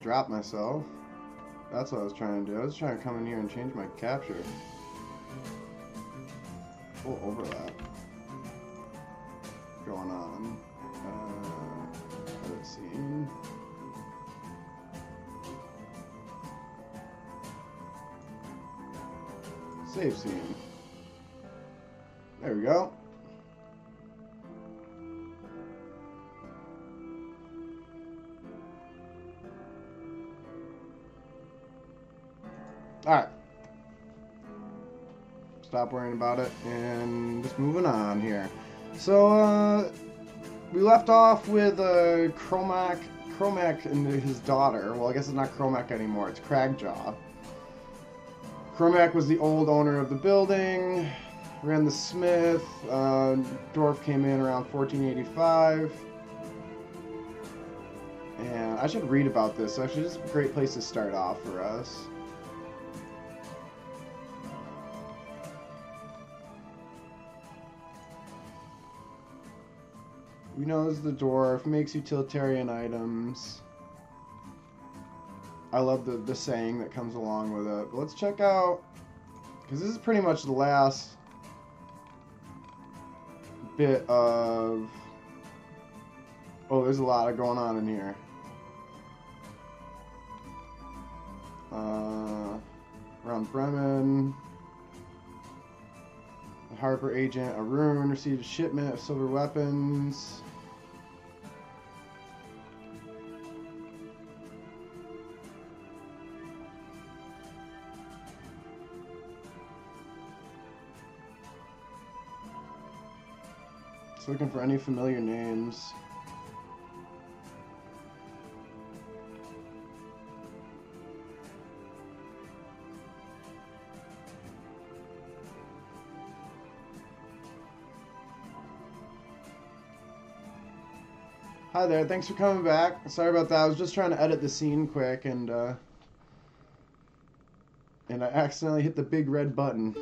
drop myself. That's what I was trying to do. I was trying to come in here and change my capture. Full overlap going on. Let's see. Save scene. There we go. Alright. Stop worrying about it and just moving on here. So, we left off with Cromac and his daughter. Well, I guess it's not Cromac anymore, it's Cragjaw. Cromac was the old owner of the building, ran the smith. Dwarf came in around 1485. And I should read about this. Actually, this is a great place to start off for us. We know this is the dwarf, makes utilitarian items. I love the saying that comes along with it. But let's check out, because this is pretty much the last bit of... Oh, there's a lot of going on in here. Around Bremen. The Harper agent Arun received a shipment of silver weapons. Just looking for any familiar names. Hi there, thanks for coming back. Sorry about that, I was just trying to edit the scene quick and I accidentally hit the big red button.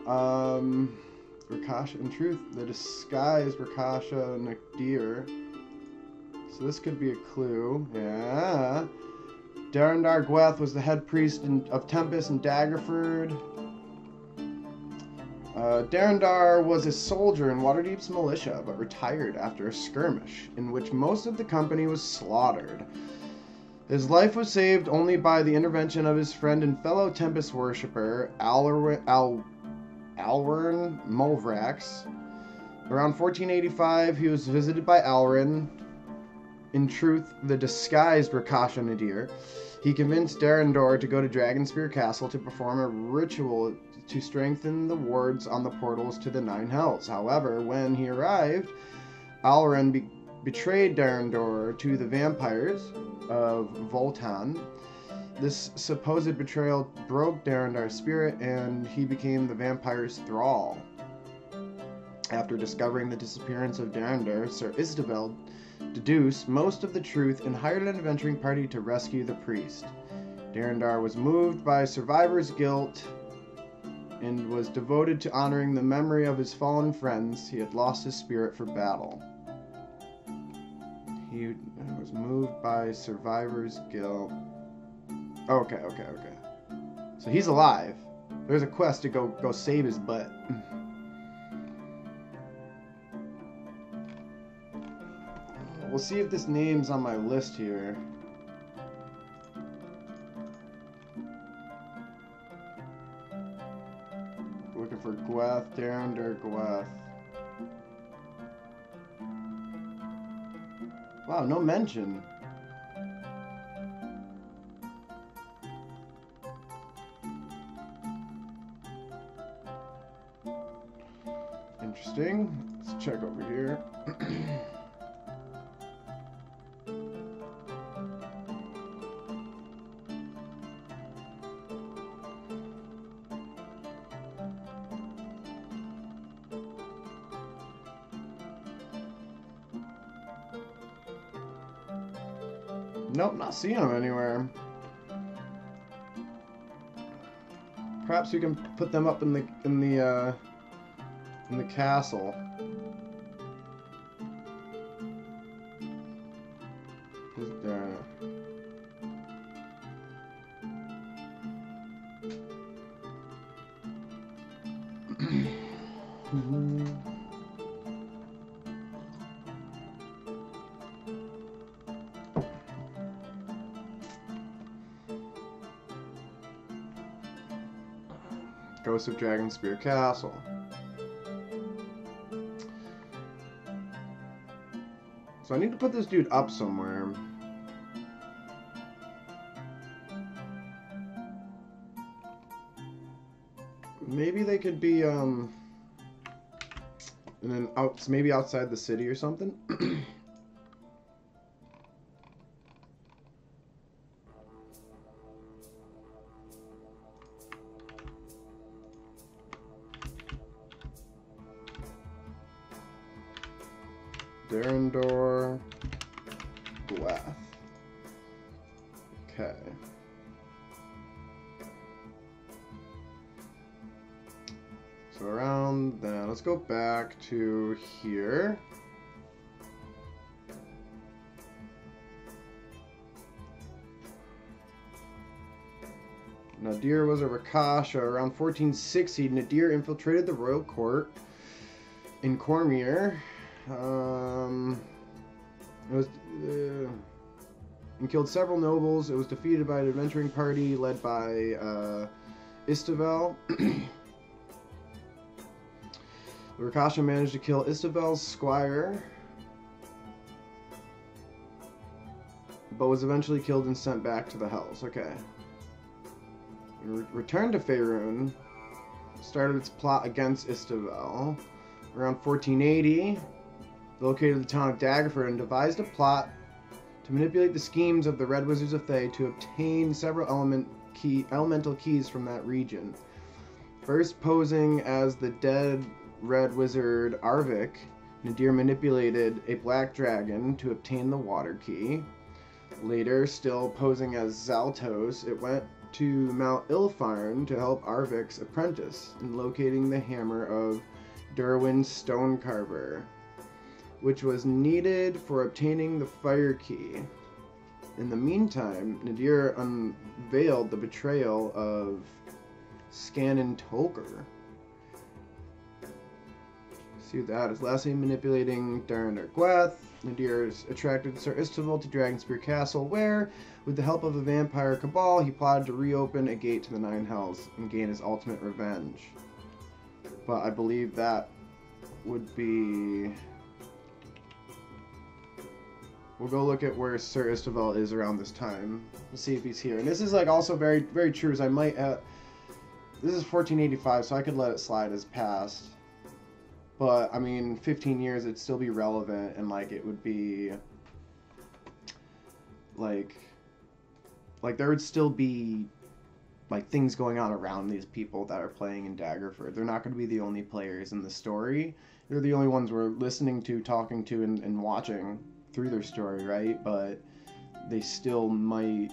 Rakasha, in truth, the disguised Rakasha Nadir. So this could be a clue. Yeah. Darendar Gweth was the head priest of Tempest and Daggerford. Darendar was a soldier in Waterdeep's militia, but retired after a skirmish, in which most of the company was slaughtered. His life was saved only by the intervention of his friend and fellow Tempest worshipper, Alwyn Mulvrax. Around 1485, he was visited by Alwyn, in truth, the disguised Rakasha Nadir. He convinced Darendor to go to Dragonspear Castle to perform a ritual to strengthen the wards on the portals to the Nine Hells. However, when he arrived, Alwyn betrayed Darendor to the vampires of Voltan. This supposed betrayal broke Darendor's spirit, and he became the vampire's thrall. After discovering the disappearance of Darendor, Sir Isdeveld deduced most of the truth and hired an adventuring party to rescue the priest. Darendor was moved by survivor's guilt and was devoted to honoring the memory of his fallen friends. He had lost his spirit for battle. He was moved by survivor's guilt. Okay. So he's alive. There's a quest to go save his butt. We'll see if this name's on my list here. Looking for Gweth, Darendor Gweth. Wow, no mention. Interesting. Let's check over here. Nope, not seeing them anywhere. Perhaps we can put them up in the castle. Is there? Ghost of Dragonspear Castle. So I need to put this dude up somewhere. Maybe they could be, and then maybe outside the city or something. Darendor, Glath. Okay. So around then, let's go back to here. Nadir was a Rakasha. Around 1460, Nadir infiltrated the royal court in Cormier. And killed several nobles. It was defeated by an adventuring party led by Istavel. The Rakasha managed to kill Istavel's squire, but was eventually killed and sent back to the Hells. Okay. Returned to Faerun, started its plot against Istavel. Around 1480, located the town of Daggerford and devised a plot to manipulate the schemes of the Red Wizards of Thay to obtain several elemental keys from that region. First posing as the dead Red Wizard Arvik, Nadir manipulated a black dragon to obtain the water key. Later, still posing as Zaltos, it went to Mount Ilfarn to help Arvik's apprentice in locating the hammer of Derwin's Stonecarver, which was needed for obtaining the fire key. In the meantime, Nadir unveiled the betrayal of Scannon Tolker. See that is lastly manipulating Darendor Gweth. Nadir attracted Sir Istavel to Dragonspear Castle, where, with the help of the vampire cabal, he plotted to reopen a gate to the Nine Hells and gain his ultimate revenge. But I believe that would be... We'll go look at where Sir Istavel is around this time. Let's see if he's here. And this is like also very, very true, as I might have... This is 1485, so I could let it slide as past. But, I mean, 15 years, it'd still be relevant, and, like, it would be... Like, there would still be, like, things going on around these people that are playing in Daggerford. They're not going to be the only players in the story. They're the only ones we're listening to, talking to, and watching through their story, right? But they still might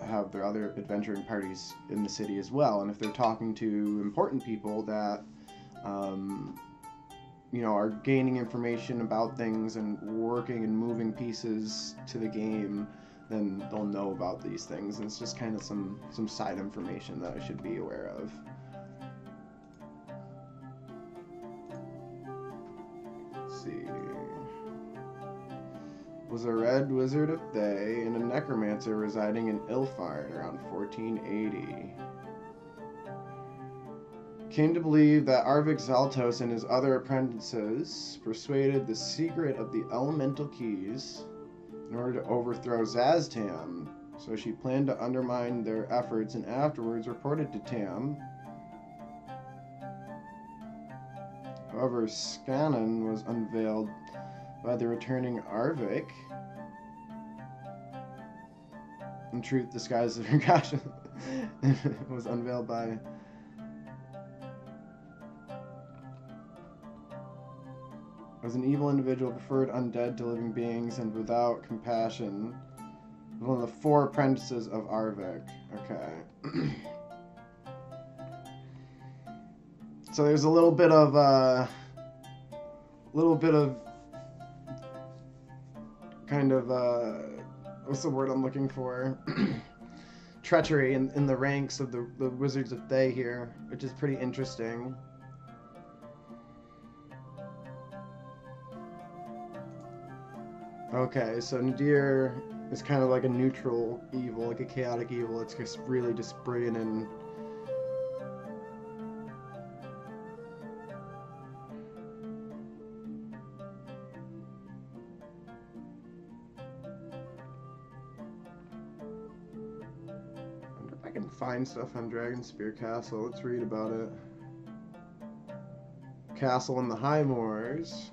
have their other adventuring parties in the city as well. And if they're talking to important people that, you know, are gaining information about things and working and moving pieces to the game, then they'll know about these things. And it's just kind of some side information that I should be aware of. Let's see. Was a Red Wizard of Thay and a necromancer residing in Ilfarn around 1480. Came to believe that Arvik Zaltos and his other apprentices persuaded the secret of the elemental keys in order to overthrow Zaztam, so she planned to undermine their efforts and afterwards reported to Tam. However, Scannon was unveiled by the returning Arvik. In truth, disguised as Rakasha. Was unveiled by... Was an evil individual, preferred undead to living beings, and without compassion. One of the 4 apprentices of Arvik. Okay. So there's a little bit of kind of what's the word I'm looking for? Treachery in the ranks of the Wizards of Thay here, which is pretty interesting. Okay, so Nadir is kind of like a neutral evil, like a chaotic evil. It's just really just bringing in can find stuff on Dragonspear Castle. Let's read about it. Castle in the High Moors.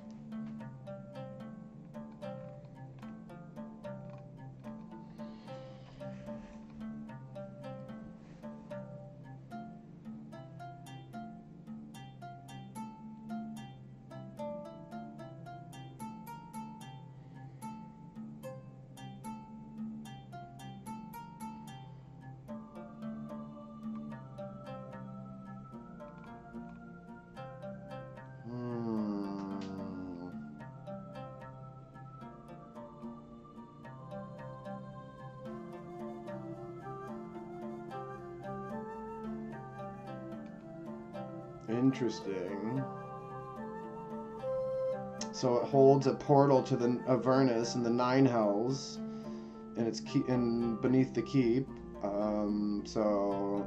Interesting. So it holds a portal to the Avernus and the Nine Hells, and it's beneath the keep. So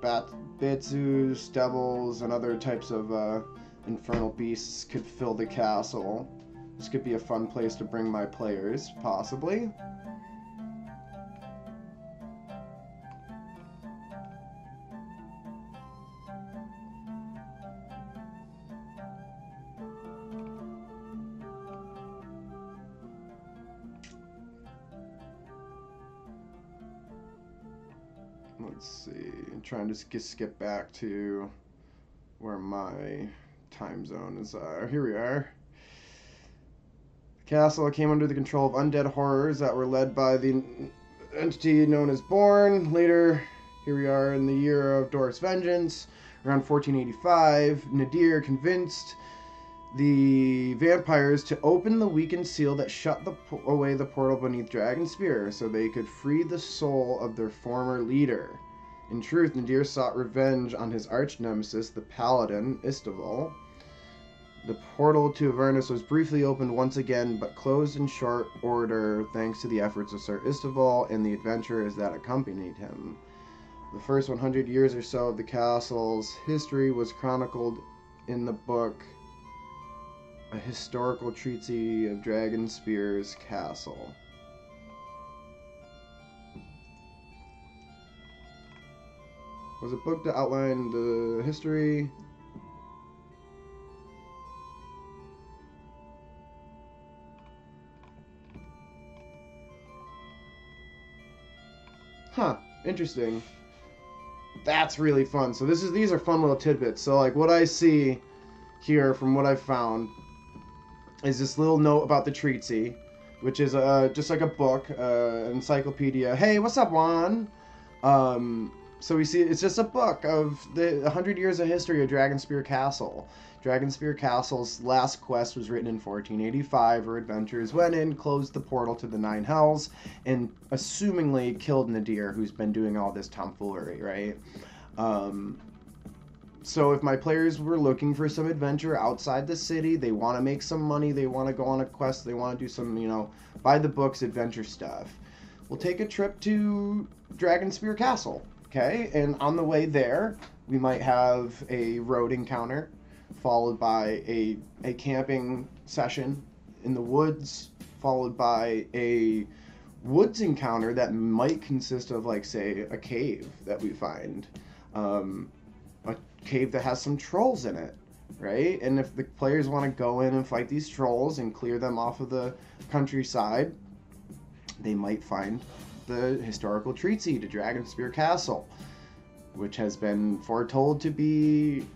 Batsus, devils, and other types of infernal beasts could fill the castle. This could be a fun place to bring my players, possibly. Let's see, I'm trying to skip back to where my time zone is. Here we are. The castle came under the control of undead horrors that were led by the entity known as Born. Later, here we are in the year of Doris Vengeance, around 1485. Nadir convinced the vampires to open the weakened seal that shut away the portal beneath Dragonspear so they could free the soul of their former leader. In truth, Nadir sought revenge on his arch-nemesis, the paladin, Istival. The portal to Avernus was briefly opened once again, but closed in short order thanks to the efforts of Sir Istival and the adventurers that accompanied him. The first 100 years or so of the castle's history was chronicled in the book A Historical Treatise of Dragonspear's Castle. Was a book that outlined the history. Huh, interesting. That's really fun. So these are fun little tidbits. So like what I see here from what I found is this little note about the treatise, which is just like a book, encyclopedia. Hey, what's up, Juan? So we see it's just a book of the 100 years of history of Dragonspear Castle. Dragonspear Castle's last quest was written in 1485, where adventurers went in, closed the portal to the Nine Hells, and assumingly killed Nadir, who's been doing all this tomfoolery, right? So if my players were looking for some adventure outside the city, they want to make some money, they want to go on a quest, they want to do some, by the books adventure stuff, we'll take a trip to Dragonspear Castle, okay? And on the way there, we might have a road encounter, followed by a camping session in the woods, followed by a woods encounter that might consist of, like, say, a cave that we find. A cave that has some trolls in it, right? And if the players want to go in and fight these trolls and clear them off of the countryside, they might find the historical treatise to Dragonspear Castle, which has been foretold to be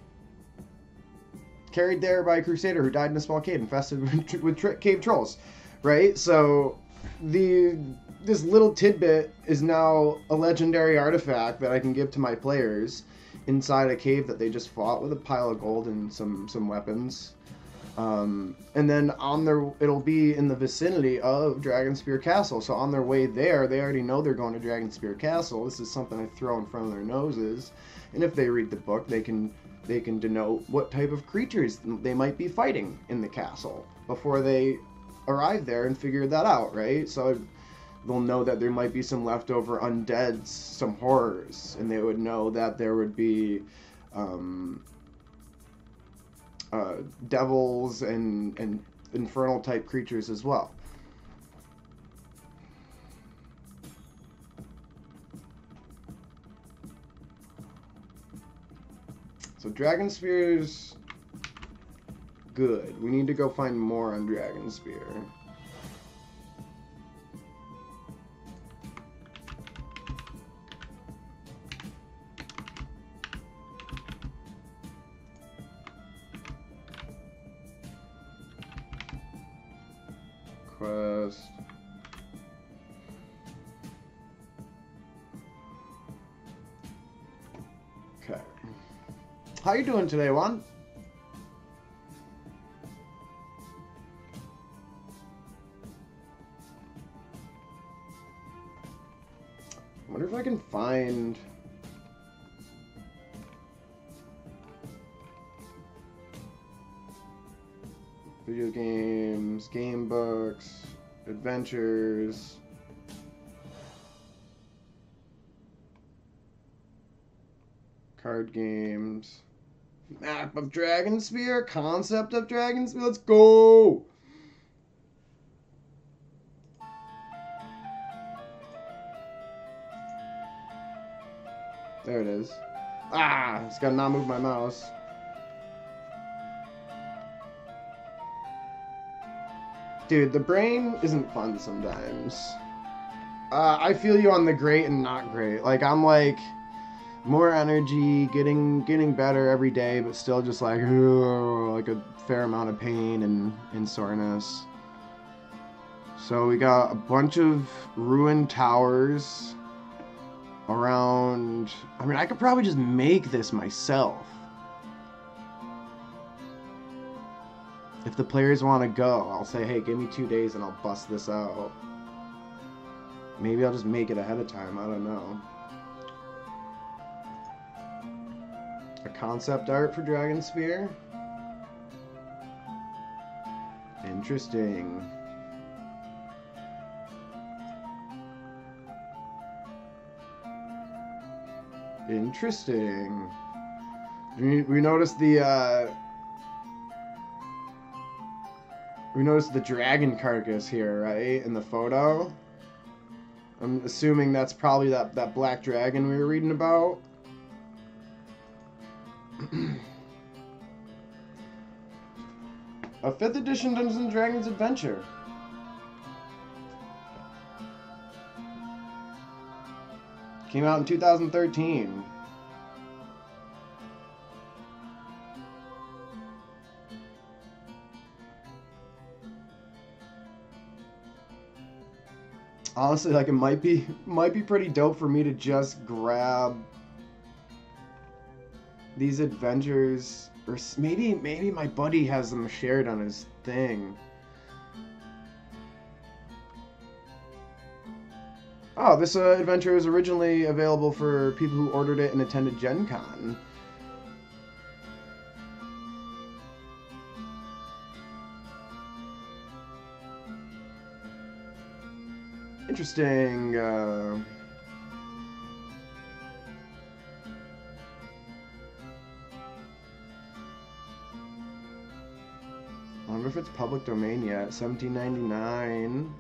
carried there by a crusader who died in a small cave infested with cave trolls, right? So this little tidbit is now a legendary artifact that I can give to my players inside a cave that they just fought with a pile of gold and some weapons. And then it'll be in the vicinity of Dragonspear Castle. So on their way there, they already know they're going to Dragonspear Castle. This is something I throw in front of their noses. And if they read the book, they can denote what type of creatures they might be fighting in the castle before they arrive there and figure that out, right? So they'll know that there might be some leftover undeads, some horrors, and they would know that there would be devils and infernal type creatures as well. So Dragon Spear's good. We need to go find more on Dragon Spear. Quest. Okay. How you doing today, Juan? I wonder if I can find... video games, game books, adventures. Card games. Map of Dragon Spear, concept of Dragon Spear. Let's go! There it is. Ah, just gotta not move my mouse. Dude, the brain isn't fun sometimes. I feel you on the great and not great. Like, I'm like, more energy, getting better every day, but still just like, like a fair amount of pain and soreness. So we got a bunch of ruined towers around. I mean, I could probably just make this myself. If the players want to go, I'll say, hey, give me 2 days and I'll bust this out. Maybe I'll just make it ahead of time. I don't know. A concept art for Dragon Spear? Interesting. Interesting. We noticed the, we noticed the dragon carcass here, right? In the photo. I'm assuming that's probably that black dragon we were reading about. A 5th edition Dungeons & Dragons adventure. Came out in 2013. Honestly, like, it might be pretty dope for me to just grab these adventures, or maybe my buddy has them shared on his thing. Oh, this adventure was originally available for people who ordered it and attended Gen Con. Interesting. I wonder if it's public domain yet. $17.99.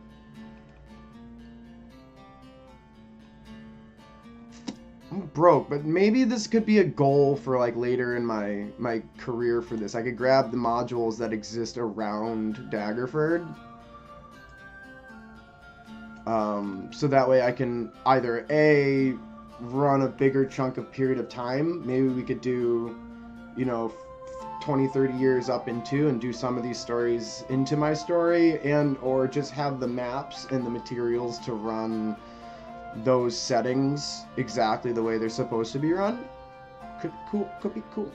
I'm broke, but maybe this could be a goal for like later in my career for this. I could grab the modules that exist around Daggerford. So that way I can either A, run a bigger chunk of period of time. Maybe we could do, 20, 30 years up into and do some of these stories into my story, and or just have the maps and the materials to run those settings exactly the way they're supposed to be run. Could be cool.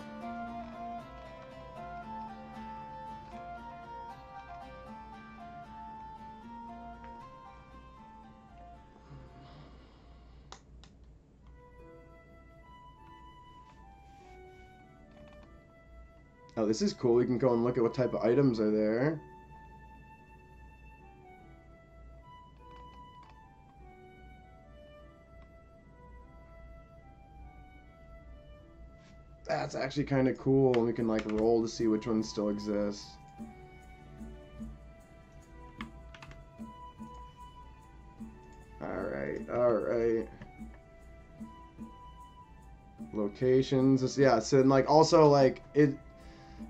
Oh, this is cool. We can go and look at what type of items are there. That's actually kind of cool. We can like roll to see which ones still exist. Alright. Locations. Yeah, so like also like it.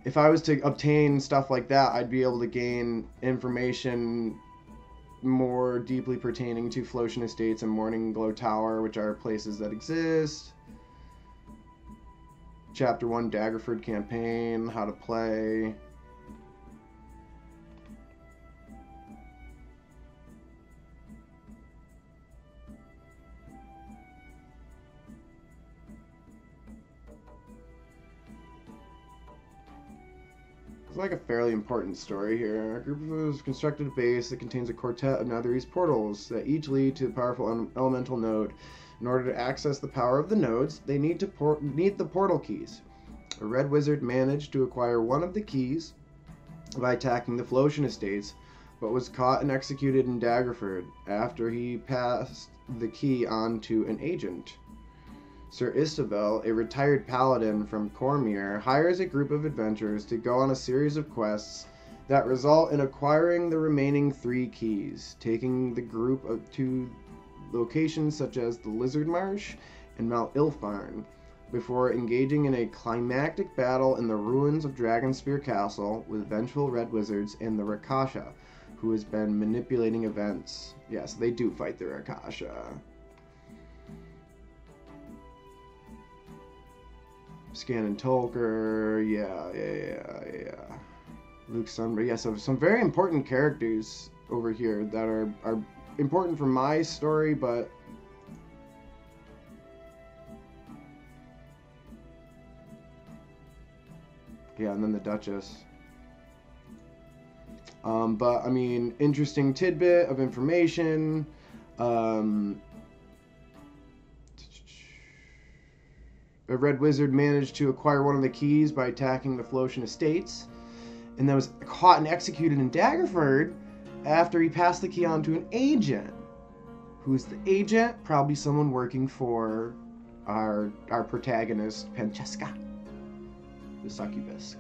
If I was to obtain stuff like that, I'd be able to gain information more deeply pertaining to Flotian Estates and Morning Glow Tower, which are places that exist. Chapter 1 Daggerford campaign, how to play. It's like a fairly important story here. A group of us constructed a base that contains a quartet of Netherese portals that each lead to a powerful elemental node. In order to access the power of the nodes, they need the portal keys. A red wizard managed to acquire one of the keys by attacking the Flotian Estates, but was caught and executed in Daggerford after he passed the key on to an agent. Sir Istabel, a retired paladin from Cormier, hires a group of adventurers to go on a series of quests that result in acquiring the remaining 3 keys, taking the group to locations such as the Lizard Marsh and Mount Ilfarn, before engaging in a climactic battle in the ruins of Dragonspear Castle with vengeful red wizards and the Rakasha, who has been manipulating events. Yes, they do fight the Rakasha. Scannon Tolker, yeah. Luke Sunbury, yeah, so some very important characters over here that are important for my story, but yeah, and then the Duchess. But I mean, interesting tidbit of information. A red wizard managed to acquire one of the keys by attacking the Flotian Estates, and then was caught and executed in Daggerford after he passed the key on to an agent. Who's the agent? Probably someone working for our protagonist, Francesca, the succubus.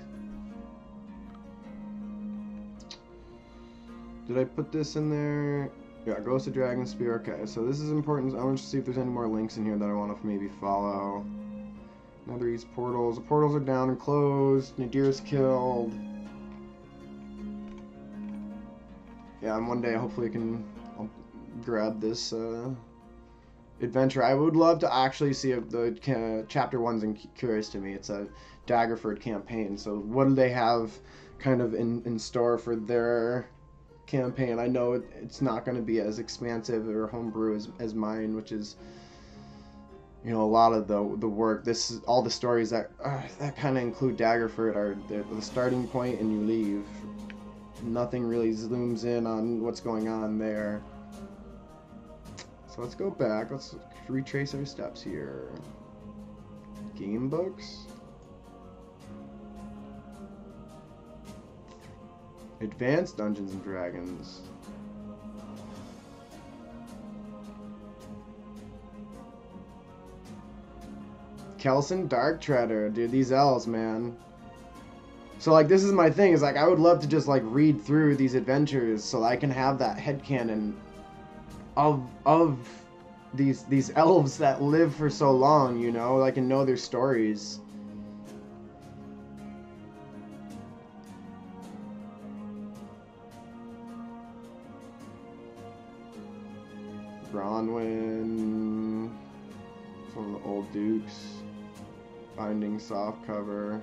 Did I put this in there? Yeah, Ghost of Dragonspear. Okay, so this is important. I want to see if there's any more links in here that I want to maybe follow. Netherese portals. The portals are down and closed. Nadir's killed. Yeah, and one day hopefully I'll grab this adventure. I would love to actually see the chapter 1's curious to me. It's a Daggerford campaign. So what do they have kind of in store for their campaign? I know it's not going to be as expansive or homebrew as mine, which is, you know, a lot of the work. This is all the stories that kind of include Daggerford are the starting point, and you leave. Nothing really zooms in on what's going on there. So let's go back. Let's retrace our steps here. Game books. Advanced Dungeons and Dragons. Kelson Darktreader. Dude, these elves, man. So, like, this is my thing. Is like, I would love to just, like, read through these adventures so I can have that headcanon of these elves that live for so long, you know? I can know their stories. Bronwyn. Some of the old dukes. Binding softcover.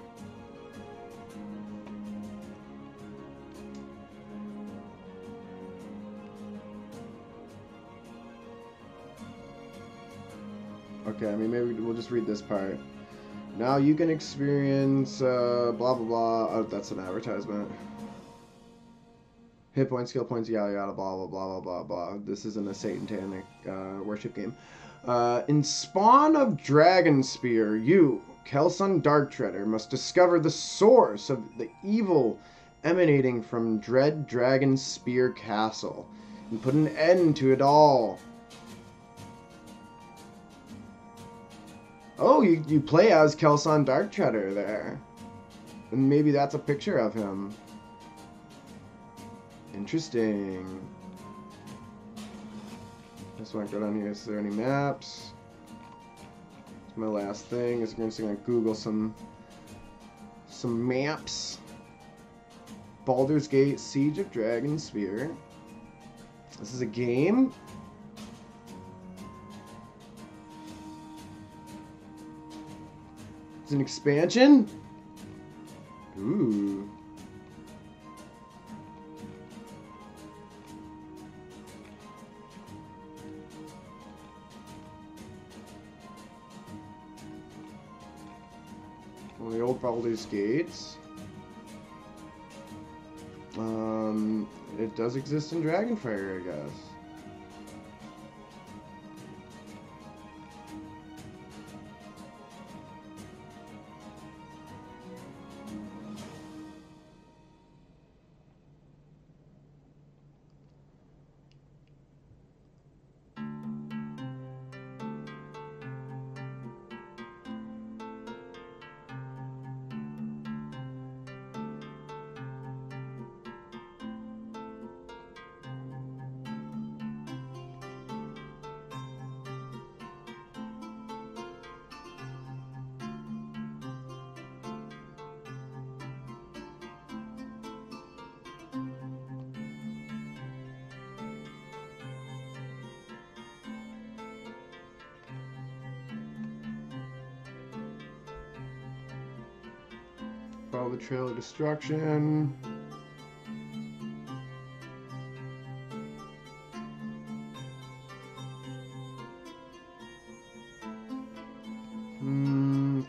Okay, I mean, maybe we'll just read this part. Now you can experience, blah, blah, blah. Oh, that's an advertisement. Hit points, skill points, yada, yada, blah, blah, blah, blah, blah, blah. This isn't a satanic worship game. In Spawn of Dragonspear, you, Kelson Darktreader, must discover the source of the evil emanating from Dread Dragonspear Castle and put an end to it all. Oh, you play as Kelson Darktreader there. And maybe that's a picture of him. Interesting. Just want to go down here. Is there any maps? My last thing is I'm just gonna Google some maps. Baldur's Gate, Siege of Dragonspear. This is a game. It's an expansion. Ooh. Well, the old Baldur's Gates. It does exist in Dragonfire, I guess. Follow the trail of destruction.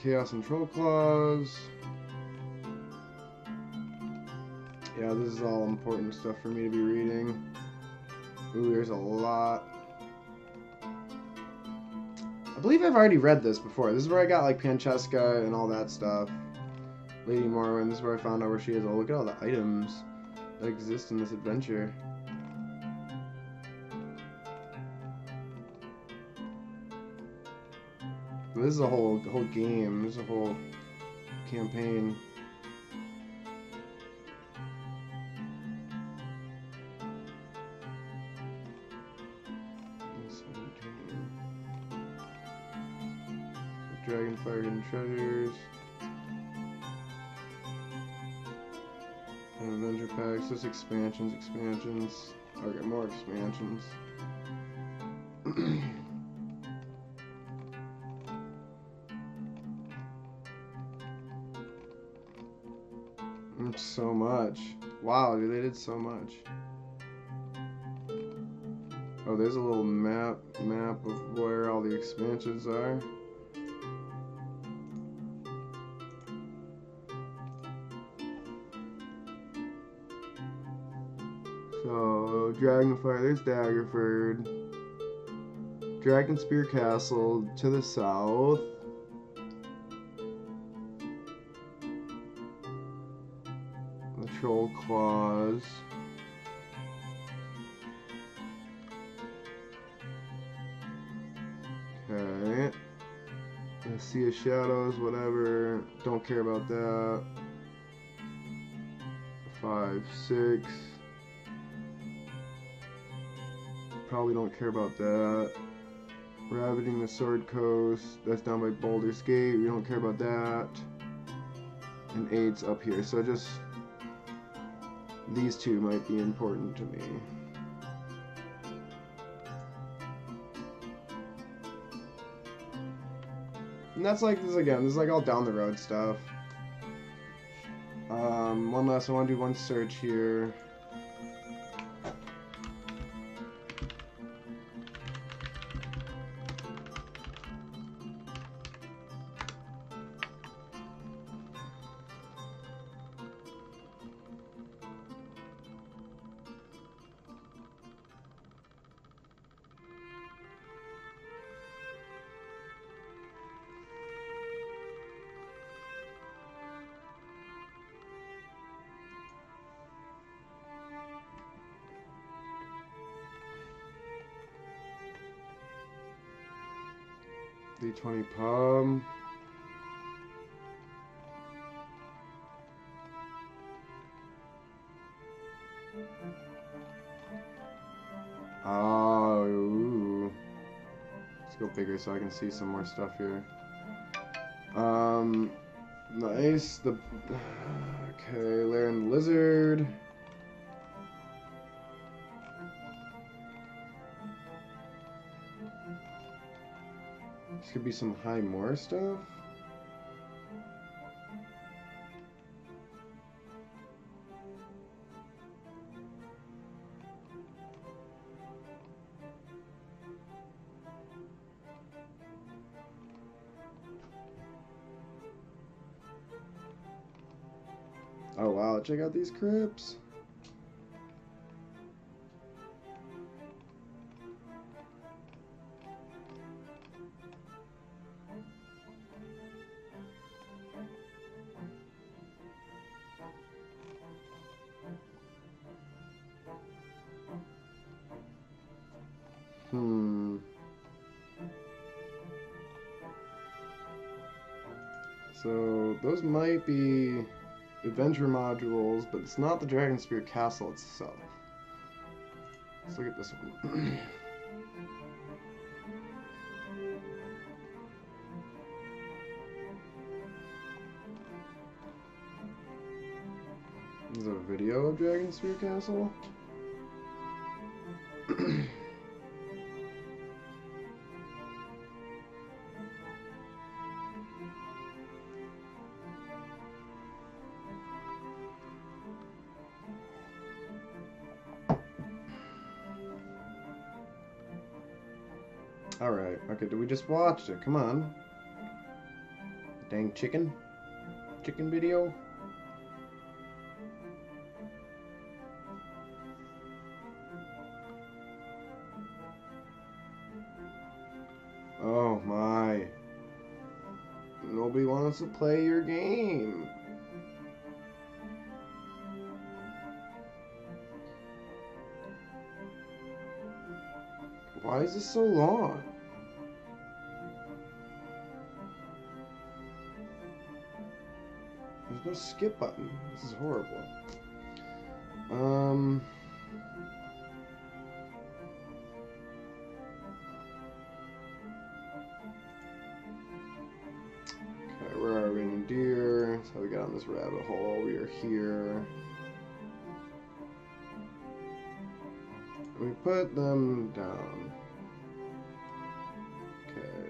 Chaos and Troll Claws. Yeah, this is all important stuff for me to be reading. Ooh, there's a lot. I believe I've already read this before. This is where I got like Pancheska and all that stuff. Lady Morwen, this is where I found out where she is. Oh, look at all the items that exist in this adventure. This is a whole game. This is a whole campaign. Dragonfire Hidden Treasures. And adventure packs. Just expansions. Okay, more expansions. So much. Wow, dude, they did so much. Oh, there's a little map of where all the expansions are. So, Dragonfire, there's Daggerford. Dragonspear Castle to the south. The Troll Claws. Okay. The Sea of Shadows, whatever. Don't care about that. 5, 6. Probably don't care about that. Ravaging the Sword Coast. That's down by Baldur's Gate. We don't care about that. And 8's up here. So just these two might be important to me. And that's like this again. This is like all down the road stuff. One last. I want to do one search here. D20 pub. Oh, ooh. Let's go bigger so I can see some more stuff here. Nice. Okay, Lair and Lizard. This could be some High Moor stuff. Oh wow, check out these crypts. So those might be adventure modules, but it's not the Dragonspear Castle itself. Let's look at this one. There's a video of Dragonspear Castle. Alright, okay, we just watched it? Come on. Dang chicken? Chicken video? Oh my. Nobody wants to play your game. Why is this so long? There's no skip button. This is horrible. Okay, where are we in deer? That's how we got on this rabbit hole. We are here. We put them down. Okay.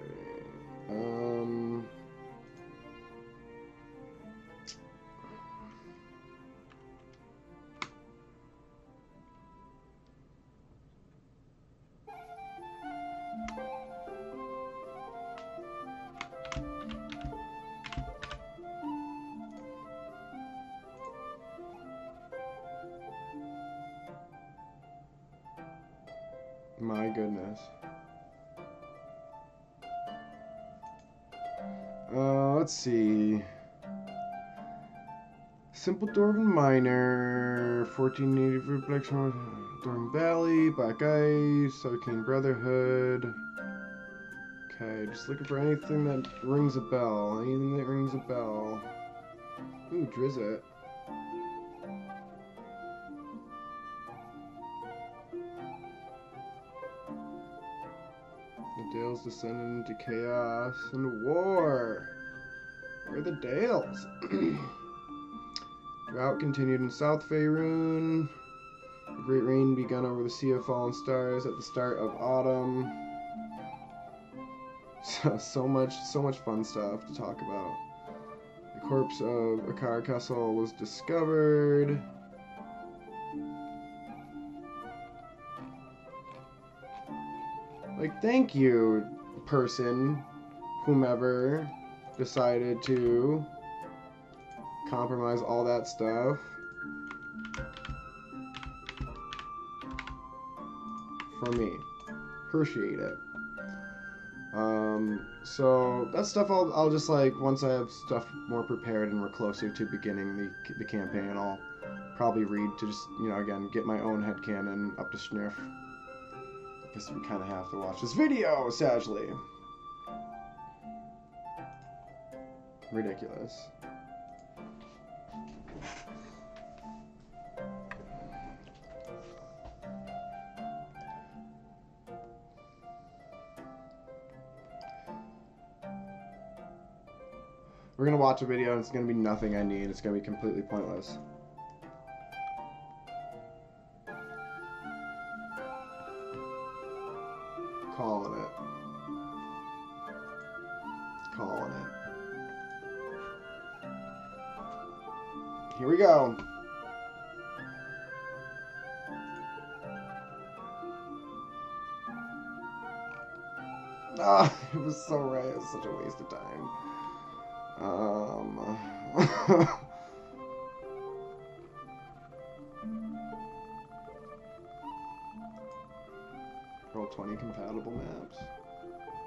My goodness. Let's see. Simple Dwarven Miner, 1480 Reflection, Dwarven Valley, Black Ice, Arcane Brotherhood. Okay, just looking for anything that rings a bell. Anything that rings a bell. Ooh, Drizzit. The Dales descended into chaos and war. Where are the Dales? Drought continued in South Faerun. The Great Rain begun over the Sea of Fallen Stars at the start of autumn. So much fun stuff to talk about. The corpse of Akar Castle was discovered. Like, thank you, person, whomever decided to compromise all that stuff for me. Appreciate it. So that stuff I'll just, like, once I have stuff more prepared and we're closer to beginning the campaign, I'll probably read to just, you know, again, get my own headcanon up to sniff. I guess we kind of have to watch this video, sadly. Ridiculous. We're gonna watch a video and it's gonna be nothing I need. It's gonna be completely pointless. Calling it. Calling it. Here we go. Ah, it was so right. It was such a waste of time. Roll 20 compatible maps.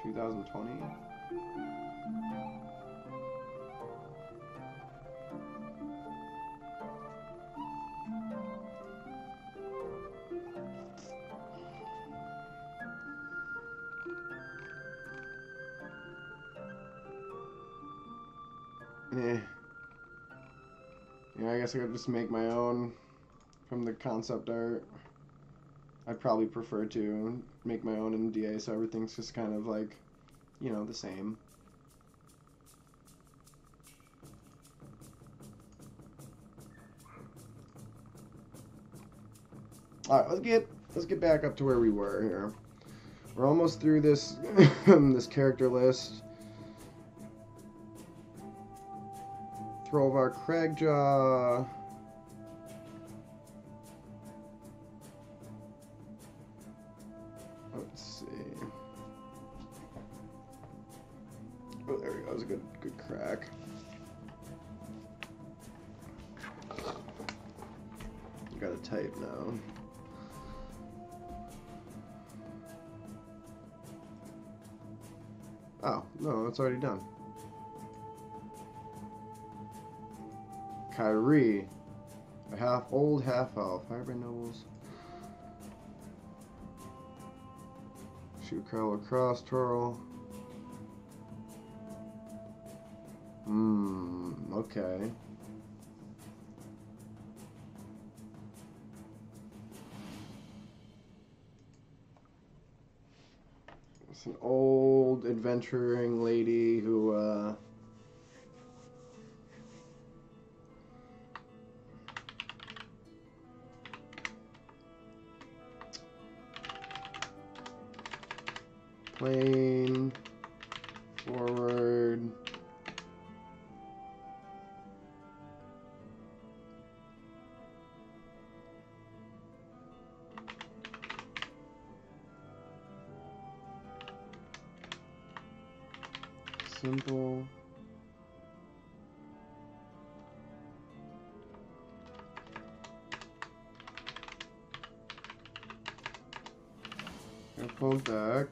2020. Eh. Yeah, I guess I could just make my own from the concept art. I'd probably prefer to make my own in DA so everything's just kind of like, you know, the same. Alright, let's get back up to where we were here. We're almost through this this character list. Throvar Cragjaw. Let's see. Oh, there we go. That was a good crack. Gotta type now. Oh, no, it's already done. Kyrie, a half-old, half-elf. Hybrid nobles. Shoot Carl across, twirl. Okay. It's an old adventuring lady who, plane, forward, simple, and pull back.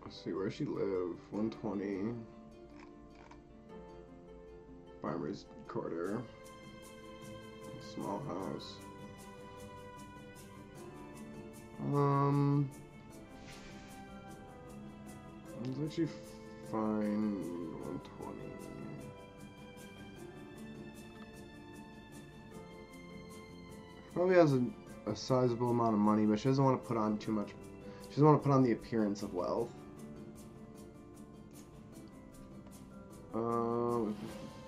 Let's see, where she live? 120. Farmer's Quarter. Small house. Let's actually find 120. Probably has a sizable amount of money, but she doesn't want to put on too much. She doesn't want to put on the appearance of wealth.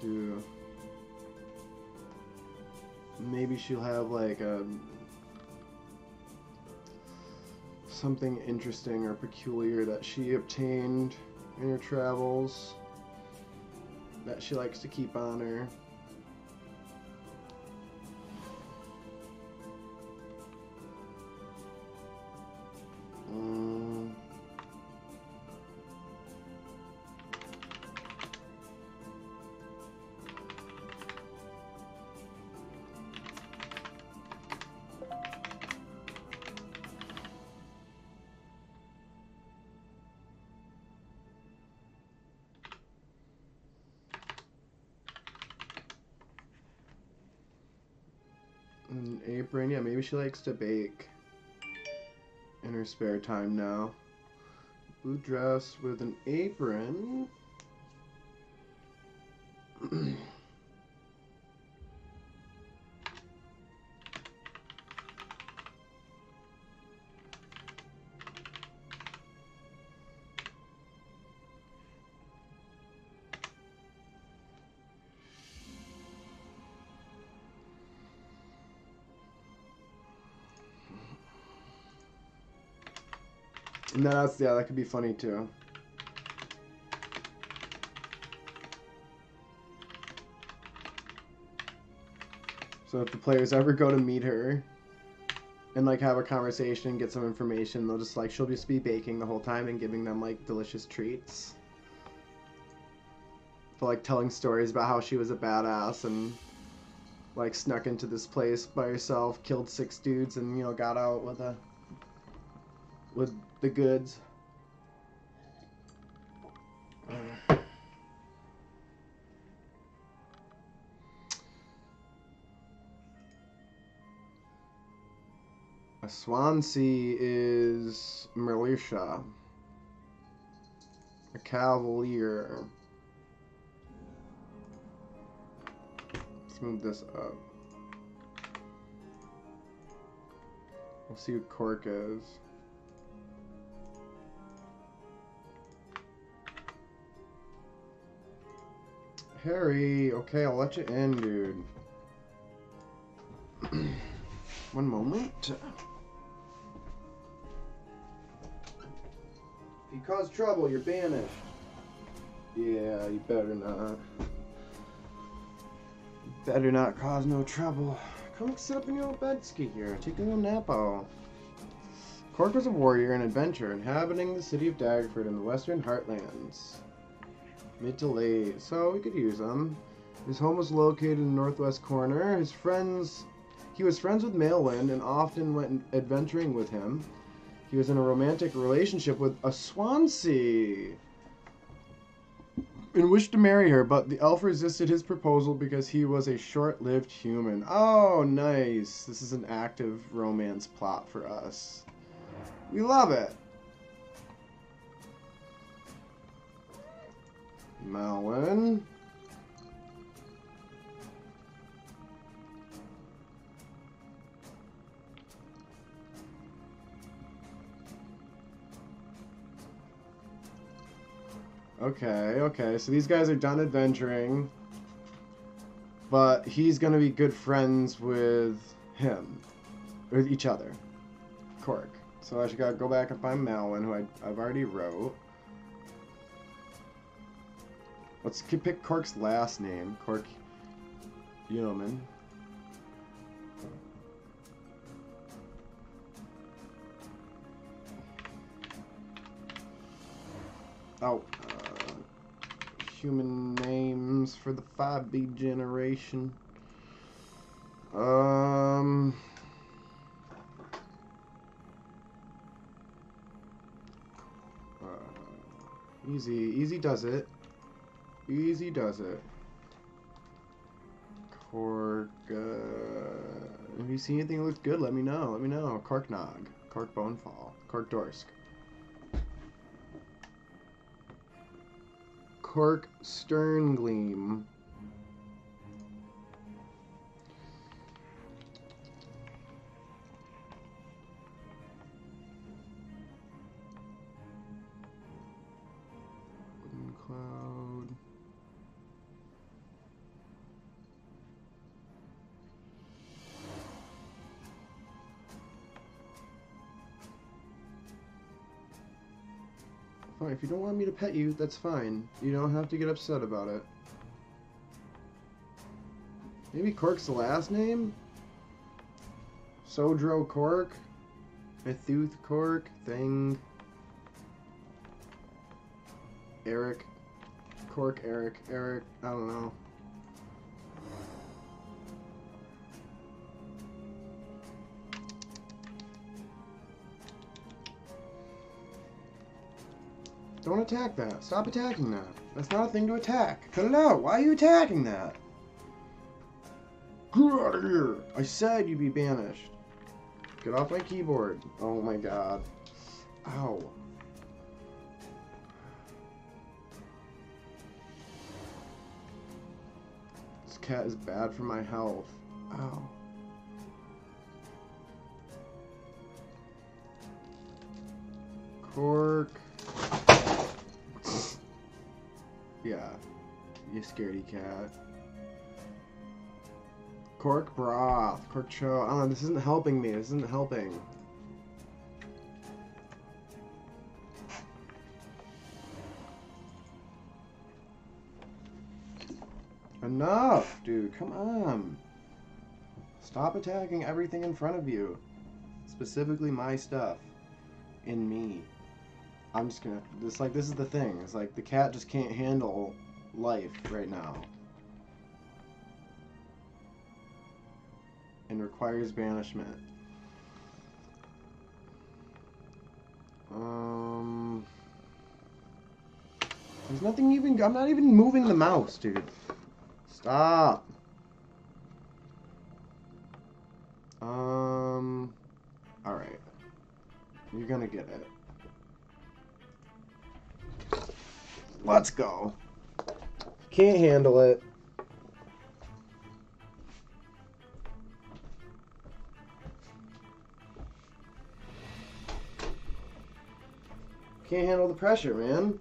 Do maybe she'll have like a something interesting or peculiar that she obtained in her travels that she likes to keep on her. An apron, yeah, maybe she likes to bake in her spare time now. Blue dress with an apron. And that's, yeah, that could be funny too. So if the players ever go to meet her and like have a conversation, get some information, they'll just like, she'll just be baking the whole time and giving them like delicious treats. For like telling stories about how she was a badass and like snuck into this place by herself, killed 6 dudes, and, you know, got out with the goods. A Swansea is militia. A cavalier. Let's move this up. We'll see who Cork is. Harry, okay, I'll let you in, dude. One moment. If you cause trouble, you're banished. Yeah, you better not. Better not cause no trouble. Come sit up in your old bedski here. Take a little nap-o. Cork was a warrior and adventurer inhabiting the city of Daggerford in the western heartlands. Mid to late, so we could use him. His home was located in the northwest corner. He was friends with Maelwyn and often went adventuring with him. He was in a romantic relationship with a Swansea and wished to marry her, but the elf resisted his proposal because he was a short-lived human. Oh, nice. This is an active romance plot for us. We love it. Maelwyn. Okay, so these guys are done adventuring, but he's gonna be good friends with him, with each other, Cork. So I should gotta go back and find Maelwyn, who I've already wrote. Let's pick Cork's last name, Cork Yeoman. Oh, human names for the 5B generation. Easy does it. Easy does it. Cork, if you see anything that looks good, let me know. Let me know. Cork Nog. Cork Bonefall. Cork Dorsk. Cork Sterngleam. Wooden Cloud. Fine, if you don't want me to pet you, that's fine. You don't have to get upset about it. Maybe Cork's the last name? Sodro Cork? Methuth Cork? Thing? Eric? Cork Eric? Eric? I don't know. Don't attack that. Stop attacking that. That's not a thing to attack. Cut it out. Why are you attacking that? Get out of here. I said you'd be banished. Get off my keyboard. Oh my god. Ow. This cat is bad for my health. Ow. Cork. Yeah, you scaredy cat. Cork broth, cork show. I don't know, this isn't helping me. This isn't helping. Enough, dude. Come on. Stop attacking everything in front of you. Specifically my stuff. In me. I'm just gonna, this is the thing. It's like the cat just can't handle life right now. And requires banishment. There's nothing even, I'm not even moving the mouse, dude. Stop. Alright. You're gonna get it. Let's go. Can't handle it. Can't handle the pressure, man.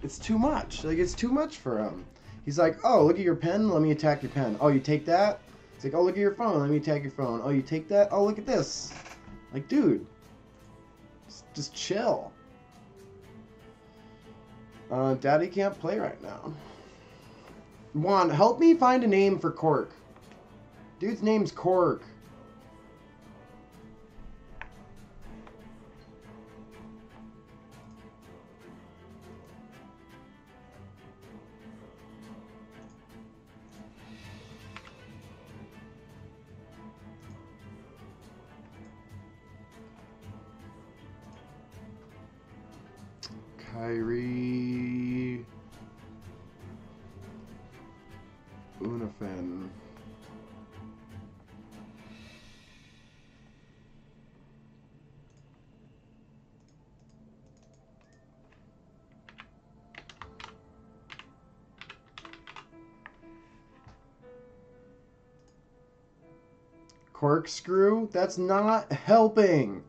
It's too much. Like, it's too much for him. He's like, oh, look at your pen. Let me attack your pen. Oh, you take that? It's like, oh, look at your phone. Let me attack your phone. Oh, you take that? Oh, look at this. Like, dude. Just chill. Daddy can't play right now. Juan, help me find a name for Cork. Dude's name's Cork. Kyrie Unifin. Corkscrew? That's not helping.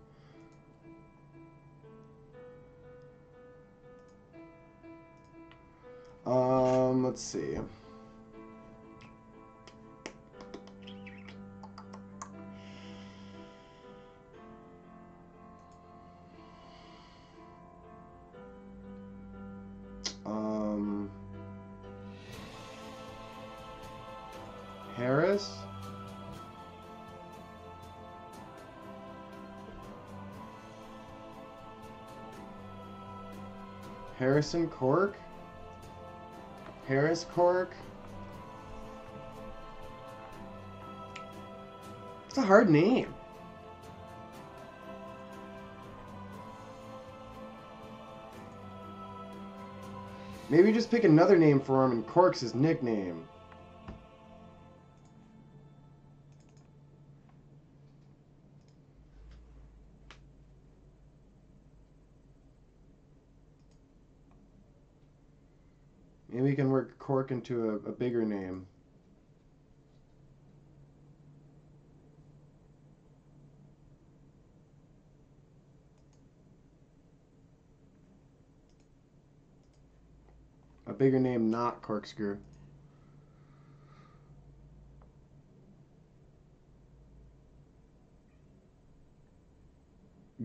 Let's see. Harris? Harrison Cork? Harris Cork? It's a hard name. Maybe just pick another name for him and Cork's his nickname. Maybe we can work Cork into a bigger name. A bigger name, not Corkscrew.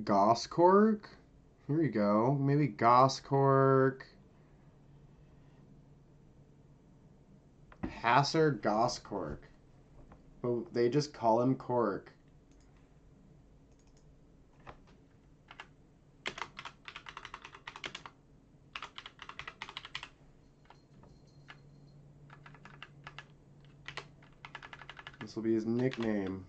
Goscork. Here we go. Maybe Goscork. Hasser Goscork. But they just call him Cork. This will be his nickname.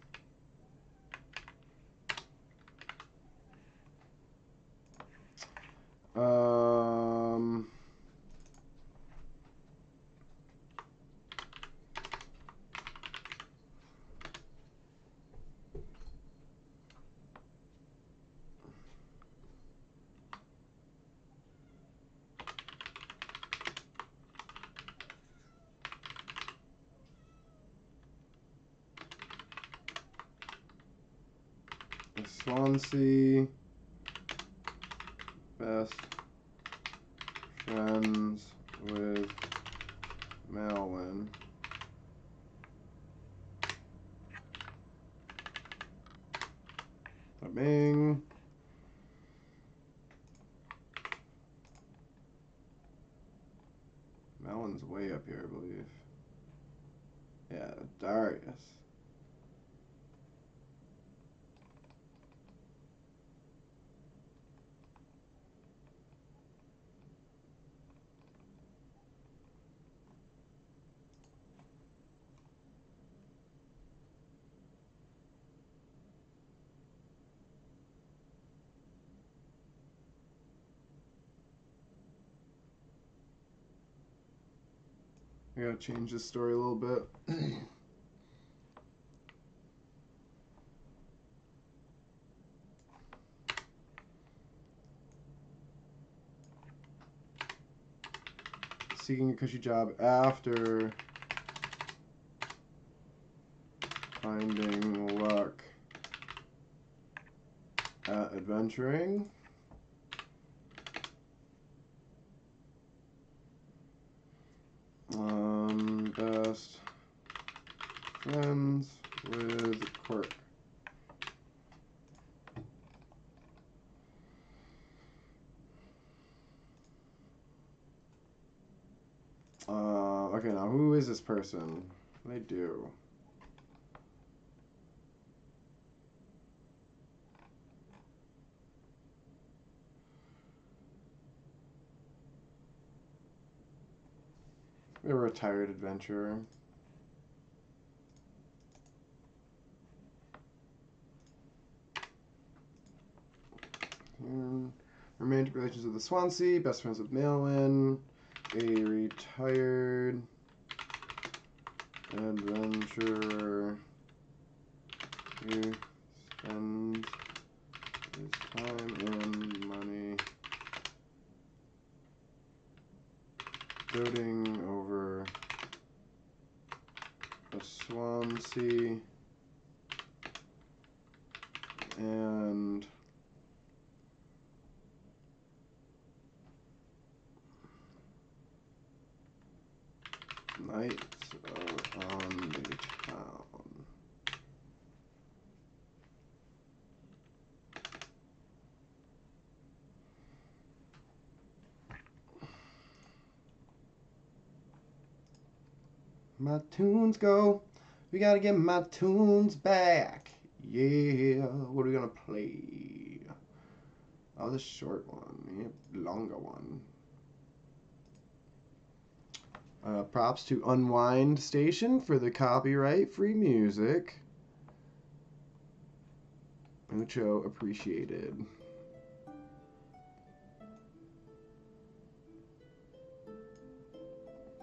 Swansea, best friends with Malwyn. Bing. Malwyn's way up here, I believe. Yeah, Darius. I gotta change this story a little bit. Seeking a cushy job after finding luck at adventuring. Best friends with Quirk. Okay, now who is this person? What do they do? A retired adventurer. Romantic relations with the Swansea, best friends with Malwyn, a retired adventurer who spends his time and money doting over a Swansea and Knights on the Town. My tunes go. We gotta get my tunes back. Yeah. What are we gonna play? Oh, the short one. Yeah, longer one. Props to Unwind Station for the copyright-free music. Mucho appreciated.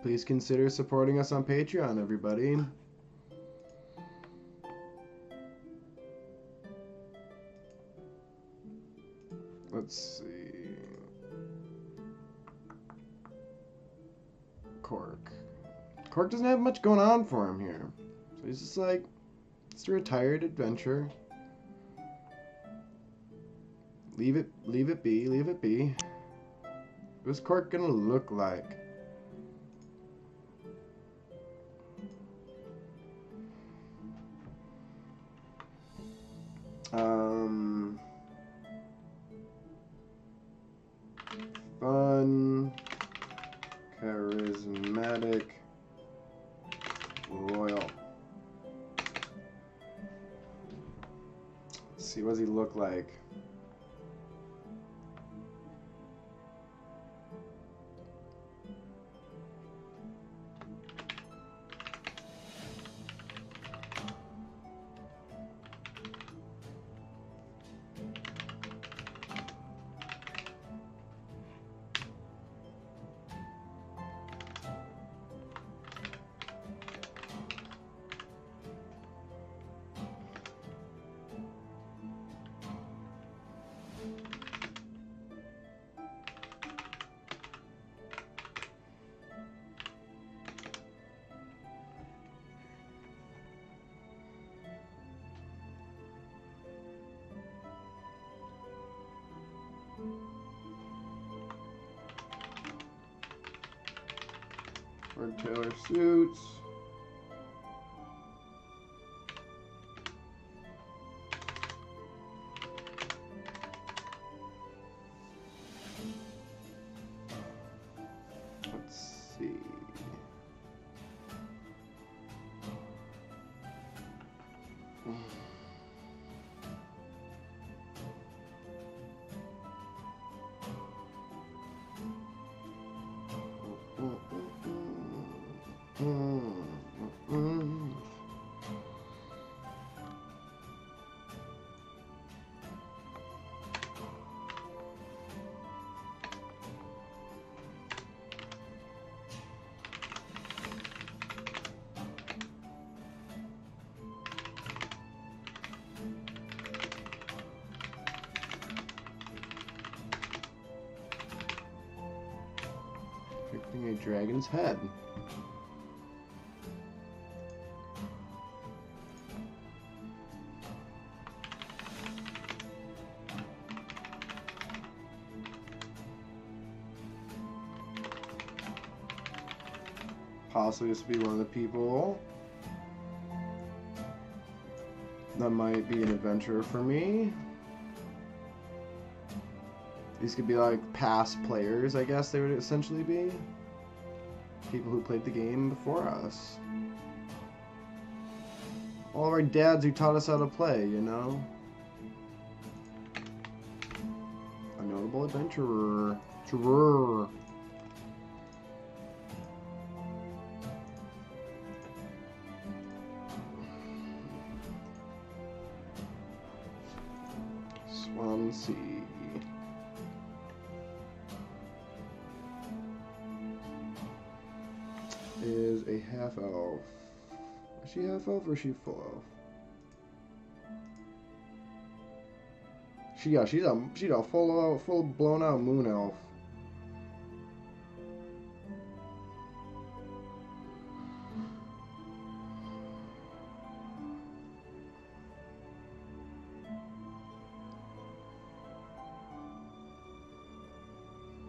Please consider supporting us on Patreon, everybody. Let's see. Cork. Cork doesn't have much going on for him here. So he's just like, it's a retired adventurer. Leave it be, leave it be. What's Cork gonna look like? Fun, charismatic, loyal. Let's see, what does he look like? Or tailor suits. Let's see. Depicting a dragon's head. Possibly this would be one of the people that might be an adventurer for me. These could be like past players, I guess they would essentially be. People who played the game before us. All of our dads who taught us how to play, you know? A notable adventurer. Swansea. Is a half elf. Is she half elf or is she full elf? She's a full blown out moon elf.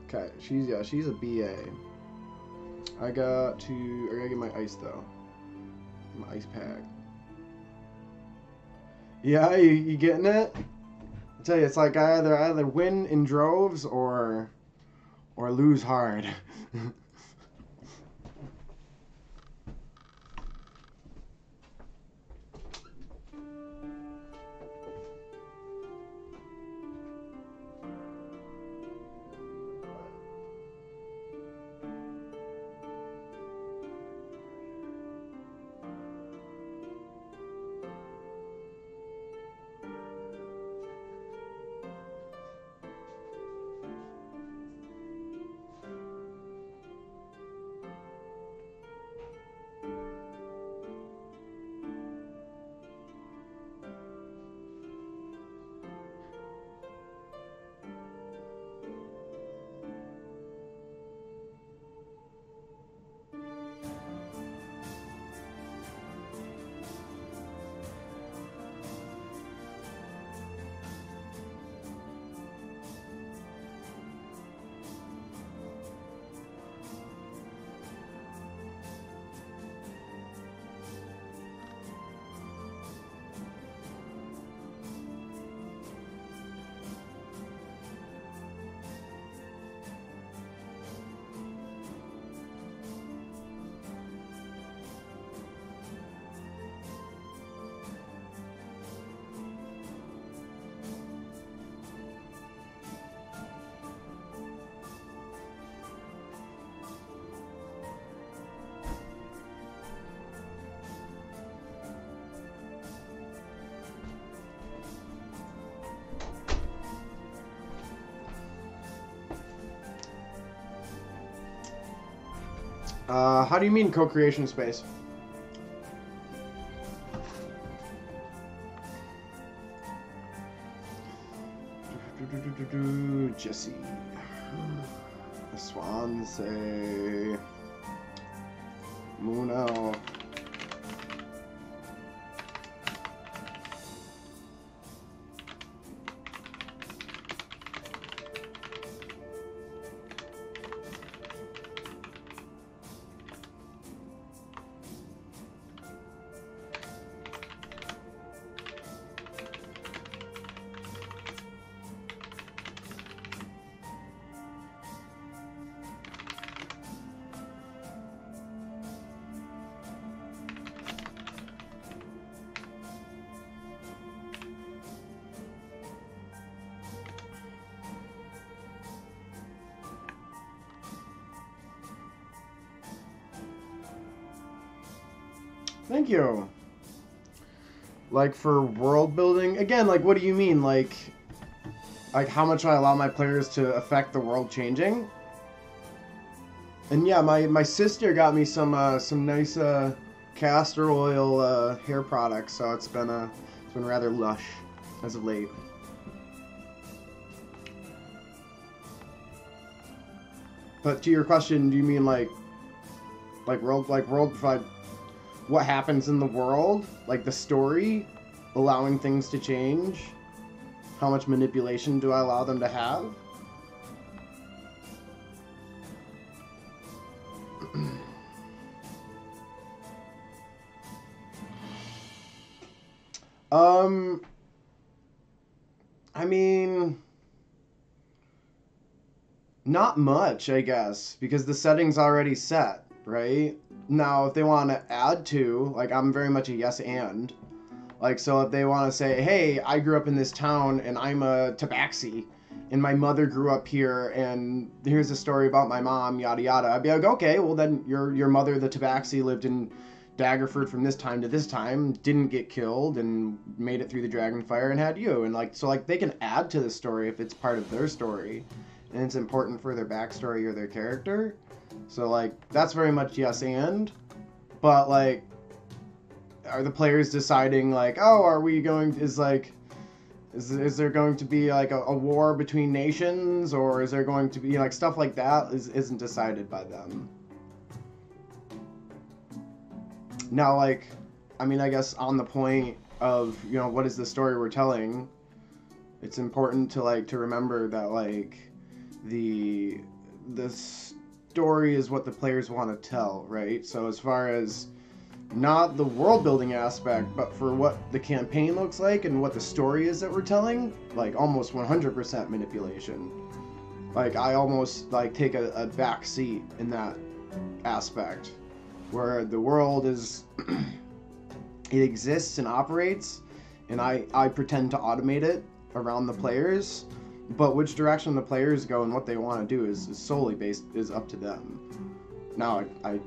Okay, she's a BA. I gotta get my ice though. My ice pack. Yeah, you getting it? I tell you, it's like I either win in droves or lose hard. How do you mean co-creation space? Jesse. Swansea. Muno. Thank you. Like for world building, again, like what do you mean? Like how much I allow my players to affect the world changing? And yeah, my sister got me some nice castor oil hair products, so it's been rather lush as of late. But to your question, do you mean like world provide what happens in the world, like the story, allowing things to change? How much manipulation do I allow them to have? I mean, not much, I guess, because the setting's already set, right? Now, if they want to add to, like, I'm very much a yes and. Like, so if they want to say, hey, I grew up in this town and I'm a tabaxi, and my mother grew up here, and here's a story about my mom, yada yada, I'd be like, okay, well then your mother, the tabaxi, lived in Daggerford from this time to this time, didn't get killed, and made it through the Dragonfire and had you. And like, so like they can add to the story if it's part of their story, and it's important for their backstory or their character. So like, that's very much yes and. But like, are the players deciding like, oh, are we going, is there going to be like a war between nations, or is there going to be like stuff like that isn't decided by them. Now, like, I mean, I guess on the point of, you know, what is the story we're telling, it's important to like to remember that like the story is what the players want to tell, right? So as far as not the world building aspect, but for what the campaign looks like and what the story is that we're telling, like almost 100% manipulation. Like I almost like take a back seat in that aspect, where the world is it exists and operates, and I pretend to automate it around the players, but which direction the players go and what they want to do is solely is up to them. Now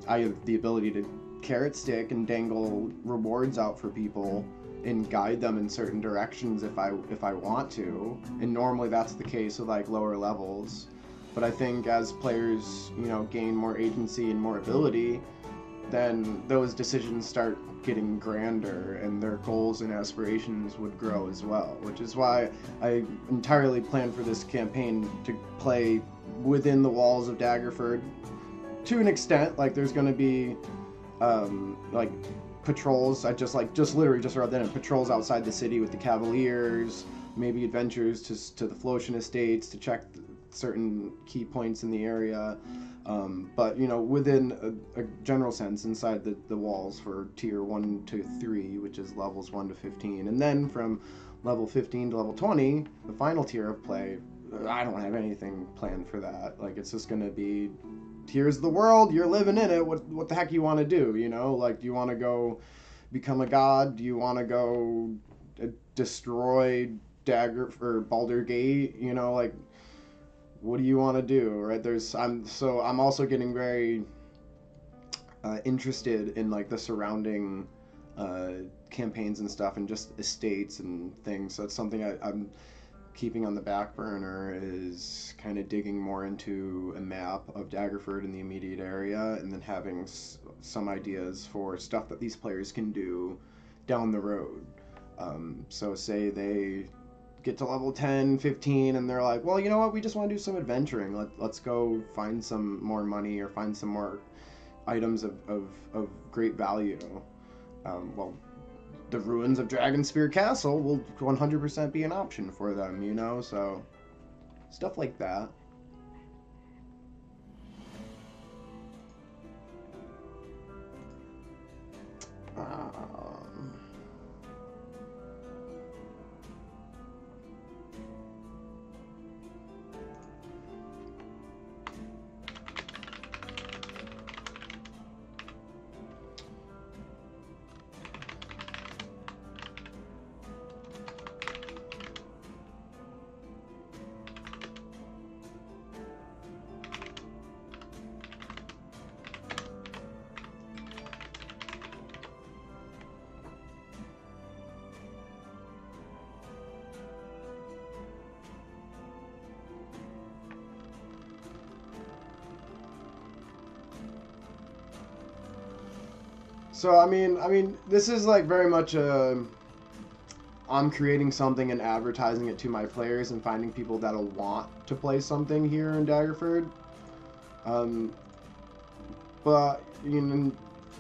I have the ability to carrot stick and dangle rewards out for people and guide them in certain directions if I want to, and normally that's the case with like lower levels. But I think as players, you know, gain more agency and more ability, then those decisions start getting grander and their goals and aspirations would grow as well, which is why I entirely planned for this campaign to play within the walls of Daggerford to an extent. Like there's going to be like patrols. I just literally wrote that in, patrols outside the city with the Cavaliers, maybe adventures to the Flotian Estates to check certain key points in the area. But you know, within a general sense, inside the walls for tier 1 to 3, which is levels 1 to 15, and then from level 15 to level 20, the final tier of play, I don't have anything planned for that. Like it's just gonna be, here's the world, you're living in it. What the heck you want to do? You know, like, do you want to go become a god? Do you want to go destroy Dagger or Baldur Gate? You know, like, what do you want to do, right? I'm also getting very interested in like the surrounding campaigns and stuff, and just estates and things. So it's something I'm keeping on the back burner is kind of digging more into a map of Daggerford in the immediate area, and then having some ideas for stuff that these players can do down the road. So say they get to level 10, 15, and they're like, well, you know what, we just want to do some adventuring. Let's go find some more money or find some more items of great value. Well, the ruins of Dragonspear Castle will 100% be an option for them, you know? So, stuff like that. So I mean, this is like very much I'm creating something and advertising it to my players and finding people that'll want to play something here in Daggerford. But you know,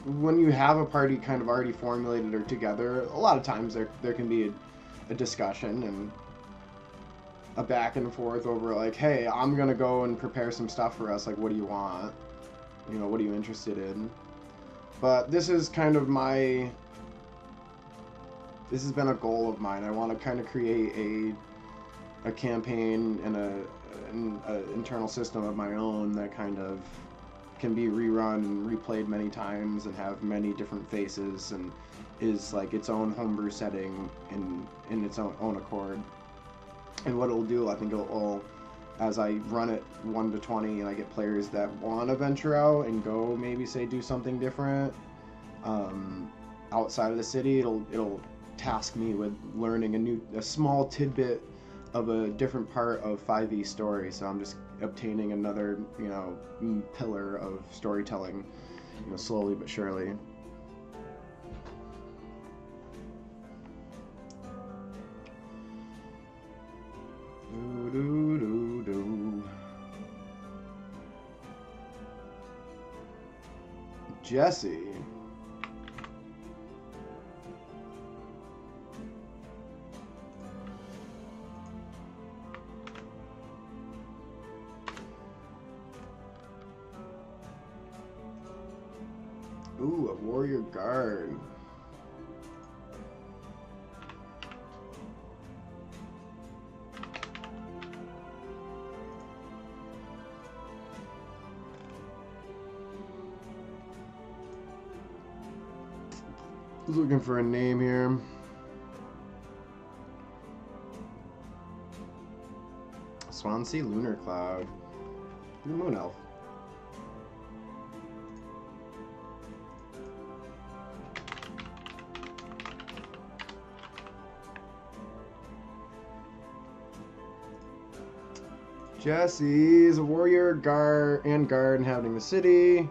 when you have a party kind of already formulated or together, a lot of times there can be a discussion and a back and forth over like, hey, I'm gonna go and prepare some stuff for us. Like, what do you want? You know, what are you interested in? But this is kind of this has been a goal of mine. I want to kind of create a campaign and an internal system of my own that kind of can be rerun and replayed many times and have many different faces and is like its own homebrew setting in its own accord. And what it'll do, I think it'll, as I run it 1 to 20 and I get players that want to venture out and go maybe say do something different outside of the city, it'll task me with learning a small tidbit of a different part of 5e story. So I'm just obtaining another, you know, pillar of storytelling, you know, slowly but surely. Jesse. Ooh, a warrior guard. Looking for a name here. Swansea Lunar Cloud. You're a moon elf. Jesse's a warrior guard inhabiting the city.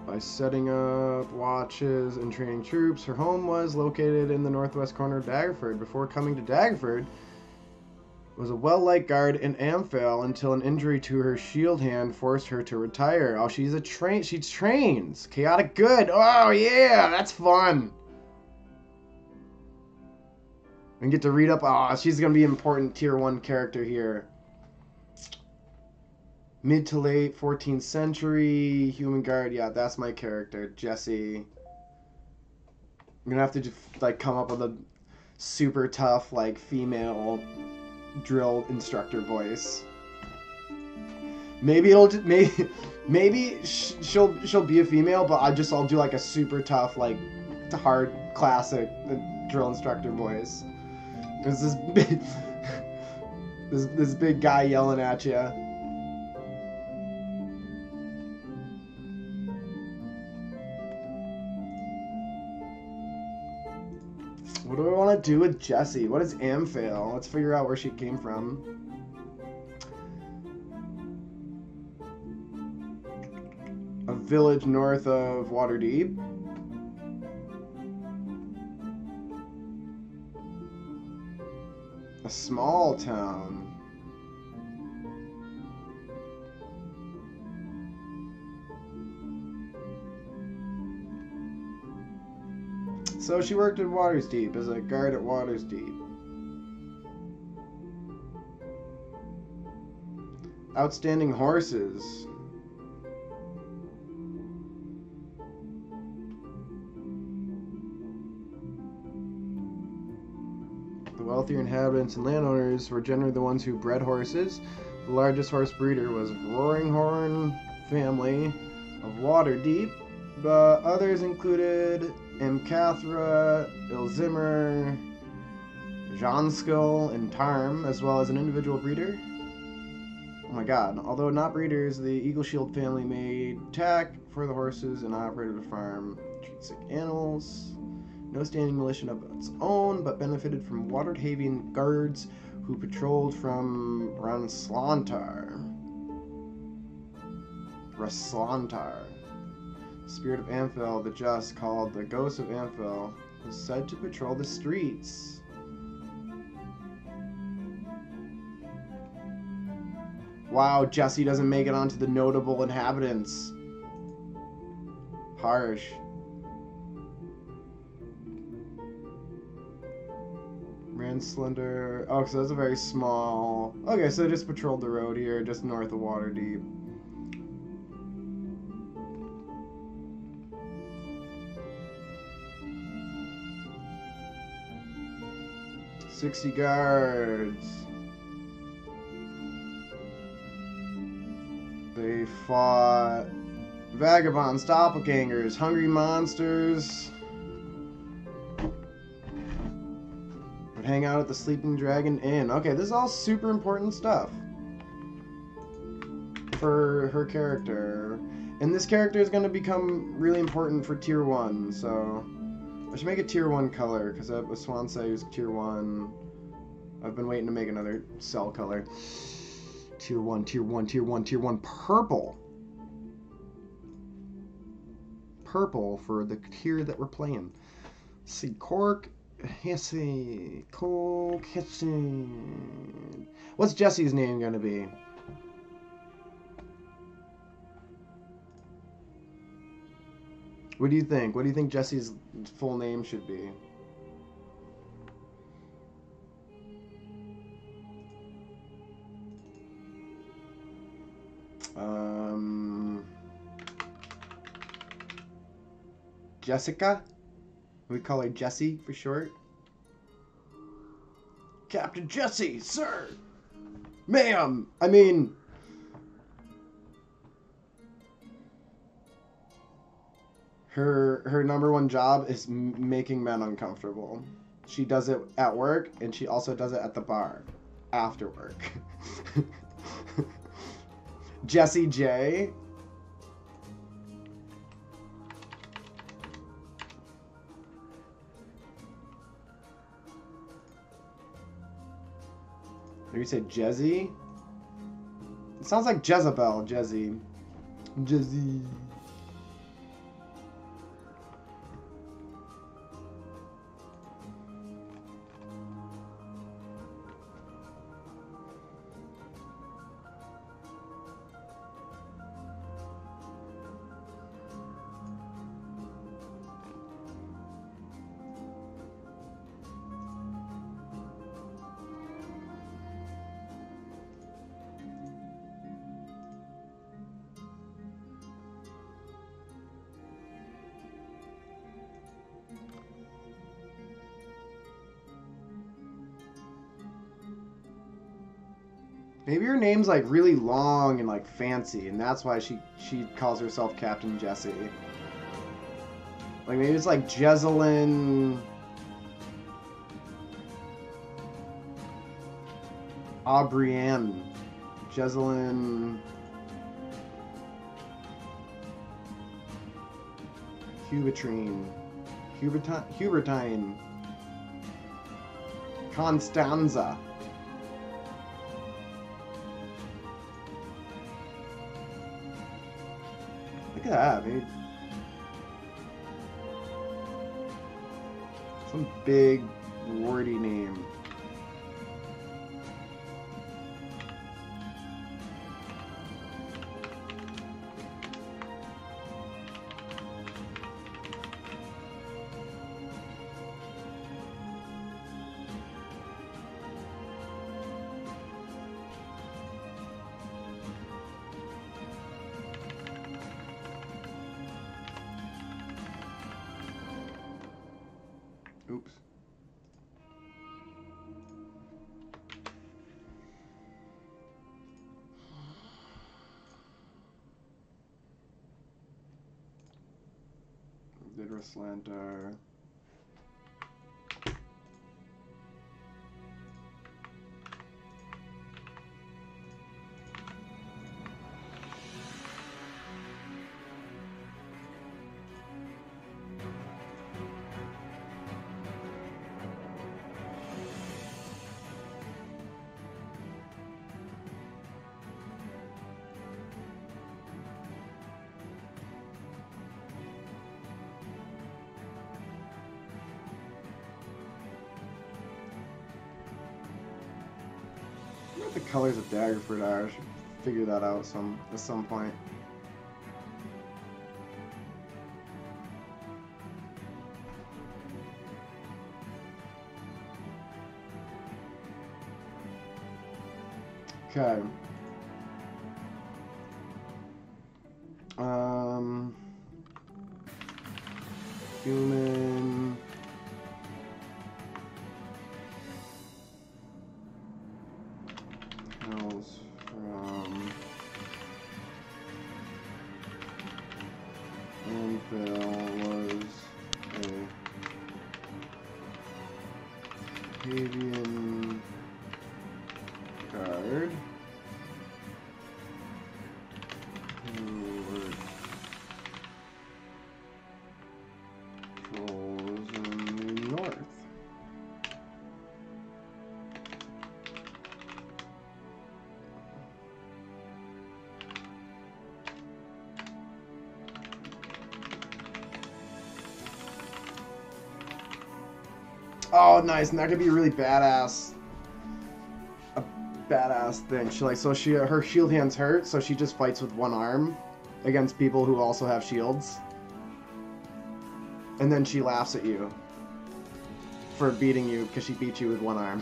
By setting up watches and training troops. Her home was located in the northwest corner of Daggerford. Before coming to Daggerford, was a well-liked guard in Amphail until an injury to her shield hand forced her to retire. Oh, she trains. Chaotic good. Oh, yeah, that's fun. And get to read up. Oh, she's going to be an important tier 1 character here. Mid to late 14th century human guard. Yeah, that's my character, Jesse. I'm gonna have to just like come up with a super tough like female drill instructor voice. Maybe she'll be a female, but I'll do like a super tough like hard classic drill instructor voice. There's this big guy yelling at you. What do I want to do with Jessie? What is Amphail? Let's figure out where she came from. A village north of Waterdeep. A small town. So she worked at Waterdeep as a guard at Waterdeep. Outstanding horses. The wealthier inhabitants and landowners were generally the ones who bred horses. The largest horse breeder was Roaringhorn family of Waterdeep. But others included Amcathra, Ilzimmer, Janskil, and Tarm, as well as an individual breeder. Oh my god. Although not breeders, the Eagle Shield family made tack for the horses and operated a farm. Treat sick animals. No standing militia of its own, but benefited from Waterhavian guards who patrolled from Raslantar. The spirit of Amphail, the just, called the ghost of Amphail, was said to patrol the streets. Wow, Jessie doesn't make it onto the notable inhabitants. Harsh. Slender. Oh, so that's a very small. Okay, so they just patrolled the road here, just north of Waterdeep. $60 guards. They fought vagabonds, doppelgangers, hungry monsters. Would hang out at the Sleeping Dragon Inn. Okay, this is all super important stuff for her character. And this character is going to become really important for Tier 1, so I should make it Tier 1 color, because that was Swansea is Tier 1. I've been waiting to make another cell color. Tier 1, Tier 1, Tier 1, Tier 1. Purple. Purple for the tier that we're playing. Let's see, Cork, Hissy, Cork, Hissy. What's Jessie's name going to be? What do you think? What do you think Jessie's full name should be? Jessica? We call her Jessie for short. Captain Jessie, sir! Ma'am! I mean... Her number one job is making men uncomfortable. She does it at work, and she also does it at the bar. After work. Jessie J. Maybe say Jezzy? It sounds like Jezebel, Jezzy. Jezzy. Maybe her name's like really long and like fancy, and that's why she calls herself Captain Jessie. Like maybe it's like Jezelyn Aubrienne. Jezelyn Hubertine. Hubertine. Constanza. Look at that, dude. Some big, wordy name. Oops. Did Slanter. What the colors of Daggerford are? I should figure that out at some point. Okay. Human. Hails from Anvil was a Havian guard who were trolls in the north. Oh, nice, and that could be really badass. A badass thing. Her shield hand's hurt, so she just fights with one arm against people who also have shields. And then she laughs at you for beating you because she beat you with one arm.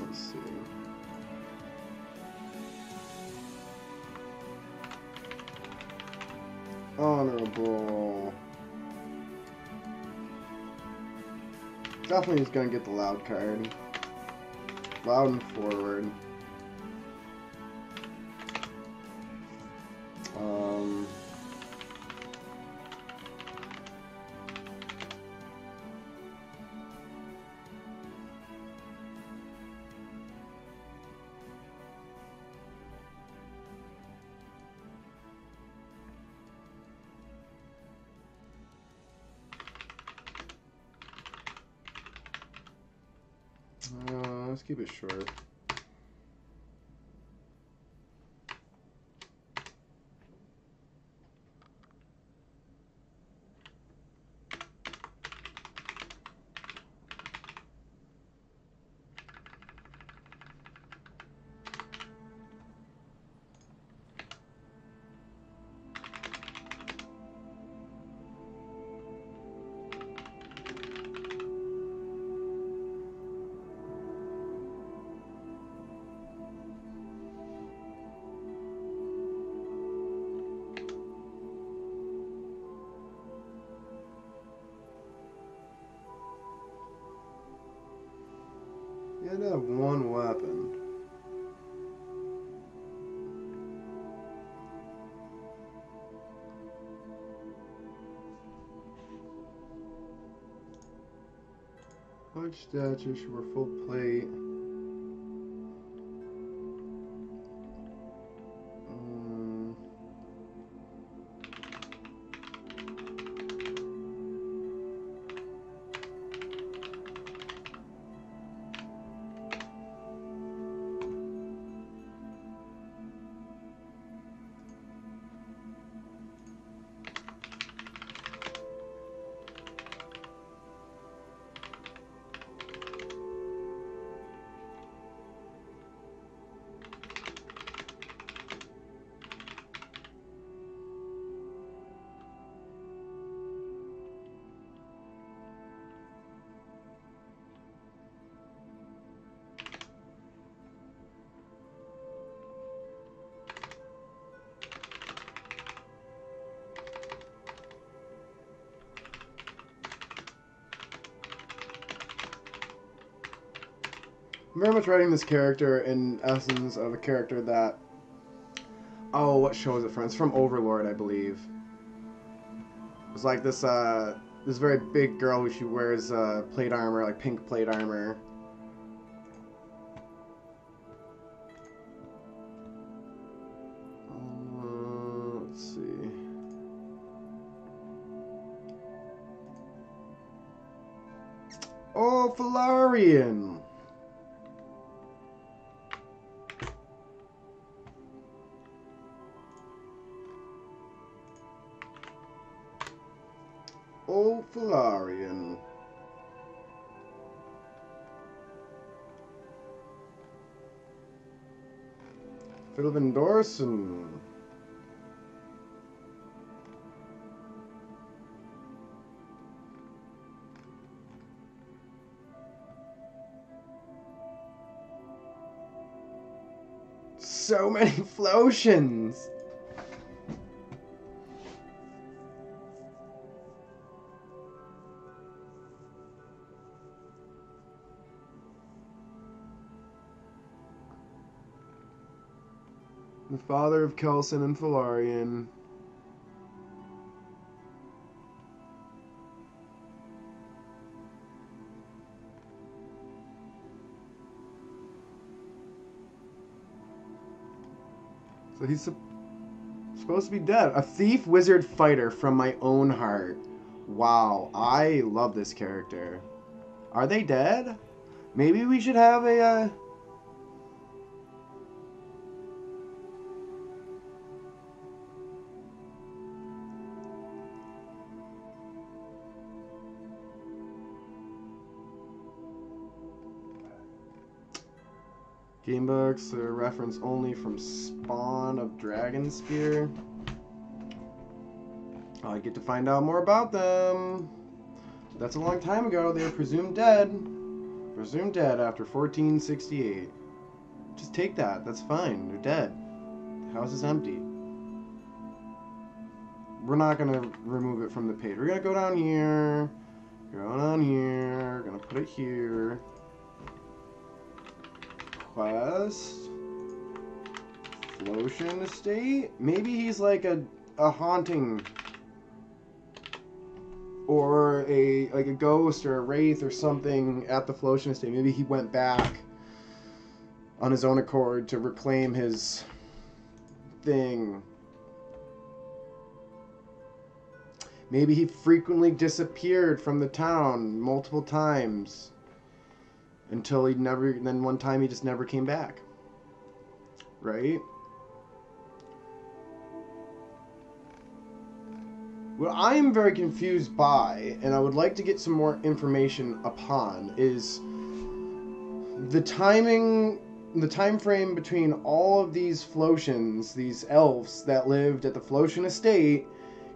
Let's see. Honorable. Definitely is gonna get the loud card. Loud and forward. Let's keep it short. might have one weapon. Large stature, she wore full plate. I'm very much writing this character in essence of a character that... Oh, what show is it from? It's from Overlord, I believe. It's like this, this very big girl who she wears, plate armor, like pink plate armor. Let's see. Oh, Felarian! Oh, Felarian. Philvin Dorson. So many Flotians! The father of Kelson and Felarian. So he's supposed to be dead. A thief, wizard, fighter from my own heart. Wow, I love this character. Are they dead? Maybe we should have a... Gamebooks are reference only from Spawn of Dragon Spear. I get to find out more about them. That's a long time ago. They were presumed dead. Presumed dead after 1468. Just take that. That's fine. They're dead. The house is empty. We're not going to remove it from the page. We're going to go down here. Go down here. We're going to put it here. Quest. Flotian Estate? Maybe he's like a haunting, or like a ghost or a wraith or something at the Flotian Estate. Maybe he went back on his own accord to reclaim his thing. Maybe he frequently disappeared from the town multiple times. Until he never, then one time he just never came back. Right? What I am very confused by, and I would like to get some more information upon, is the timing, the time frame between all of these Flotians, these elves that lived at the Flotian Estate,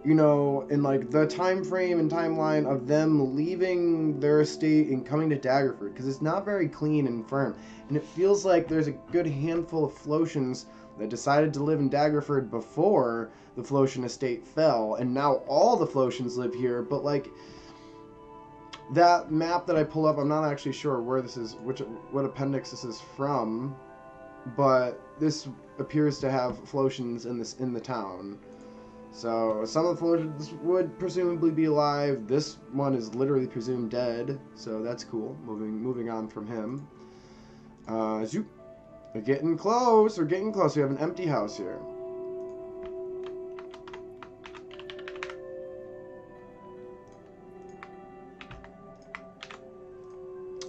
you know, in like the time frame and timeline of them leaving their estate and coming to Daggerford, because it's not very clean and firm, and it feels like there's a good handful of Flotians that decided to live in Daggerford before the Flotian Estate fell, and now all the Flotians live here, but like That map that I pull up, I'm not actually sure where this is, what appendix this is from, but this appears to have Flotians in the town. So some of the Flotians would presumably be alive. This one is literally presumed dead, so that's cool. Moving on from him. Zoop. We're getting close. We're getting close. We have an empty house here.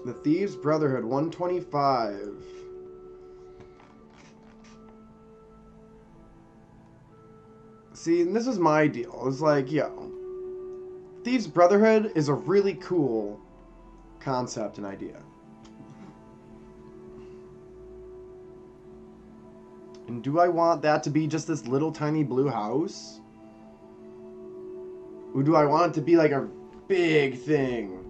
The Thieves' Brotherhood, 125. See, and this is my deal. It's like, yo, Thieves' Brotherhood is a really cool concept and idea. And do I want that to be just this little tiny blue house? Or do I want it to be like a big thing?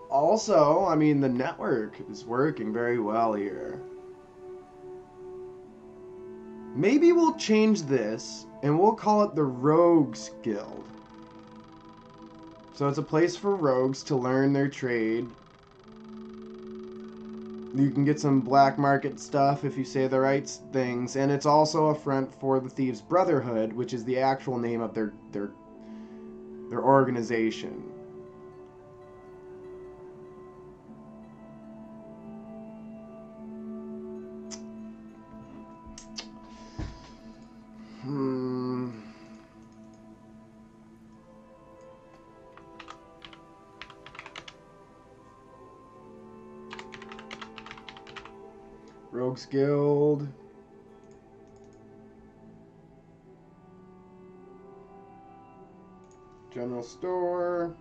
Also, I mean, the network is working very well here. Maybe we'll change this, and we'll call it the Rogues Guild. So it's a place for rogues to learn their trade. You can get some black market stuff if you say the right things, and it's also a front for the Thieves' Brotherhood, which is the actual name of their organization. Rogues Guild. General Store.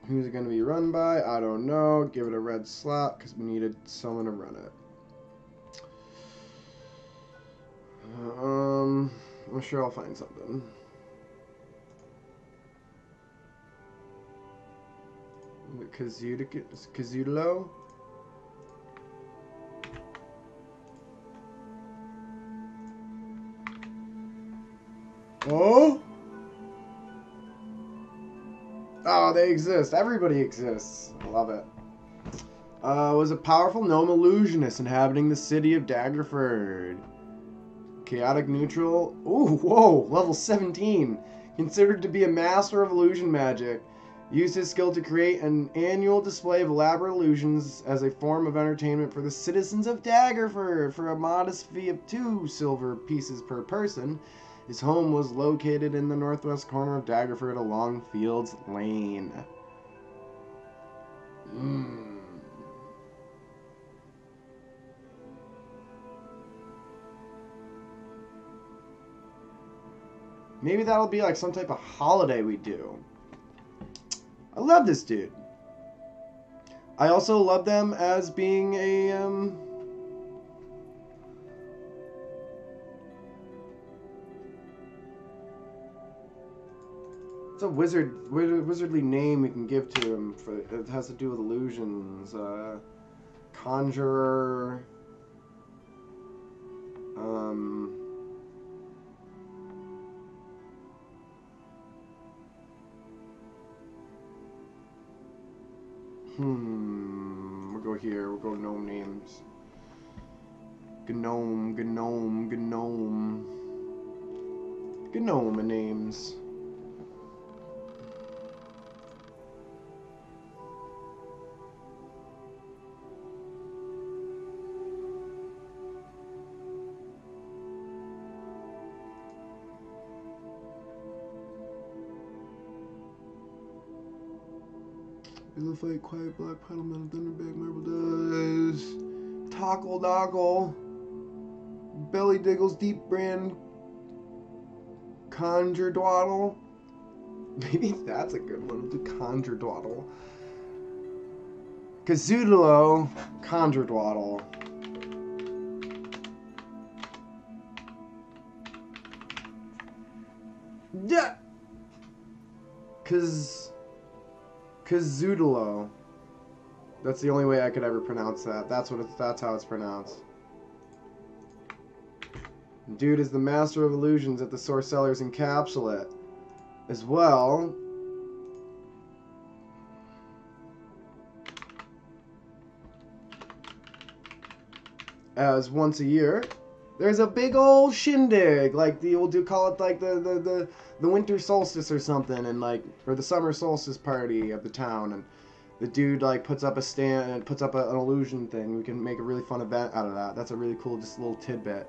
Who's it going to be run by? I don't know. Give it a red slot because we needed someone to run it. I'm sure I'll find something. Kazulo? Oh? Oh, they exist. Everybody exists. I love it. Was a powerful gnome illusionist inhabiting the city of Daggerford. Chaotic neutral. Ooh, whoa, level 17. Considered to be a master of illusion magic. Used his skill to create an annual display of elaborate illusions as a form of entertainment for the citizens of Daggerford for a modest fee of 2 silver pieces per person. His home was located in the northwest corner of Daggerford along Fields Lane. Maybe that'll be like some type of holiday we do. I love this dude. I also love them as being a it's a wizardly name we can give to him. It has to do with illusions. Conjurer. We'll go here. We'll go gnome names. Gnome names. It'll fight quiet black paddle metal thunderback marble does. Tockle doggle. Belly diggles deep brand. Conjure dwaddle. Maybe that's a good one. We'll do conjure dwaddle. Kazoodalo. Conjure dwaddle. Yeah. Kazoodalo. That's the only way I could ever pronounce that. That's how it's pronounced. Dude is the master of illusions at the Sorceller's Encapsulate. As well as once a year, there's a big old shindig, like we'll call it like the winter solstice or something, and like, or the summer solstice party of the town, and the dude like puts up a stand and puts up an illusion thing. We can make a really fun event out of that. That's a really cool, just little tidbit.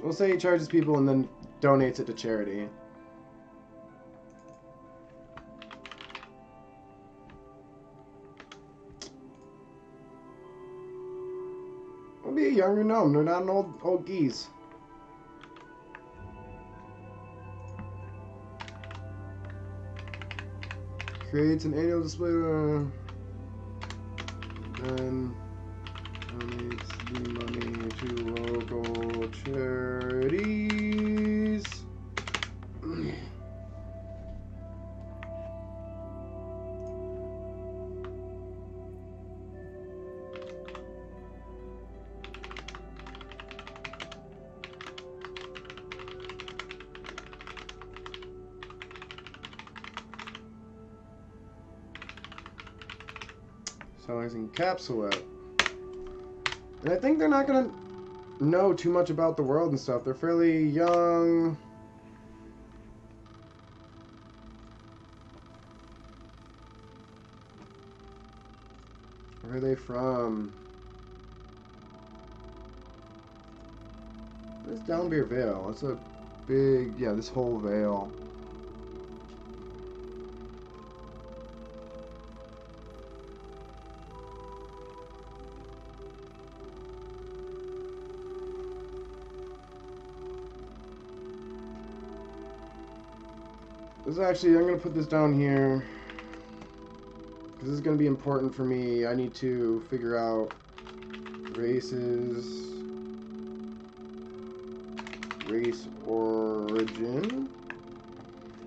We'll say he charges people and then donates it to charity. We'll be a younger gnome. They're not an old geese. Creates an annual display and donates the money to local charities. Seller's Encapsulate. And I think they're not going to know too much about the world and stuff. They're fairly young. Where are they from? Where's Downbeer Vale? It's a big, yeah, this whole vale. This is actually, I'm going to put this down here, because this is going to be important for me. I need to figure out races, race origin,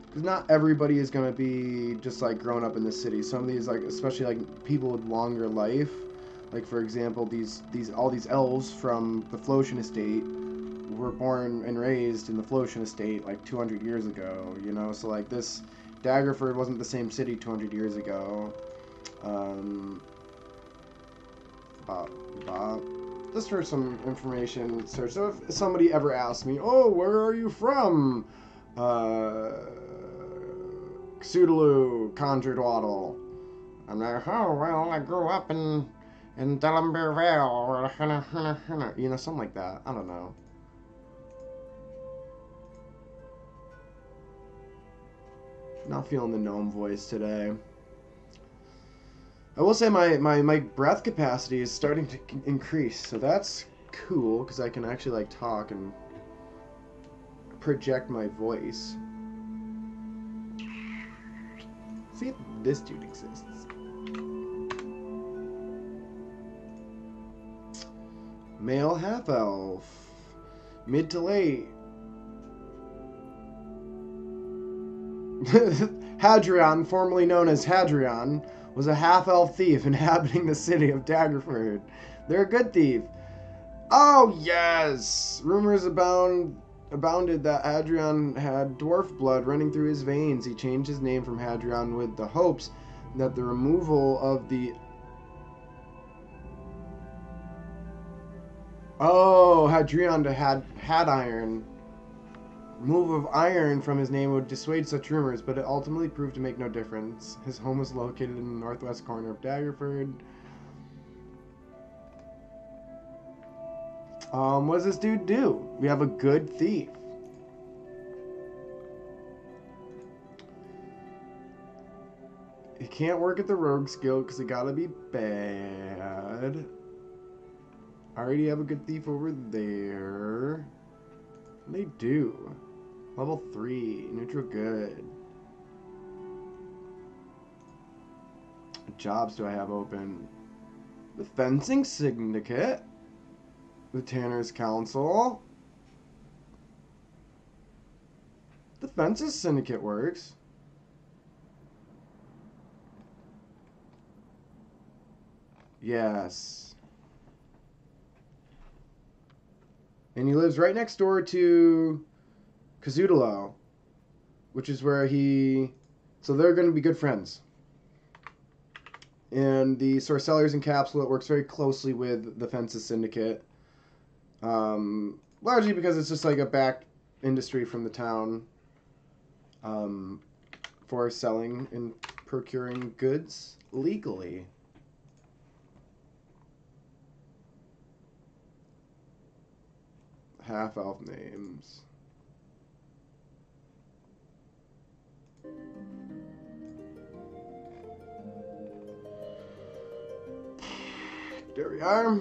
because not everybody is going to be just like grown up in the city. Some of these, like, especially like people with longer life, like for example, all these elves from the Flotian estate were born and raised in the Flotian estate like 200 years ago, you know, so like this Daggerford wasn't the same city 200 years ago. Just for some information search. So if somebody ever asks me, oh, where are you from? Cthulhu, Conjuredwaddle. I'm like, oh, well, I grew up in Delambere Vale, you know, something like that. I don't know. Not feeling the gnome voice today. I will say my breath capacity is starting to increase, so that's cool, because I can actually like talk and project my voice. See if this dude exists. Male half-elf. Mid to late. Hadrian, formerly known as Hadrian, was a half-elf thief inhabiting the city of Daggerford. They're a good thief. Oh, yes! Rumors abounded that Hadrian had dwarf blood running through his veins. He changed his name from Hadrian with the hopes that the removal of the... Oh, Hadrian to had iron. Removal of iron from his name would dissuade such rumors, but it ultimately proved to make no difference. His home was located in the northwest corner of Daggerford. What does this dude do? We have a good thief. He can't work at the Rogue's Guild because he gotta be bad. I already have a good thief over there. They do. Level 3, neutral good. What jobs do I have open? The Fencing Syndicate. The Tanner's Council. The Fences Syndicate works. Yes. And he lives right next door to Kazudalo, which is where he... So they're going to be good friends. And the Sorcellers Encapsulate works very closely with the Fences Syndicate. Largely because it's just like a back industry from the town for selling and procuring goods legally. Half-elf names. There we are.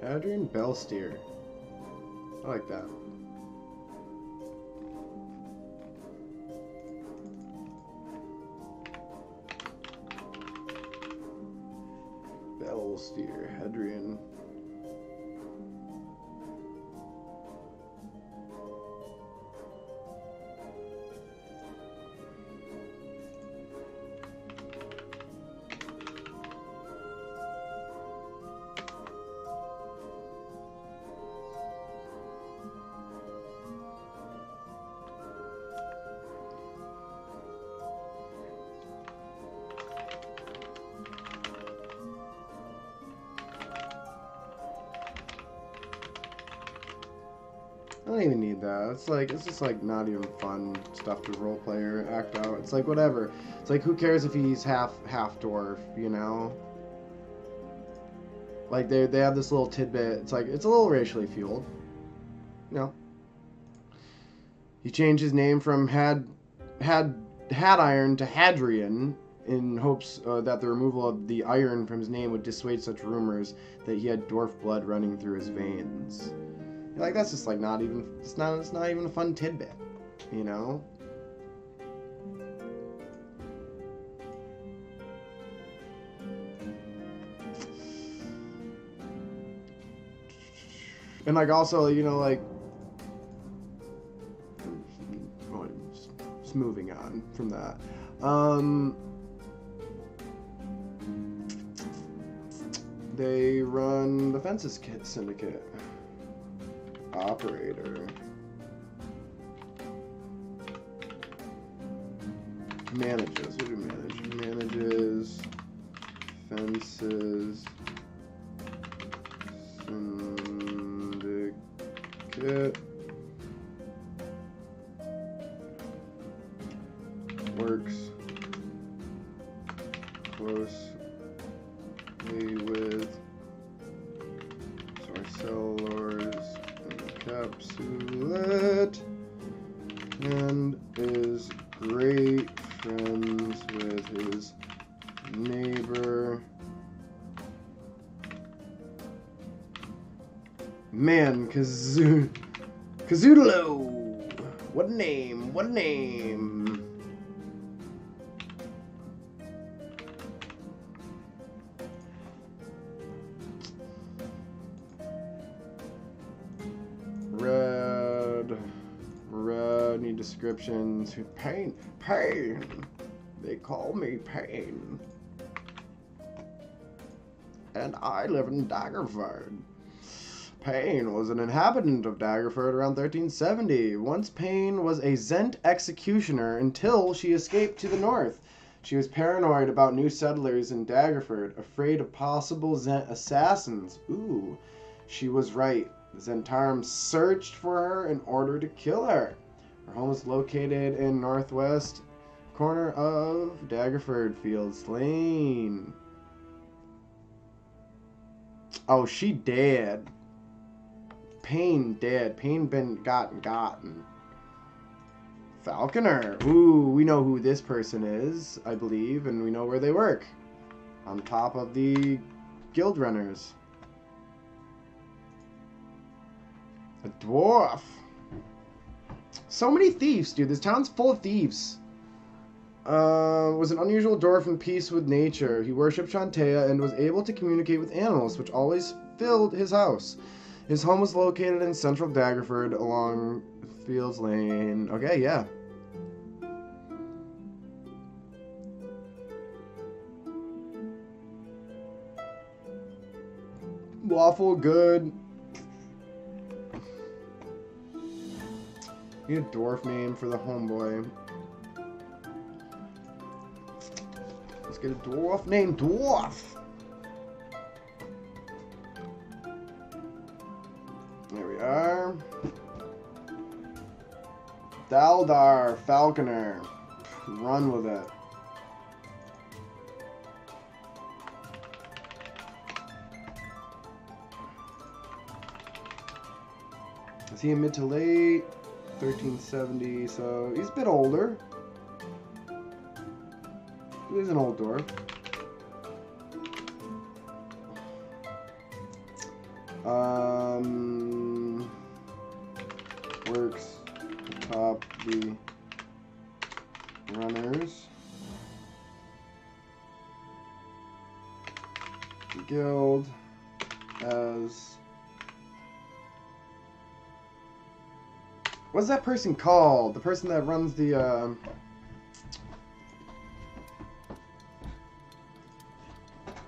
Adrian Bellsteer. I like that. Bellsteer, Hadrian. I don't even need that. It's just like not even fun stuff to roleplay or act out. It's like whatever. It's like who cares if he's half dwarf, you know? Like they have this little tidbit. It's like it's a little racially fueled. You know. He changed his name from Hadiron to Hadrian in hopes that the removal of the iron from his name would dissuade such rumors that he had dwarf blood running through his veins. Like that's just like not even it's not even a fun tidbit, you know? And like also, you know, like just moving on from that. They run the Fences Syndicate. Operator. Manages. What do we manage? Manages Fences Syndicate. Works closely with Sorcellers Encapsulate and is great friends with his neighbor. Man, Kazudalo! What a name! What a name! Red, need descriptions. Pain. They call me Pain. And I live in Daggerford. Pain was an inhabitant of Daggerford around 1370. Once Pain was a Zent executioner until she escaped to the north. She was paranoid about new settlers in Daggerford, afraid of possible Zent assassins. Ooh, she was right. The Zentarum searched for her in order to kill her. Her home is located in northwest Corner of Daggerford Fields Lane. Oh, she dead. Pain dead. Pain been gotten. Falconer. Ooh, we know who this person is, I believe, and we know where they work. On top of the guild runners. A dwarf. So many thieves, dude. This town's full of thieves. Was an unusual dwarf in peace with nature. He worshipped Shantea and was able to communicate with animals, which always filled his house. His home was located in central Daggerford along Fields Lane. Okay, yeah. Lawful good. Need a dwarf name for the homeboy. Let's get a dwarf named Dwarf. There we are. Daldar Falconer. Run with it. Is he a mid to late? 1370, so he's a bit older. He's an old dwarf. Works atop the runners. Guild as... What's that person called? The person that runs the,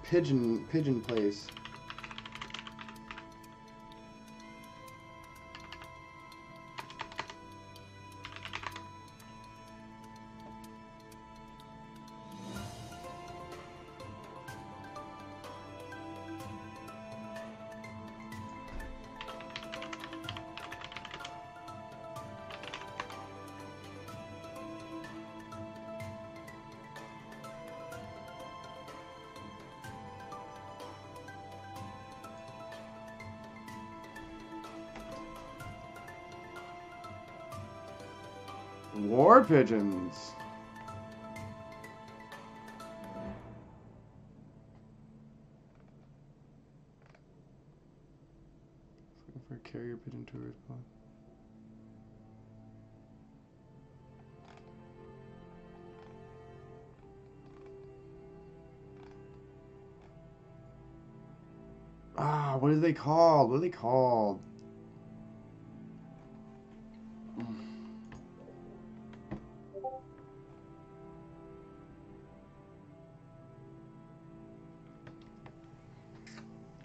pigeon place. War pigeons. Looking for a carrier pigeon tourist pod. Ah, what are they called? What are they called?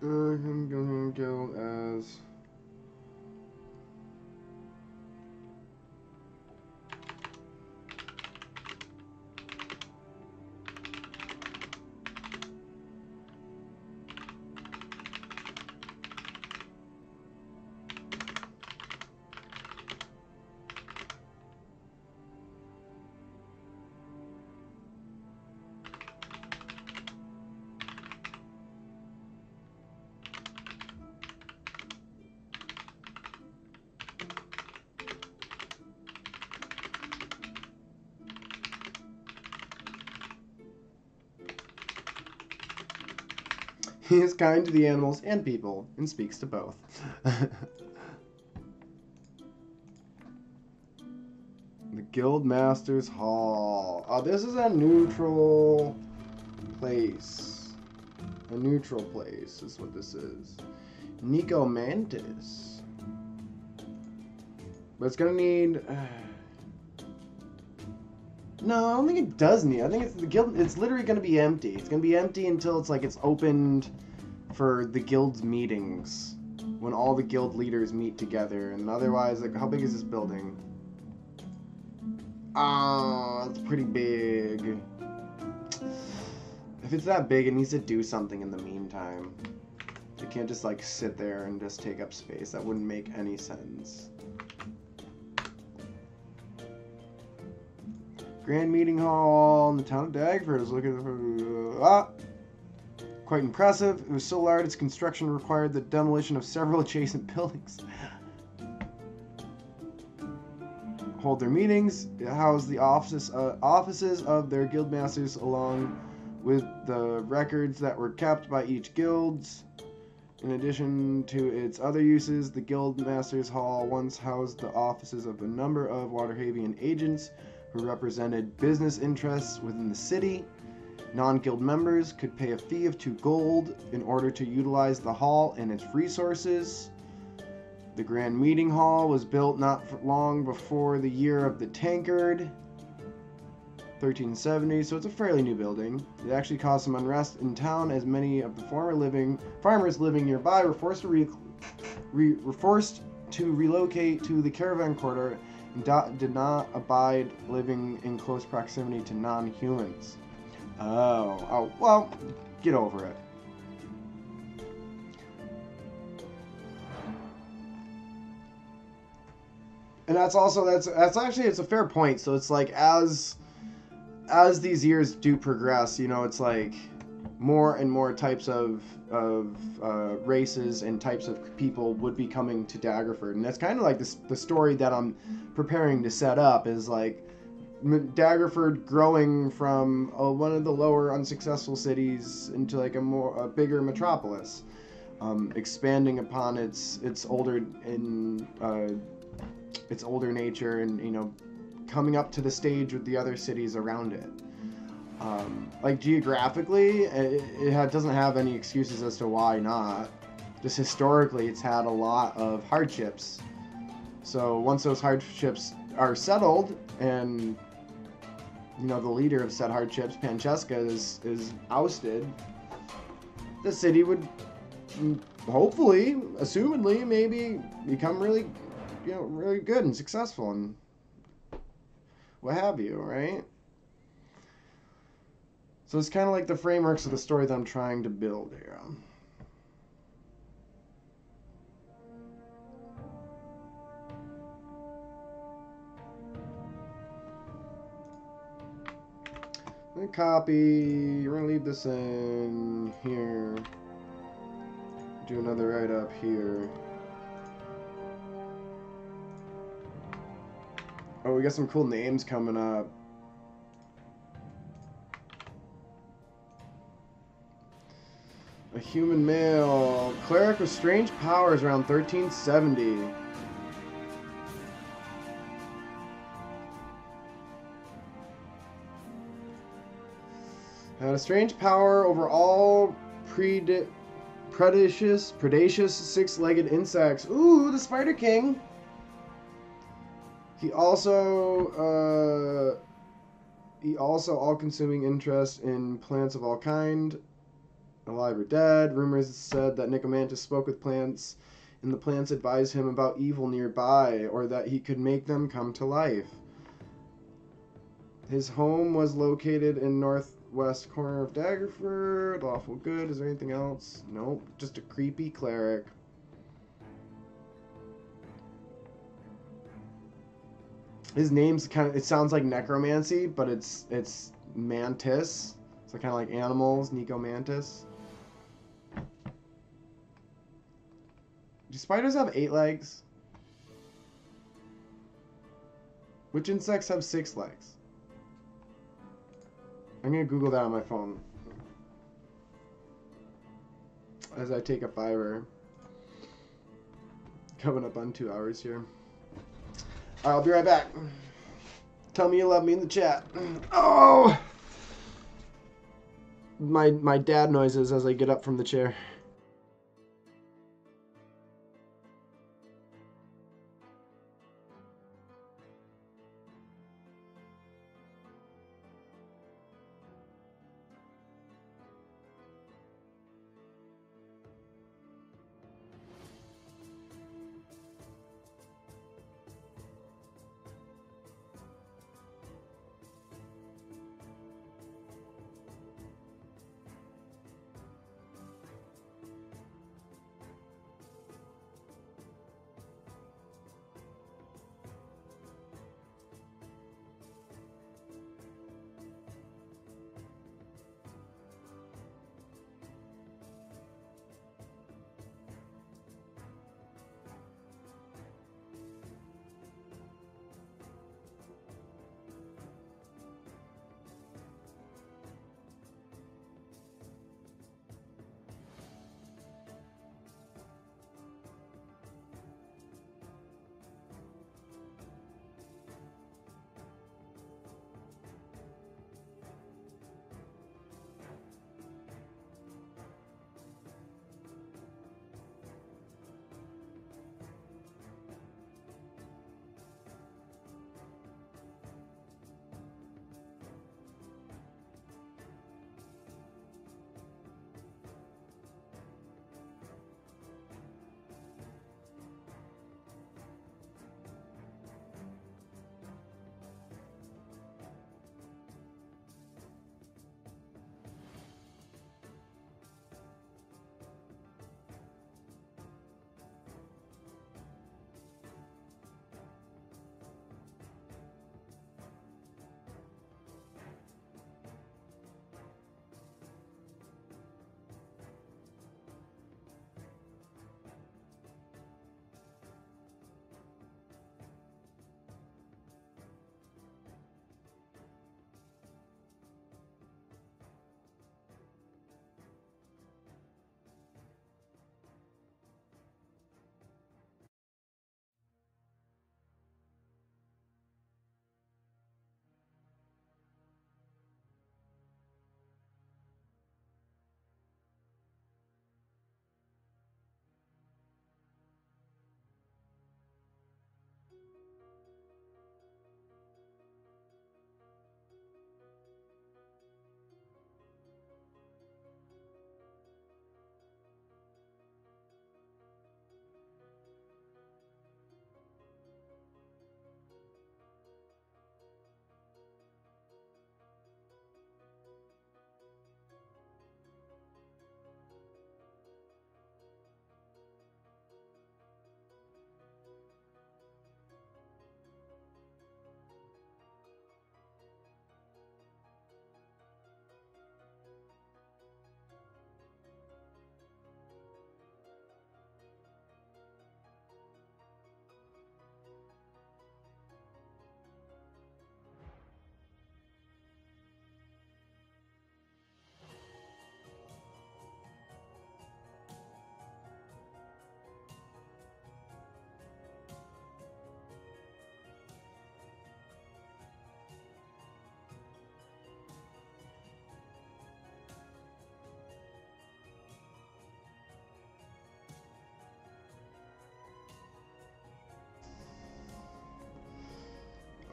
I'm going to go as... He is kind to the animals and people, and speaks to both. The Guildmaster's Hall. Oh, this is a neutral place. A neutral place is what this is. Nico Mantis. But it's gonna need... No, I don't think it does need. I think it's the guild. It's literally going to be empty. It's going to be empty until it's like it's opened for the guild's meetings, when all the guild leaders meet together. And otherwise, like, how big is this building? Ah, it's pretty big. If it's that big, it needs to do something in the meantime. It can't just like sit there and just take up space. That wouldn't make any sense. Grand Meeting Hall in the town of Daggerford is looking for... Quite impressive. It was so large its construction required the demolition of several adjacent buildings. Hold their meetings, house the offices of their guildmasters along with the records that were kept by each guild. In addition to its other uses, the Guildmasters Hall once housed the offices of a number of Waterhavian agents who represented business interests within the city. Non-guild members could pay a fee of 2 gold in order to utilize the hall and its resources. The Grand Meeting Hall was built not long before the year of the Tankard, 1370, so it's a fairly new building. It actually caused some unrest in town as many of the farmers living nearby were forced to relocate to the caravan quarter and did not abide living in close proximity to non-humans. Oh, well, get over it. And that's actually, it's a fair point. So it's like, as these years do progress, you know, it's like more and more types of races and types of people would be coming to Daggerford. And that's kind of like the story that I'm preparing to set up, is like Daggerford growing from one of the lower unsuccessful cities into like a bigger metropolis, expanding upon its older nature, and, you know, coming up to the stage with the other cities around it. Like geographically, it doesn't have any excuses as to why not. Just historically, it's had a lot of hardships. So once those hardships are settled, and, you know, the leader of said hardships, Pancheska, is ousted, the city would hopefully, assumedly, maybe become really, you know, really good and successful and what have you, right? So it's kind of like the frameworks of the story that I'm trying to build here. I'm gonna copy, we're gonna leave this in here. Do another write-up here. Oh, we got some cool names coming up. A human male. Cleric with strange powers around 1370. Had a strange power over all predaceous six-legged insects. Ooh, the Spider King. He also all-consuming interest in plants of all kind, alive or dead. Rumors said that Nicomantus spoke with plants, and the plants advised him about evil nearby, or that he could make them come to life. His home was located in northwest corner of Daggerford. Lawful good. Is there anything else? Nope. Just a creepy cleric. His name's kind of, it sounds like necromancy, but it's mantis. So kind of like animals, Nicomantis. Do spiders have 8 legs? Which insects have 6 legs? I'm gonna Google that on my phone as I take a fiver. Coming up on 2 hours here. Alright, I'll be right back. Tell me you love me in the chat. Oh! My dad noises as I get up from the chair.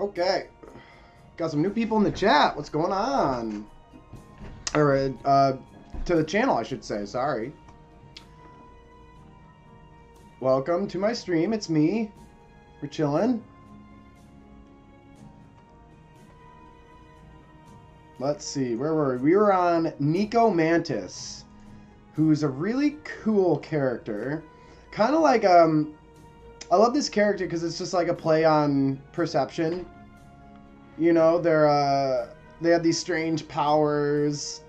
Okay. Got some new people in the chat. What's going on? Or, to the channel, I should say. Sorry. Welcome to my stream. It's me. We're chilling. Let's see. Where were we? We were on Nico Mantis, who's a really cool character. Kind of like, I love this character because it's just like a play on perception. You know, they have these strange powers.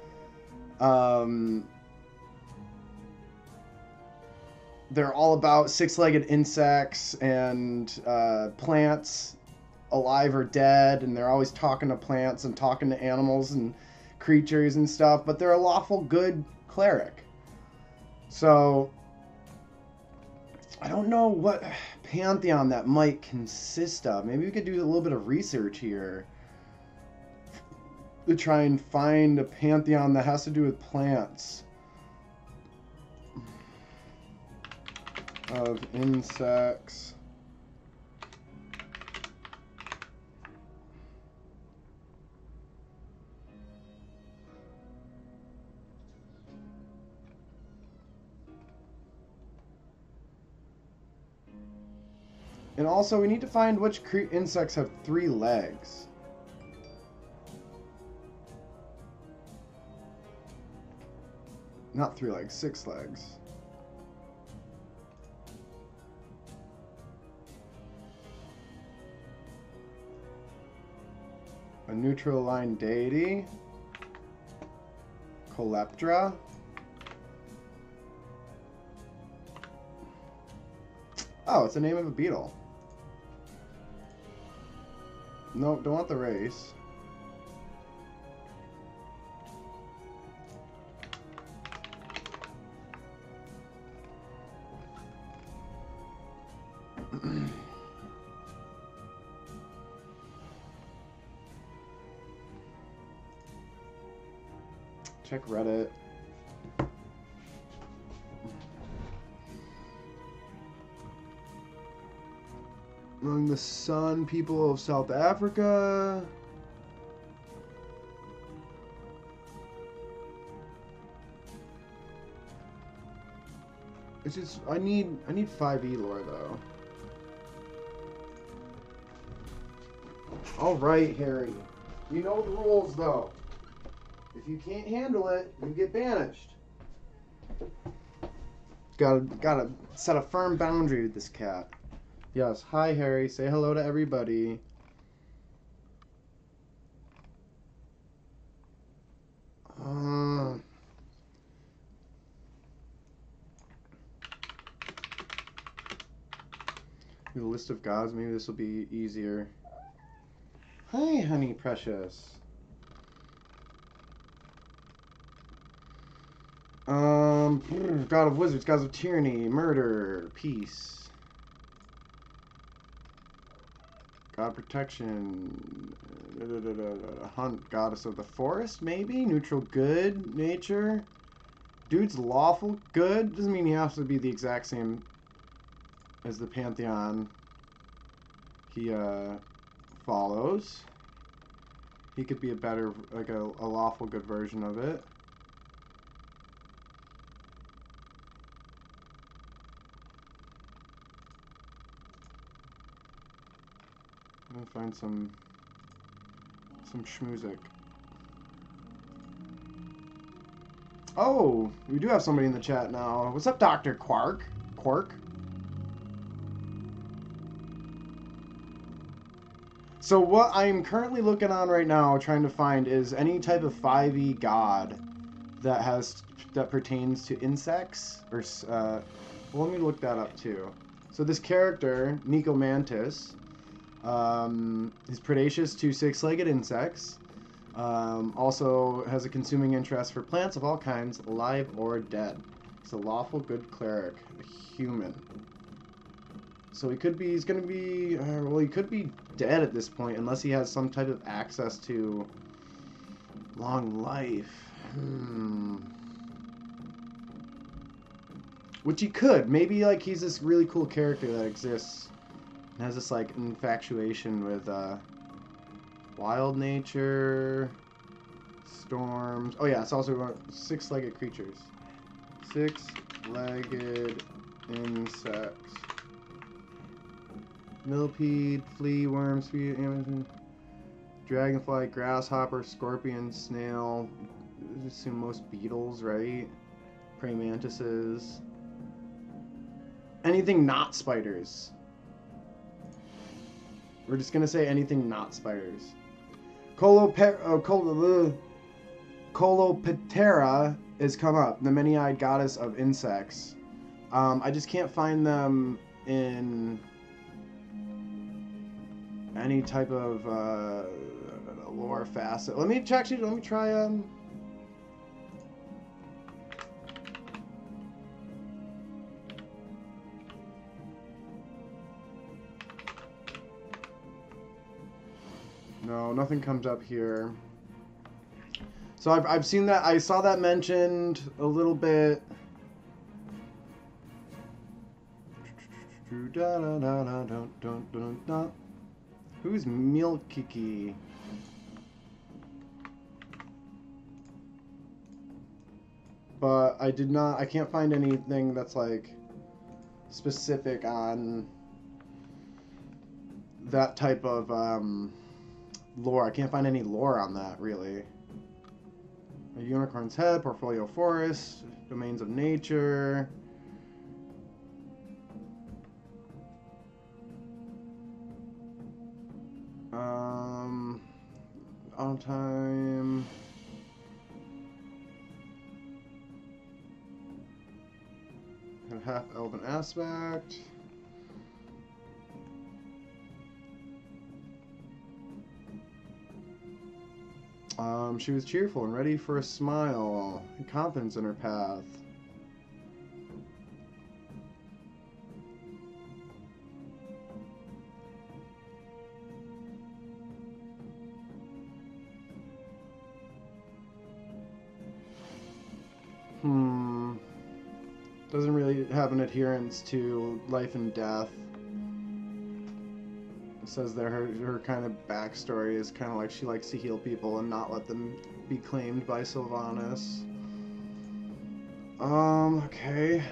They're all about six-legged insects and plants, alive or dead, and they're always talking to plants and talking to animals and creatures and stuff, but they're a lawful good cleric. So I don't know what pantheon that might consist of. Maybe we could do a little bit of research here to try and find a pantheon that has to do with plants. Of insects. And also, we need to find which insects have 3 legs. Not 3 legs, 6 legs. A neutral line deity. Coleptra. Oh, it's the name of a beetle. No, don't want the race. Check Reddit. Among the Sun people of South Africa. It's just I need 5e lore though. All right, Harry. You know the rules though. If you can't handle it, you get banished. Gotta set a firm boundary with this cat. Yes, hi Harry. Say hello to everybody. The list of gods. Maybe this will be easier. Hi, honey precious. God of wizards, gods of tyranny, murder, peace. God of protection. Hunt, goddess of the forest, maybe? Neutral good, nature. Dude's lawful good. Doesn't mean he has to be the exact same as the pantheon he follows. He could be a better, like a lawful good version of it. I'm gonna find some schmoozic. Oh, we do have somebody in the chat now. What's up, Dr. Quark? So what I'm currently looking on right now, trying to find, is any type of 5e god that pertains to insects, or well, let me look that up too. So this character, Nico Mantis, is predacious to 6-legged insects. Also has a consuming interest for plants of all kinds, alive or dead. He's a lawful good cleric, a human. So he's gonna be, well, he could be dead at this point unless he has some type of access to long life. Which he could. Maybe, like, he's this really cool character that exists and has this, like, infatuation with Wild nature. Storms. Oh yeah, it's also six-legged creatures. Six-legged insects. Millipede, flea, worm, sweet, dragonfly, grasshopper, scorpion, snail. I assume most beetles, right? Praying mantises. Anything not spiders. We're just gonna say anything not spiders. Coloptera has come up, the many-eyed goddess of insects. I just can't find them in any type of lore facet. Let me try No, nothing comes up here. So I've seen that. I saw that mentioned a little bit. Who's Milkiki? But I can't find anything that's like specific on that type of lore. I can't find any lore on that, really. A unicorn's head, portfolio forest, domains of nature. On time. And half elven aspect. She was cheerful and ready for a smile and confidence in her path. Doesn't really have an adherence to life and death. It says there her kind of backstory is kind of like she likes to heal people and not let them be claimed by Sylvanas. Okay.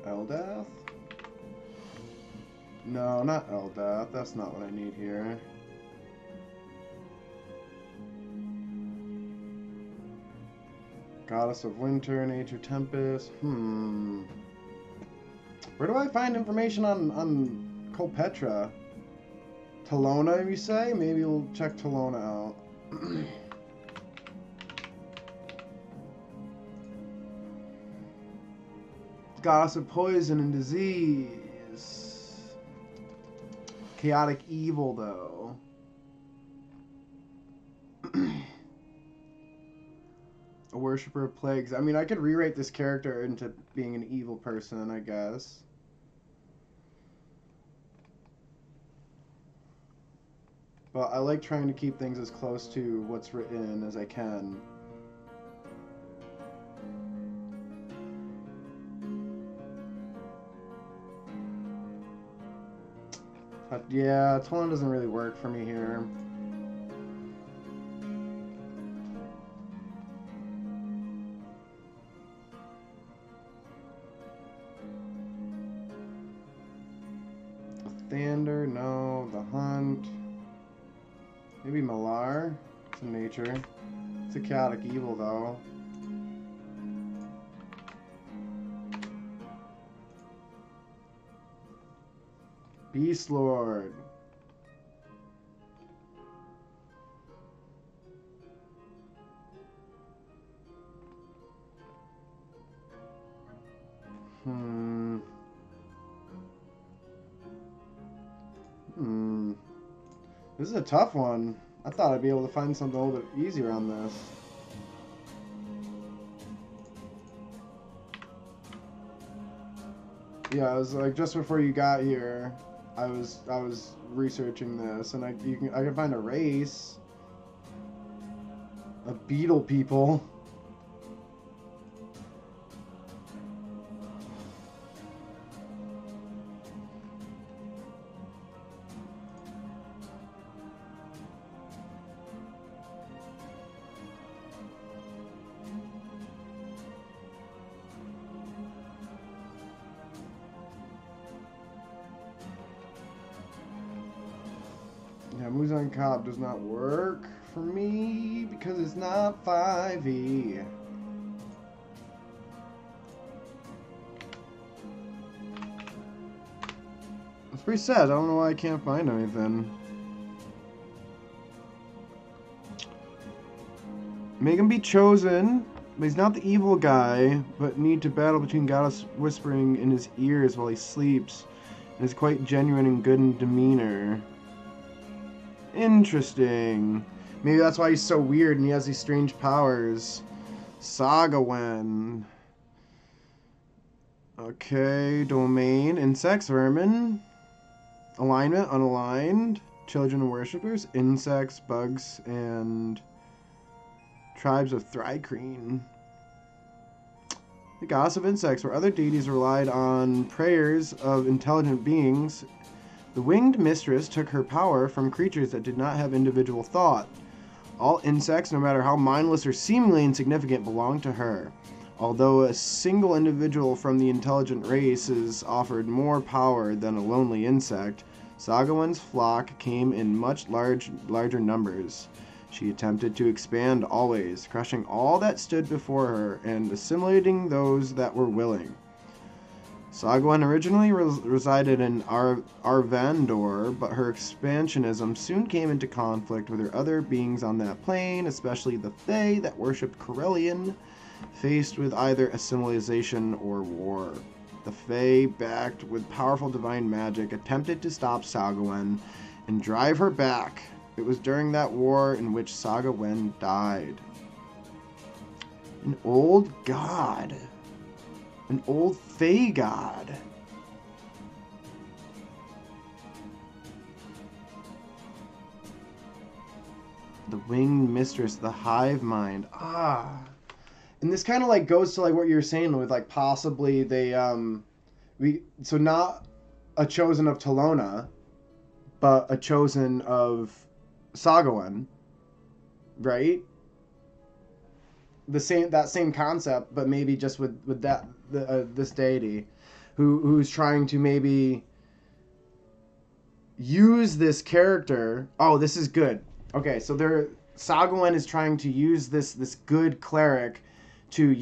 Eldath? No, not Eldath. That's not what I need here. Goddess of Winter, Nature Tempest. Where do I find information on Colpetra? Talona, you say? Maybe we'll check Talona out. Goddess of Poison and Disease. Chaotic Evil, though. A worshiper of plagues. I mean, I could rewrite this character into being an evil person, I guess. But I like trying to keep things as close to what's written as I can. But yeah, Talon doesn't really work for me here. Thunder, no. The Hunt. Maybe Malar. It's a nature. It's a chaotic evil, though. Beast Lord. This is a tough one. I thought I'd be able to find something a little bit easier on this. Yeah, it was like just before you got here, I was researching this, and I can find a race of beetle people. Muzan Cobb does not work for me because it's not 5e. It's pretty sad. I don't know why I can't find anything. Make him be chosen, but he's not the evil guy, but need to battle between goddess whispering in his ears while he sleeps, and is quite genuine and good in demeanor. Interesting. Maybe that's why he's so weird and he has these strange powers. Sagawen. Okay, domain, insects, vermin. Alignment, unaligned. Children and worshippers, insects, bugs, and tribes of Thrycreen. The goddess of insects, where other deities relied on prayers of intelligent beings, the winged mistress took her power from creatures that did not have individual thought. All insects, no matter how mindless or seemingly insignificant, belonged to her. Although a single individual from the intelligent races offered more power than a lonely insect, Sagawen's flock came in much larger numbers. She attempted to expand always, crushing all that stood before her and assimilating those that were willing. Sagawen originally resided in Arvandor, but her expansionism soon came into conflict with her other beings on that plane, especially the Fae that worshipped Corellian, faced with either assimilation or war. The Fae, backed with powerful divine magic, attempted to stop Sagawen and drive her back. It was during that war in which Sagawen died. An old god. An old Fae god. The winged mistress, the hive mind. Ah. And this kind of like goes to like what you were saying with like possibly they so not a chosen of Talona, but a chosen of Sagawen, right? That same concept, but maybe just with that this deity, who's trying to maybe use this character. Oh, this is good. Okay, so Sagawen is trying to use this good cleric to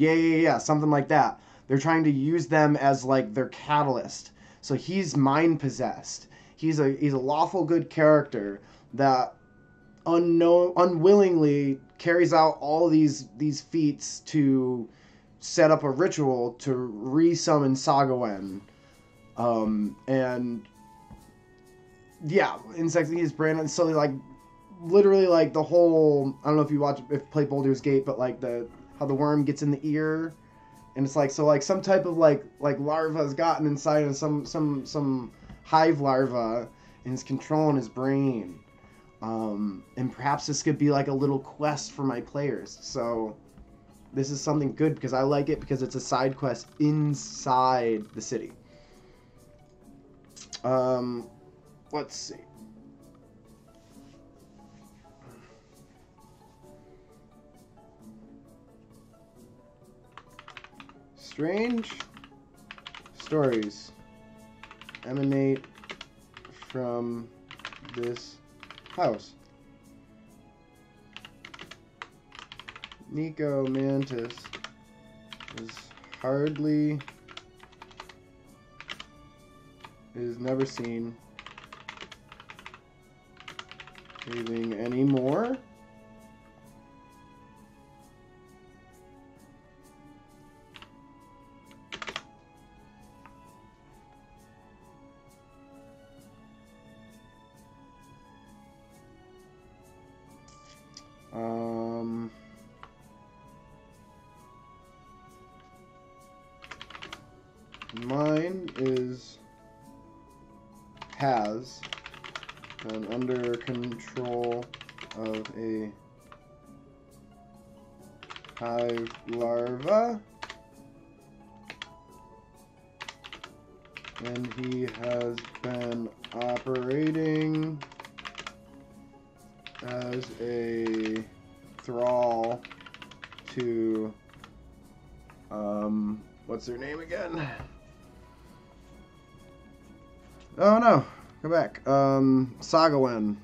something like that. They're trying to use them as like their catalyst. So he's mind possessed. He's a lawful good character that unwillingly carries out all these feats to set up a ritual to re-summon Sagawen. And yeah, insects, he's brand. So like literally like the whole, I don't know if you play Baldur's Gate, but like how the worm gets in the ear, and it's like, so like some type of like larva has gotten inside of some hive larva and is controlling his brain. And perhaps this could be like a little quest for my players. So this is something good because I like it because it's a side quest inside the city. Let's see. Strange stories emanate from this house. Nico Mantis is never seen breathing anymore. Mine has been under control of a hive larva, and he has been operating as a thrall to what's her name again? Oh no, go back. Sagawen.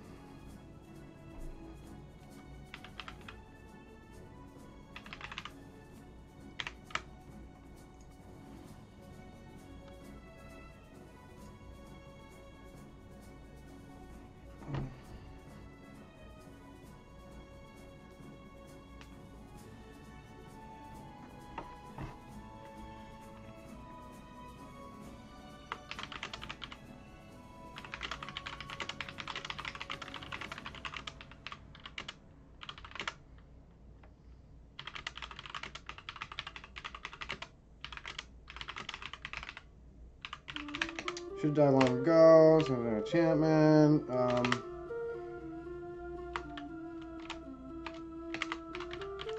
Should die long ago. So an enchantment.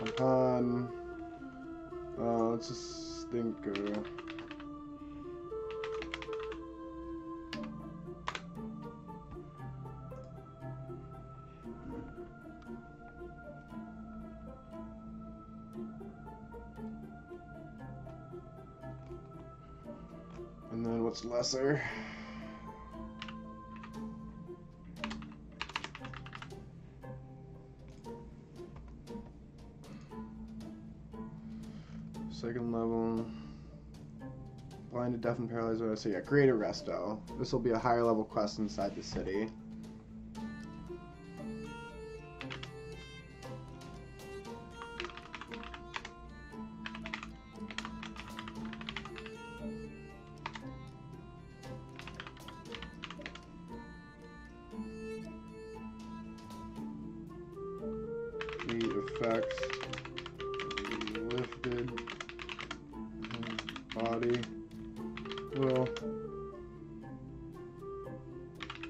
Upon. Let's just think. And then what's lesser? Second level. Blinded, deaf, and paralyzed. So yeah, create a resto. This will be a higher level quest inside the city. The effects lifted. Body will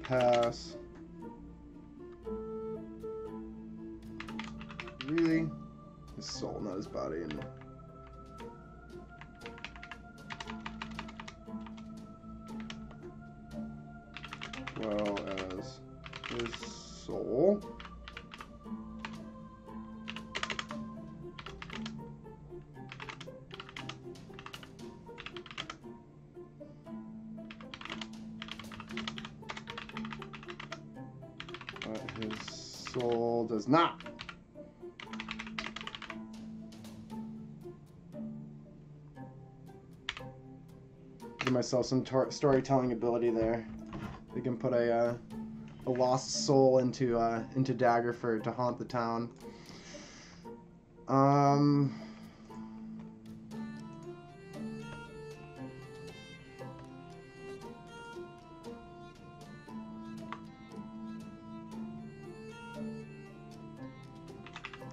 pass. Really? His soul, not his body. And well as his soul. His soul does not. Give myself some storytelling ability there. We can put a lost soul into Daggerford to haunt the town.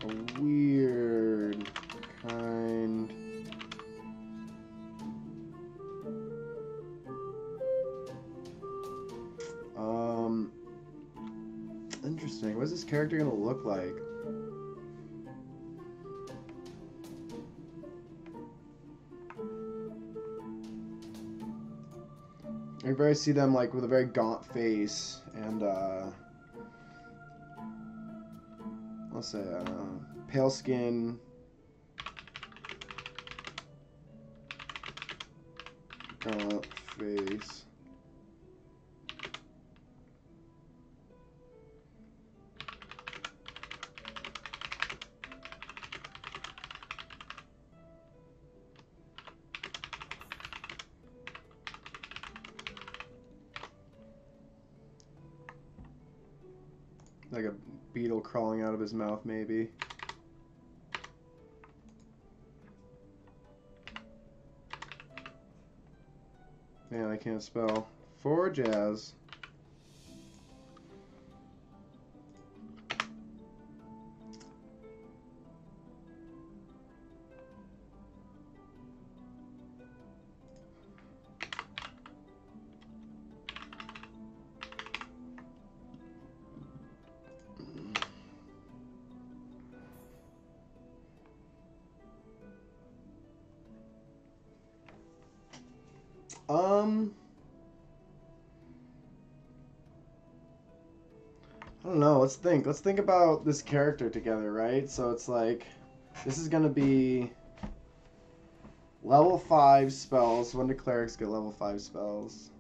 A weird kind. Interesting. What's this character gonna look like? I very see them like with a very gaunt face and let's say pale skin, gaunt face. Like a beetle crawling out of his mouth, maybe. Man, I can't spell. 4 jazz. I don't know. Let's think. Let's think about this character together, right? So it's like, this is gonna be level 5 spells. When do clerics get level 5 spells?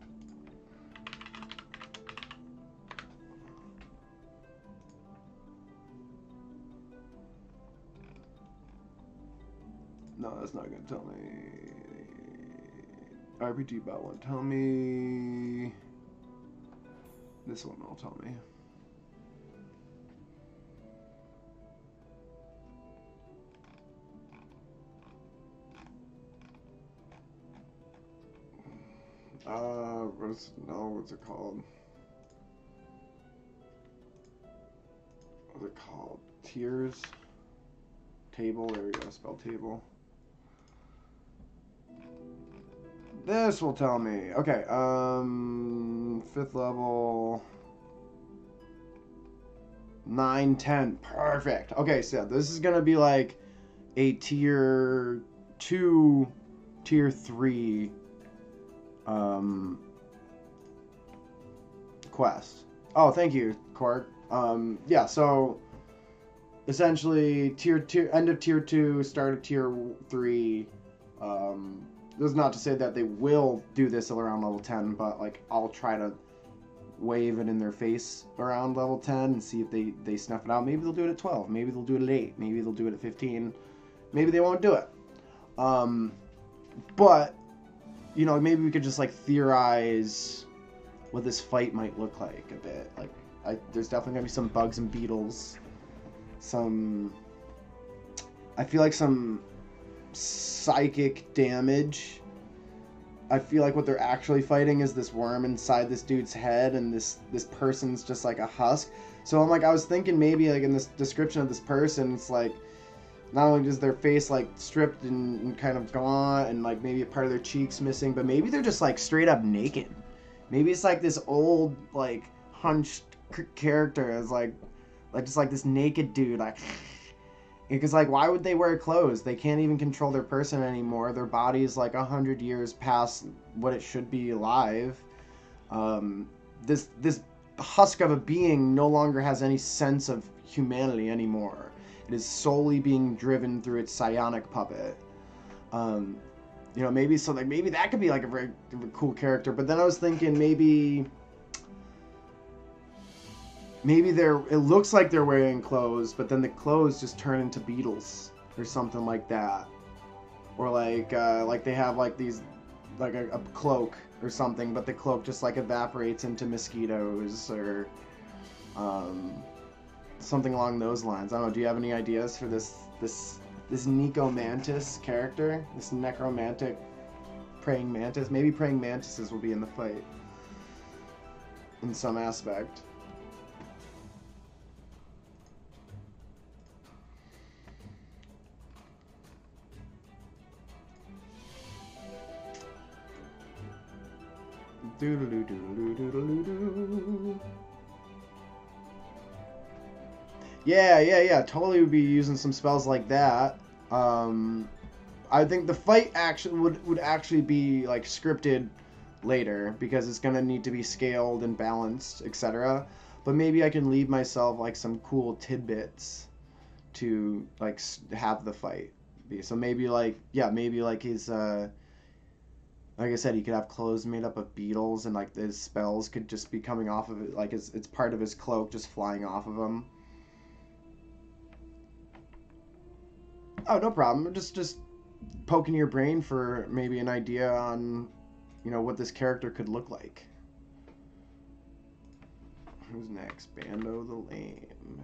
No, that's not gonna tell me. RPG bot won't tell me. This one will tell me. What's it called? What's it called? Tiers? Table, there we go, spell table. This will tell me. Okay, 5th level. 9, 10. Perfect. Okay, so this is gonna be like a tier 2, tier 3 quest. Oh, thank you, Cork. Yeah, so essentially tier 2, end of tier 2, start of tier 3. This is not to say that they will do this around level 10, but like I'll try to wave it in their face around level 10 and see if they snuff it out. Maybe they'll do it at 12. Maybe they'll do it at 8. Maybe they'll do it at 15. Maybe they won't do it. But, you know, maybe we could just like theorize what this fight might look like a bit. Like, there's definitely gonna be some bugs and beetles. I feel like some psychic damage. I feel like what they're actually fighting is this worm inside this dude's head, and this person's just like a husk. So I'm like, I was thinking maybe like in this description of this person, it's like not only is their face like stripped and kind of gone, and like maybe a part of their cheeks missing, but maybe they're just like straight up naked. Maybe it's like this old like hunched character is like just like this naked dude, like. Because, like, why would they wear clothes? They can't even control their person anymore. Their body's, like, 100 years past what it should be alive. This husk of a being no longer has any sense of humanity anymore. It is solely being driven through its psionic puppet. You know, maybe so, like, maybe that could be, like, a very cool character. But then I was thinking maybe it looks like they're wearing clothes, but then the clothes just turn into beetles or something like that. Or like they have like these, like a cloak or something, but the cloak just like evaporates into mosquitoes or something along those lines. I don't know, do you have any ideas for this Necomantis character? This necromantic praying mantis? Maybe praying mantises will be in the fight in some aspect. Yeah. Totally would be using some spells like that. I think the fight action would actually be like scripted later because it's gonna need to be scaled and balanced, etc. But maybe I can leave myself like some cool tidbits to like have the fight be. So maybe like his like I said, he could have clothes made up of beetles, and like his spells could just be coming off of it, like it's part of his cloak just flying off of him. Oh, no problem. Just poking your brain for maybe an idea on, you know, what this character could look like. Who's next? Bando the Lame.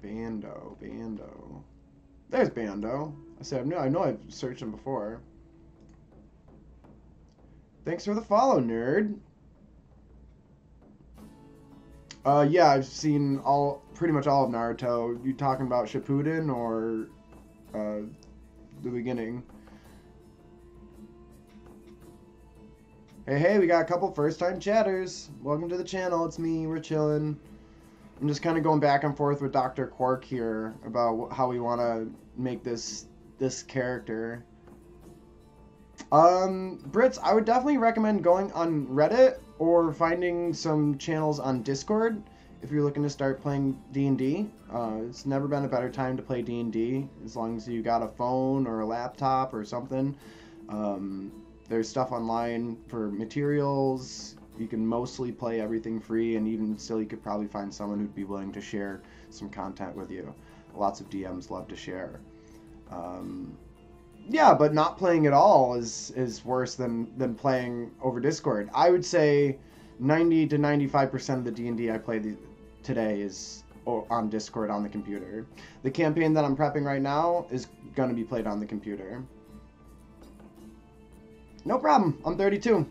Bando. There's Bando. I know I've searched him before. Thanks for the follow, nerd. Yeah, I've seen pretty much all of Naruto. You talking about Shippuden or the beginning? Hey, we got a couple first-time chatters. Welcome to the channel. It's me. We're chilling. I'm just kind of going back and forth with Dr. Quark here about how we want to make this character. Brits, I would definitely recommend going on Reddit or finding some channels on Discord if you're looking to start playing D&D. It's never been a better time to play D&D, as long as you got a phone or a laptop or something. There's stuff online for materials. You can mostly play everything free, and even still you could probably find someone who'd be willing to share some content with you. Lots of DMs love to share. Yeah, but not playing at all is worse than playing over Discord. I would say 90 to 95% of the D&D I play today is on Discord on the computer. The campaign that I'm prepping right now is going to be played on the computer. No problem. I'm 32.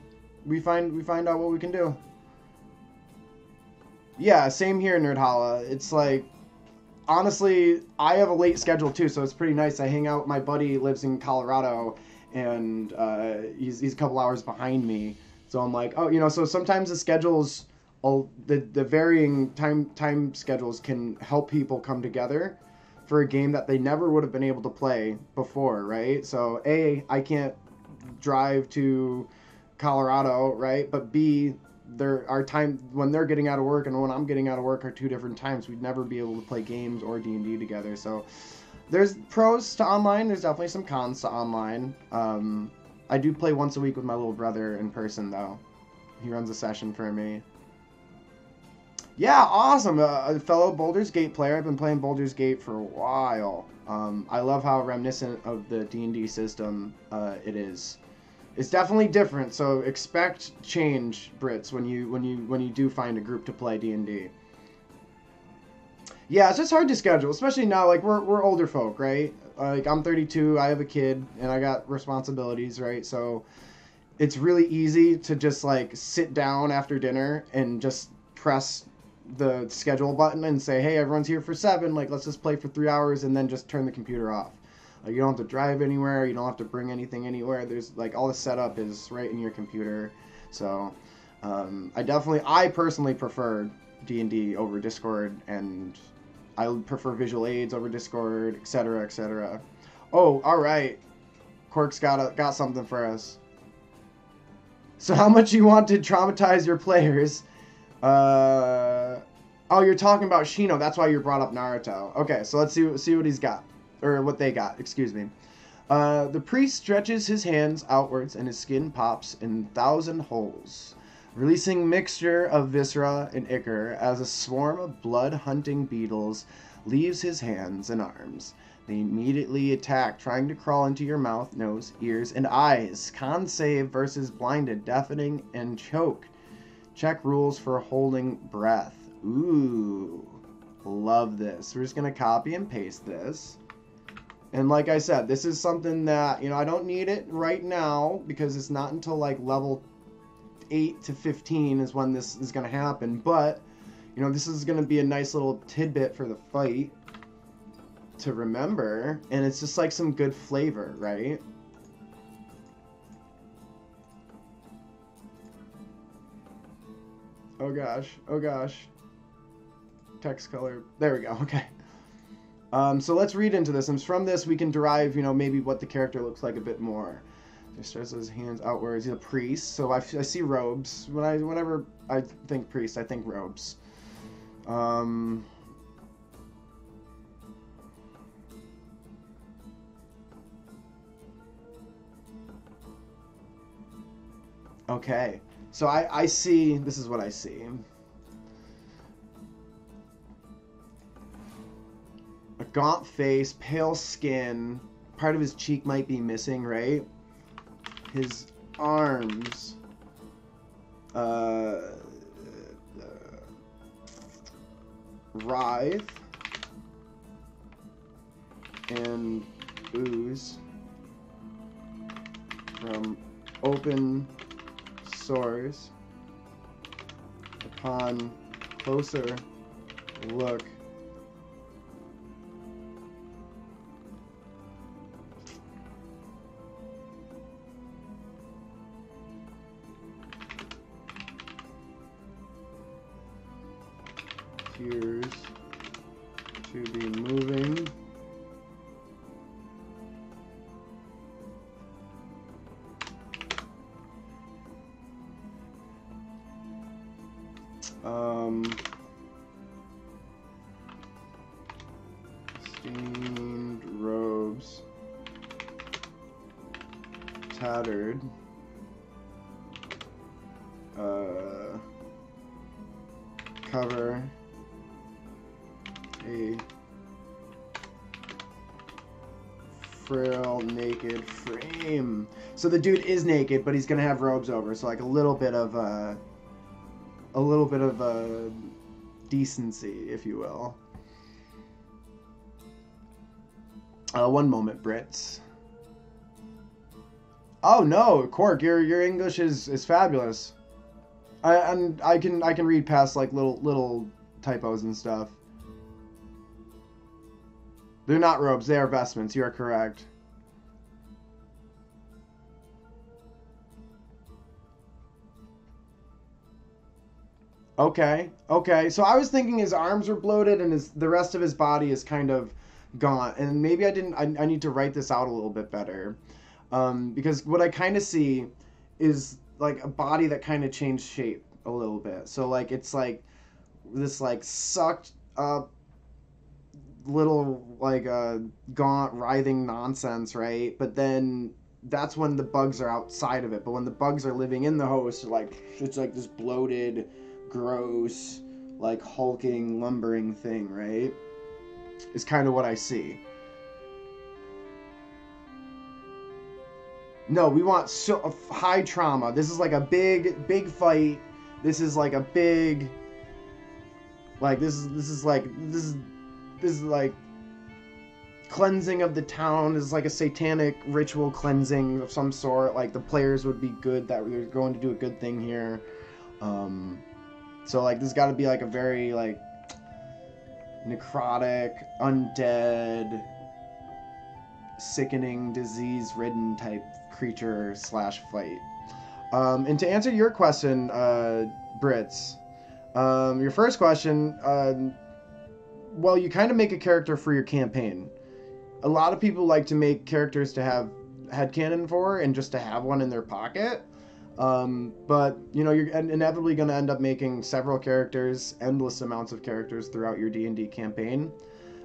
We find out what we can do. Yeah, same here, Nerdhala. It's like, honestly, I have a late schedule too, so it's pretty nice. I hang out. My buddy lives in Colorado, and he's a couple hours behind me. So I'm like, oh, you know. So sometimes the schedules, the varying time schedules can help people come together for a game that they never would have been able to play before, right? So I can't drive to Colorado, right? But B, our time when they're getting out of work and when I'm getting out of work are two different times. We'd never be able to play games or D&D together. So there's pros to online. There's definitely some cons to online. I do play once a week with my little brother in person, though. He runs a session for me. Yeah, awesome. A fellow Baldur's Gate player. I've been playing Baldur's Gate for a while. I love how reminiscent of the D&D system it is. It's definitely different, so expect change, Brits, when you do find a group to play D&D. Yeah, it's just hard to schedule, especially now. Like we're older folk, right? Like I'm 32, I have a kid, and I got responsibilities, right? So it's really easy to just like sit down after dinner and just press the schedule button and say, hey, everyone's here for 7. Like let's just play for 3 hours, and then just turn the computer off. You don't have to drive anywhere. You don't have to bring anything anywhere. There's like all the setup is right in your computer. So I personally prefer D&D over Discord, and I prefer visual aids over Discord, etc., etc. Oh, all right. Cork's got something for us. So how much you want to traumatize your players? Oh, you're talking about Shino. That's why you brought up Naruto. Okay, so let's see what he's got. Or what they got, excuse me. The priest stretches his hands outwards and his skin pops in 1,000 holes, releasing mixture of viscera and ichor as a swarm of blood-hunting beetles leaves his hands and arms. They immediately attack, trying to crawl into your mouth, nose, ears, and eyes. Con save versus blinded, deafening, and choke. Check rules for holding breath. Ooh, love this. We're just going to copy and paste this. And like I said, this is something that, I don't need it right now because it's not until like level 8 to 15 is when this is going to happen. But, this is going to be a nice little tidbit for the fight to remember. And it's just like some good flavor, right? Oh gosh, oh gosh. Text color. There we go, okay. So let's read into this, and from this we can derive, maybe what the character looks like a bit more. He stretches his hands outwards. He's a priest, so I see robes. Whenever I think priest, I think robes. Okay, so I see, this is what I see. A gaunt face, pale skin, part of his cheek might be missing, right? His arms, writhe and ooze from open sores. Upon closer look, appears to be moving. Stained robes, tattered, cover a frail naked frame. So the dude is naked, but he's gonna have robes over, so like a little bit of decency, if you will. One moment, Brits. Oh no, Cork, your English is fabulous. And I can read past like little typos and stuff. They're not robes, they are vestments. You are correct. Okay, okay. So I was thinking his arms were bloated and the rest of his body is kind of gone. And maybe I didn't. I need to write this out a little bit better, because what I kind of see is like a body that kind of changed shape a little bit. So like it's like this like sucked up little like gaunt writhing nonsense, right? But then that's when the bugs are outside of it. But when the bugs are living in the host, like it's like this bloated, gross, like hulking, lumbering thing, right? Is kind of what I see. No, we want so high trauma. This is like a big fight. This is like a big like this is like cleansing of the town. Is like a satanic ritual cleansing of some sort. Like the players would be good, that they're going to do a good thing here. So like this got to be like a very like necrotic, undead, sickening, disease-ridden type creature slash fight. And to answer your question, Brits, your first question, well, you kind of make a character for your campaign. A lot of people like to make characters to have headcanon for and just to have one in their pocket. But, you know, you're inevitably going to end up making several characters, endless amounts of characters throughout your D&D campaign.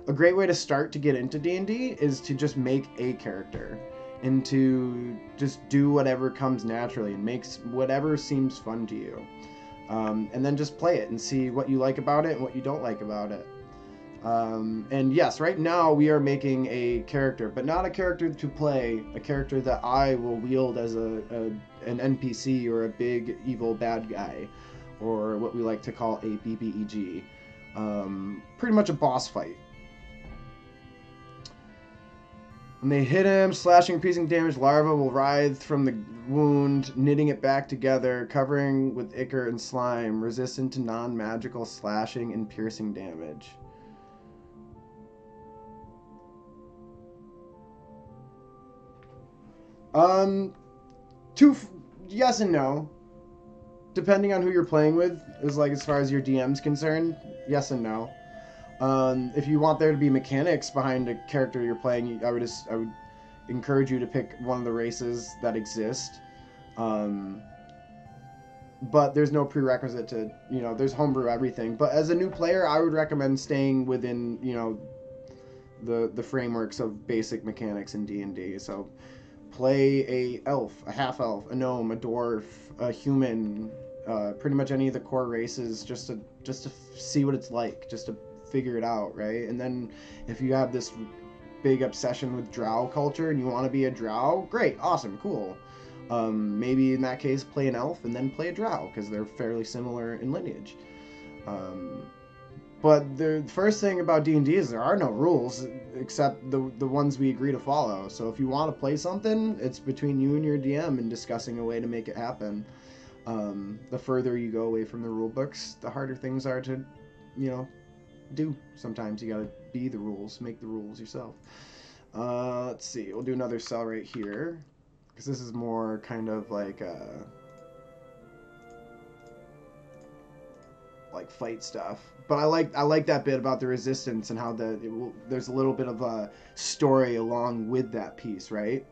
A great way to start to get into D&D is to just make a character and to just do whatever comes naturally and makes whatever seems fun to you. And then just play it and see what you like about it and what you don't like about it. And yes, right now we are making a character, but not a character to play, a character that I will wield as an NPC or a big evil bad guy, or what we like to call a BBEG. Pretty much a boss fight. When they hit him, slashing, piercing damage, larva will writhe from the wound, knitting it back together, covering with ichor and slime, resistant to non-magical slashing and piercing damage. Yes and no. Depending on who you're playing with, is like as far as your DM's concerned, yes and no. If you want there to be mechanics behind a character you're playing, I would encourage you to pick one of the races that exist. But there's no prerequisite to, you know, there's homebrew everything. But as a new player, I would recommend staying within, you know, the frameworks of basic mechanics in D&D. So play a elf, a half elf, a gnome, a dwarf, a human, pretty much any of the core races, just to see what it's like, just to figure it out, right? And then if you have this big obsession with drow culture and you want to be a drow, great, awesome, cool. Maybe in that case play an elf and then play a drow, because they're fairly similar in lineage. But the first thing about D&D is there are no rules except the ones we agree to follow. So if you want to play something, it's between you and your DM and discussing a way to make it happen. The further you go away from the rule books, the harder things are to, you know, do. Sometimes you gotta be the rules, make the rules yourself. Let's see, we'll do another cell right here, because this is more kind of like fight stuff. But I like that bit about the resistance and how there's a little bit of a story along with that piece, right?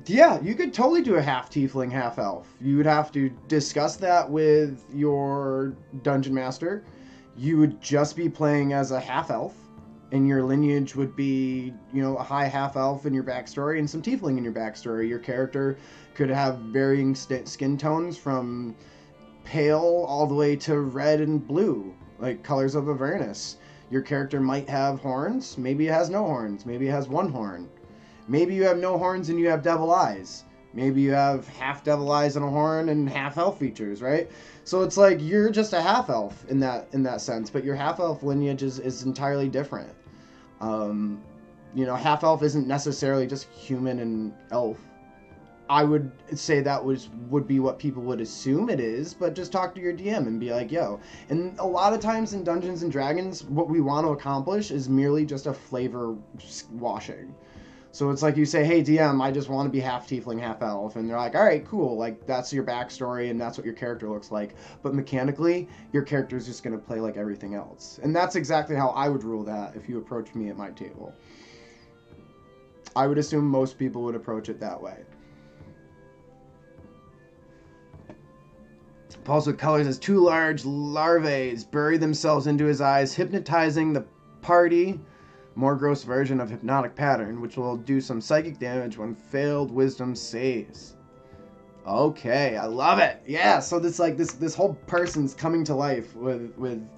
Yeah, you could totally do a half tiefling, half elf. You would have to discuss that with your dungeon master. You would just be playing as a half elf, and your lineage would be, you know, a high half elf in your backstory and some tiefling in your backstory. Your character could have varying skin tones from pale all the way to red and blue, like colors of Avernus. Your character might have horns, maybe it has no horns, maybe it has one horn. Maybe you have no horns and you have devil eyes. Maybe you have half devil eyes and a horn and half elf features, right? So it's like you're just a half elf in that sense, but your half elf lineage is entirely different. You know, half elf isn't necessarily just human and elf. I would say that would be what people would assume it is, but just talk to your DM and be like, yo. And a lot of times in Dungeons and Dragons, what we want to accomplish is merely just a flavor washing. So it's like you say, hey, DM, I just want to be half tiefling, half elf. And they're like, all right, cool. Like, that's your backstory and that's what your character looks like. But mechanically, your character is just going to play like everything else. And that's exactly how I would rule that if you approached me at my table. I would assume most people would approach it that way. Pulse with colors as two large larvae bury themselves into his eyes, hypnotizing the party. More gross version of hypnotic pattern, which will do some psychic damage when failed wisdom saves. Okay, I love it. Yeah, so this like this whole person's coming to life with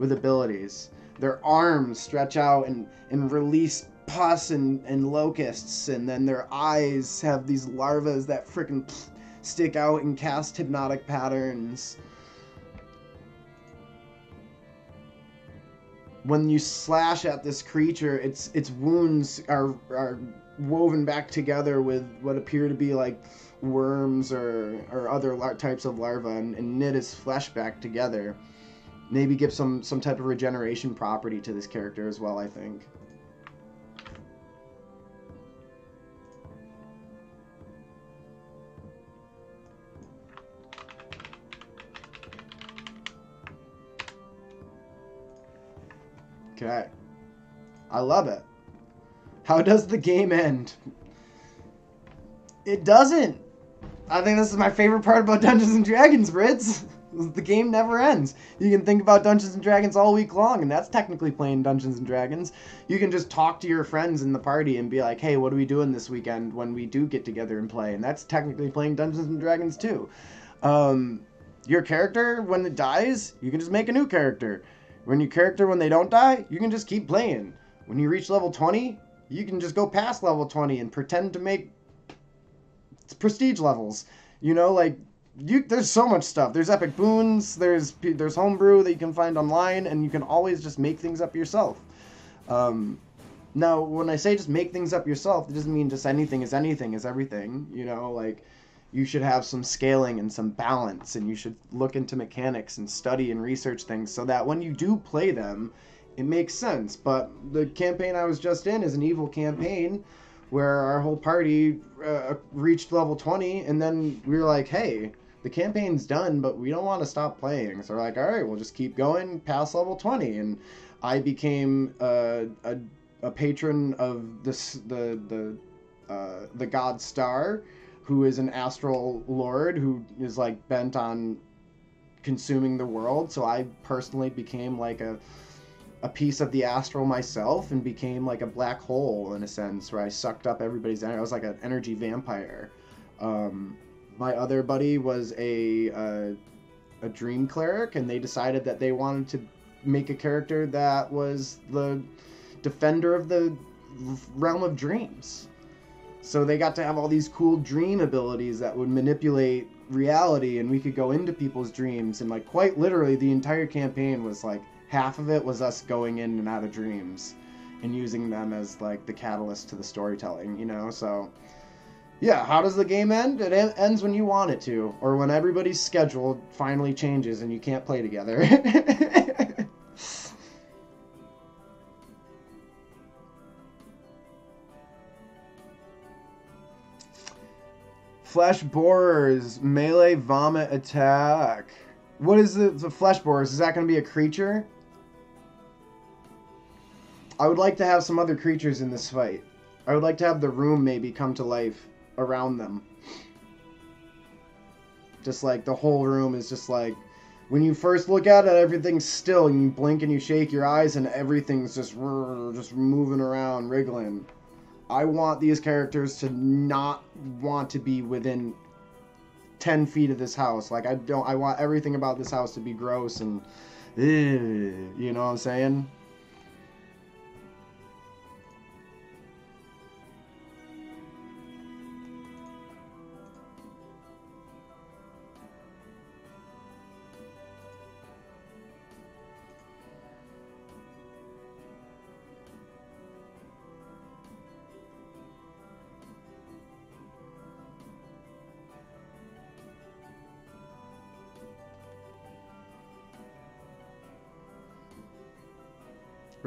abilities. Their arms stretch out and release pus and locusts, and then their eyes have these larvae that frickin' stick out and cast hypnotic patterns. When you slash at this creature, its wounds are woven back together with what appear to be like worms or other types of larvae and knit his flesh back together. Maybe give some type of regeneration property to this character as well, I think. Okay. I love it. How does the game end? It doesn't. I think this is my favorite part about Dungeons and Dragons, Brits. The game never ends. You can think about Dungeons and Dragons all week long, and that's technically playing Dungeons and Dragons. You can just talk to your friends in the party and be like, hey, what are we doing this weekend when we do get together and play? And that's technically playing Dungeons and Dragons too. Your character, when it dies, you can just make a new character. When your character, when they don't die, you can just keep playing. When you reach level 20, you can just go past level 20 and pretend to make prestige levels. You know, like, there's so much stuff. There's epic boons, there's homebrew that you can find online, and you can always just make things up yourself. Now, when I say just make things up yourself, it doesn't mean just anything is everything. You know, like, you should have some scaling and some balance, and you should look into mechanics and study and research things so that when you do play them, it makes sense. But the campaign I was just in is an evil campaign where our whole party reached level 20, and then we were like, hey, the campaign's done, but we don't want to stop playing. So we're like, all right, we'll just keep going past level 20. And I became a patron of the god Star, who is an astral lord who is like bent on consuming the world. So I personally became like a piece of the astral myself and became like a black hole in a sense, where I sucked up everybody's energy. I was like an energy vampire. My other buddy was a dream cleric, and they decided that they wanted to make a character that was the defender of the realm of dreams. So they got to have all these cool dream abilities that would manipulate reality, and we could go into people's dreams. And like quite literally, the entire campaign was like half of it was us going in and out of dreams and using them as like the catalyst to the storytelling, you know? So yeah, how does the game end? It ends when you want it to, or when everybody's schedule finally changes and you can't play together. Flesh borers, melee vomit attack. What is the flesh borers? Is that going to be a creature? I would like to have some other creatures in this fight. I would like to have the room maybe come to life around them. Just like the whole room is just like, when you first look at it, everything's still, and you blink and you shake your eyes and everything's just moving around, wriggling. I want these characters to not want to be within 10 feet of this house. Like, I want everything about this house to be gross and, you know what I'm saying?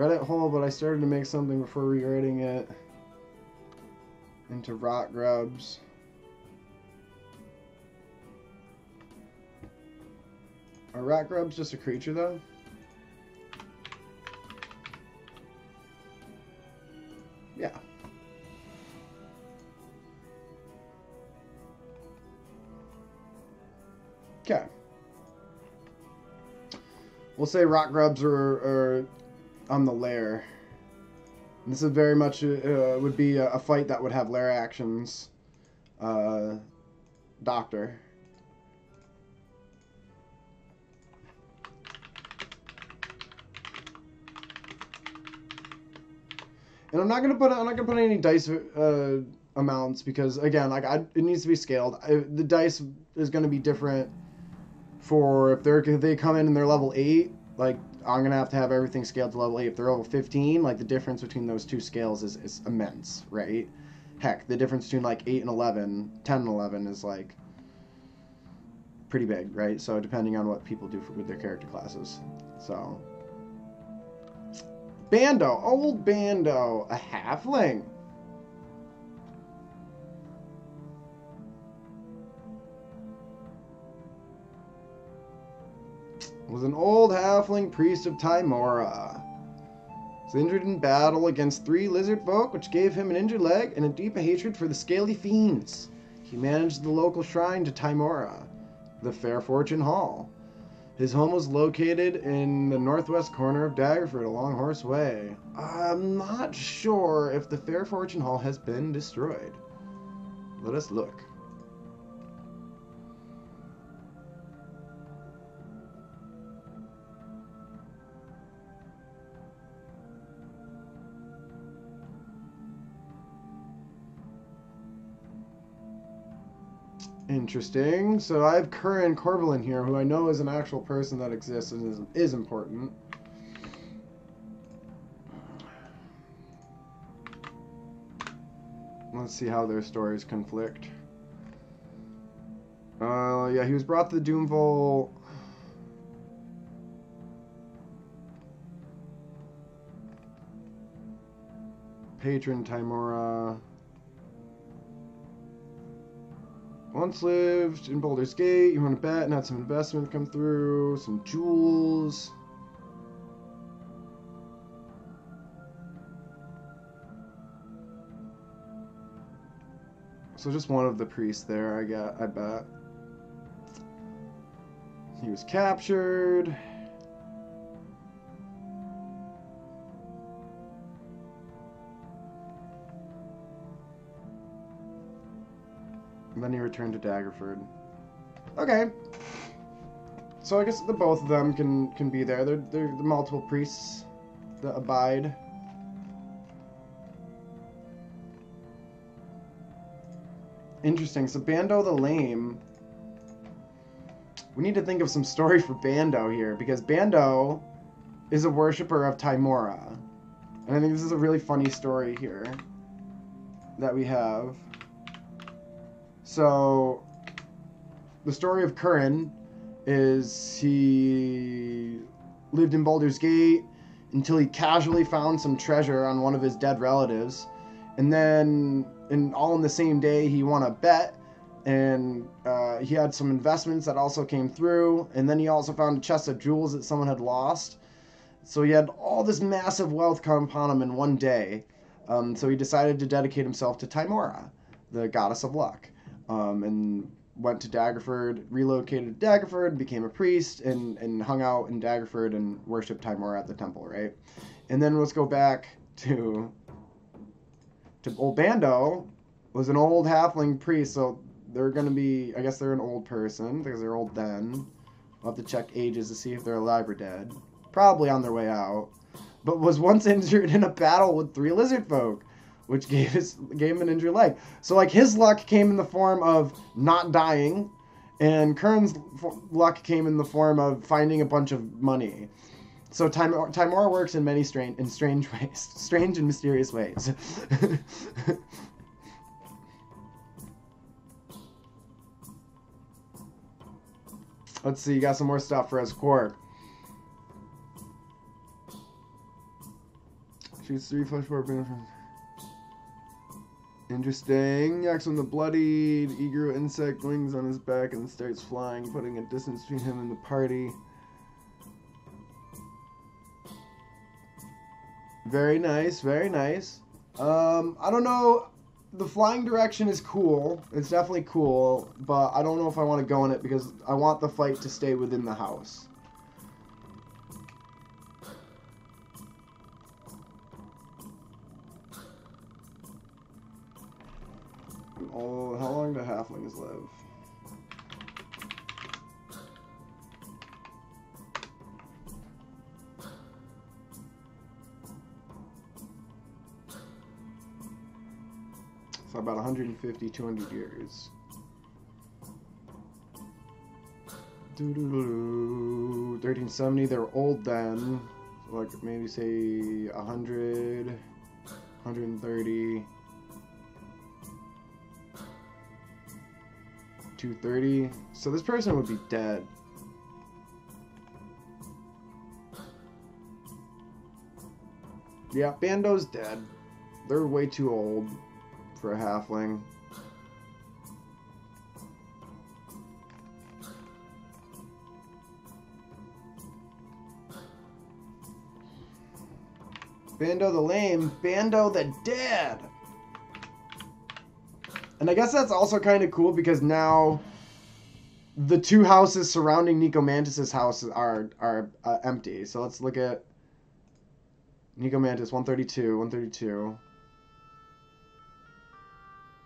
Reddit hole, but I started to make something before rewriting it into rock grubs. Are rock grubs just a creature, though? Yeah. Okay. We'll say rock grubs are on the lair. This is very much would be a fight that would have lair actions. Doctor. And I'm not gonna put any dice amounts because again, like it needs to be scaled. The dice is gonna be different for if they come in and they're level 8. Like I'm gonna have to have everything scaled to level 8. If they're level 15, like the difference between those two scales is immense, right? Heck, the difference between like 8 and 11, 10 and 11 is like pretty big, right? So depending on what people do with their character classes. So Bando, old Bando, a halfling. Was an old halfling priest of Tymora. Was injured in battle against 3 lizard folk, which gave him an injured leg and a deep hatred for the scaly fiends. He managed the local shrine to Tymora, the Fair Fortune Hall. His home was located in the northwest corner of Daggerford along Horse Way. I'm not sure if the Fair Fortune Hall has been destroyed. Let us look. Interesting. So I have Curran Corvelin here, who I know is an actual person that exists and is important. Let's see how their stories conflict. Yeah, he was brought to the Doomville. Patron Tymora. Once lived in Baldur's Gate. You won a bet and had some investment come through. Some jewels. So just one of the priests there, I bet. He was captured. And then he returned to Daggerford. Okay. So I guess the both of them can be there. They're the multiple priests that abide. Interesting. So Bando the Lame. We need to think of some story for Bando here, because Bando is a worshipper of Tymora. And I think this is a really funny story here that we have. So, the story of Curran is he lived in Baldur's Gate until he casually found some treasure on one of his dead relatives. And then, all in the same day, he won a bet. And he had some investments that also came through. And then he also found a chest of jewels that someone had lost. So he had all this massive wealth come upon him in one day. So he decided to dedicate himself to Tymora, the goddess of luck. And went to Daggerford, relocated to Daggerford, became a priest, and hung out in Daggerford and worshipped Tymora at the temple, right? And then let's go back to old Bando, was an old halfling priest, so they're going to be, I guess they're an old person, because they're old then. We'll have to check ages to see if they're alive or dead. Probably on their way out. But was once injured in a battle with 3 lizard folk, which gave him an injured leg. So, like, his luck came in the form of not dying, and Kern's luck came in the form of finding a bunch of money. So Tymora works in many strange ways. Strange and mysterious ways. Let's see, you got some more stuff for us, Quark. Shoots 3 flesh weapons. Interesting. Yaks on the bloodied. Eager insect wings on his back and starts flying, putting a distance between him and the party. Very nice, very nice. I don't know. The flying direction is cool. It's definitely cool, but I don't know if I want to go in it because I want the fight to stay within the house. Oh, how long do halflings live? So about 150, 200 years. 1370, they're old then. So like maybe say 100, 130. 230. So this person would be dead. Yeah, Bando's dead. They're way too old for a halfling. Bando the lame. Bando the dead. And I guess that's also kind of cool because now the two houses surrounding Nicomantis' house are empty. So let's look at Nicomantis 132, 132,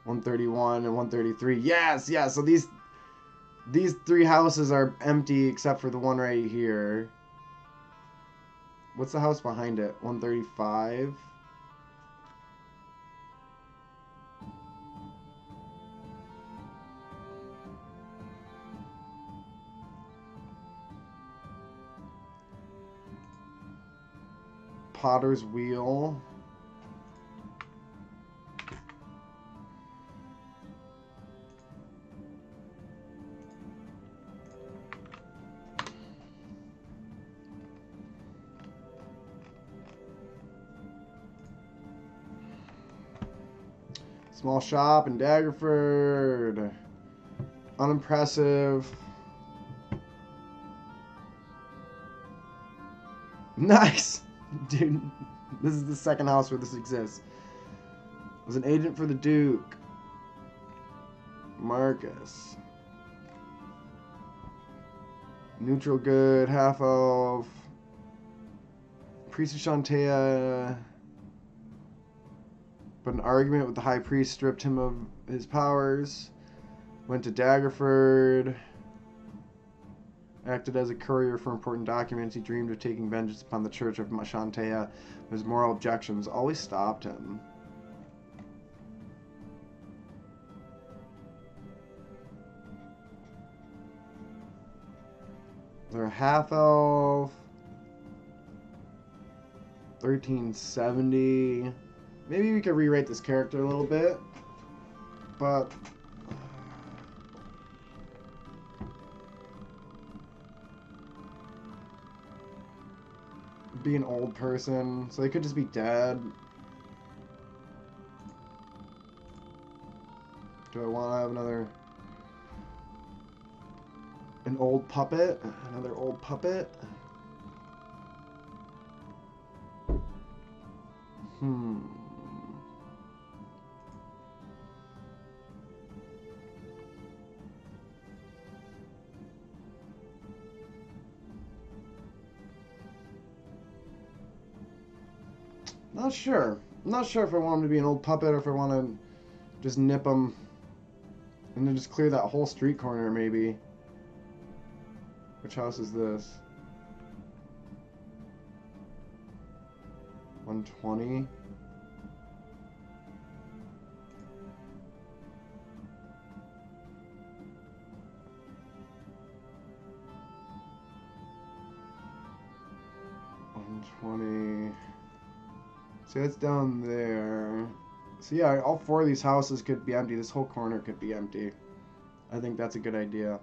131, and 133. Yes, yeah. So these three houses are empty except for the one right here. What's the house behind it? 135. Potter's Wheel. Small shop in Daggerford. Unimpressive. Nice! Dude, this is the second house where this exists. Was an agent for the Duke. Marcus. Neutral good, half elf. Priest of Shantea. But an argument with the high priest stripped him of his powers. Went to Daggerford. Acted as a courier for important documents. He dreamed of taking vengeance upon the Church of Shantea. His moral objections always stopped him. They're a half-elf. 1370. Maybe we could rewrite this character a little bit. But be an old person, so they could just be dead. Do I want to have an old puppet? Another old puppet? Not sure. I'm not sure if I want him to be an old puppet or if I want to just nip him and then just clear that whole street corner, maybe. Which house is this? 120. See, that's down there. So yeah, all four of these houses could be empty. This whole corner could be empty. I think that's a good idea.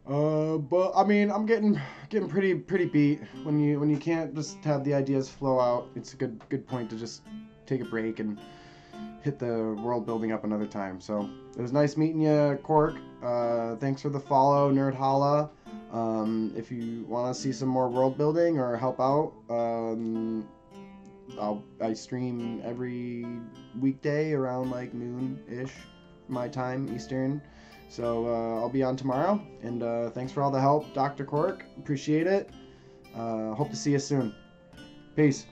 But I mean, I'm getting getting pretty beat. When you can't just have the ideas flow out, it's a good point to just take a break and hit the world building up another time. So it was nice meeting you, Cork. Thanks for the follow, Nerd Holla. If you want to see some more world building or help out, I stream every weekday around like noon-ish my time Eastern. So I'll be on tomorrow. And thanks for all the help, Dr. Cork. Appreciate it. Hope to see you soon. Peace.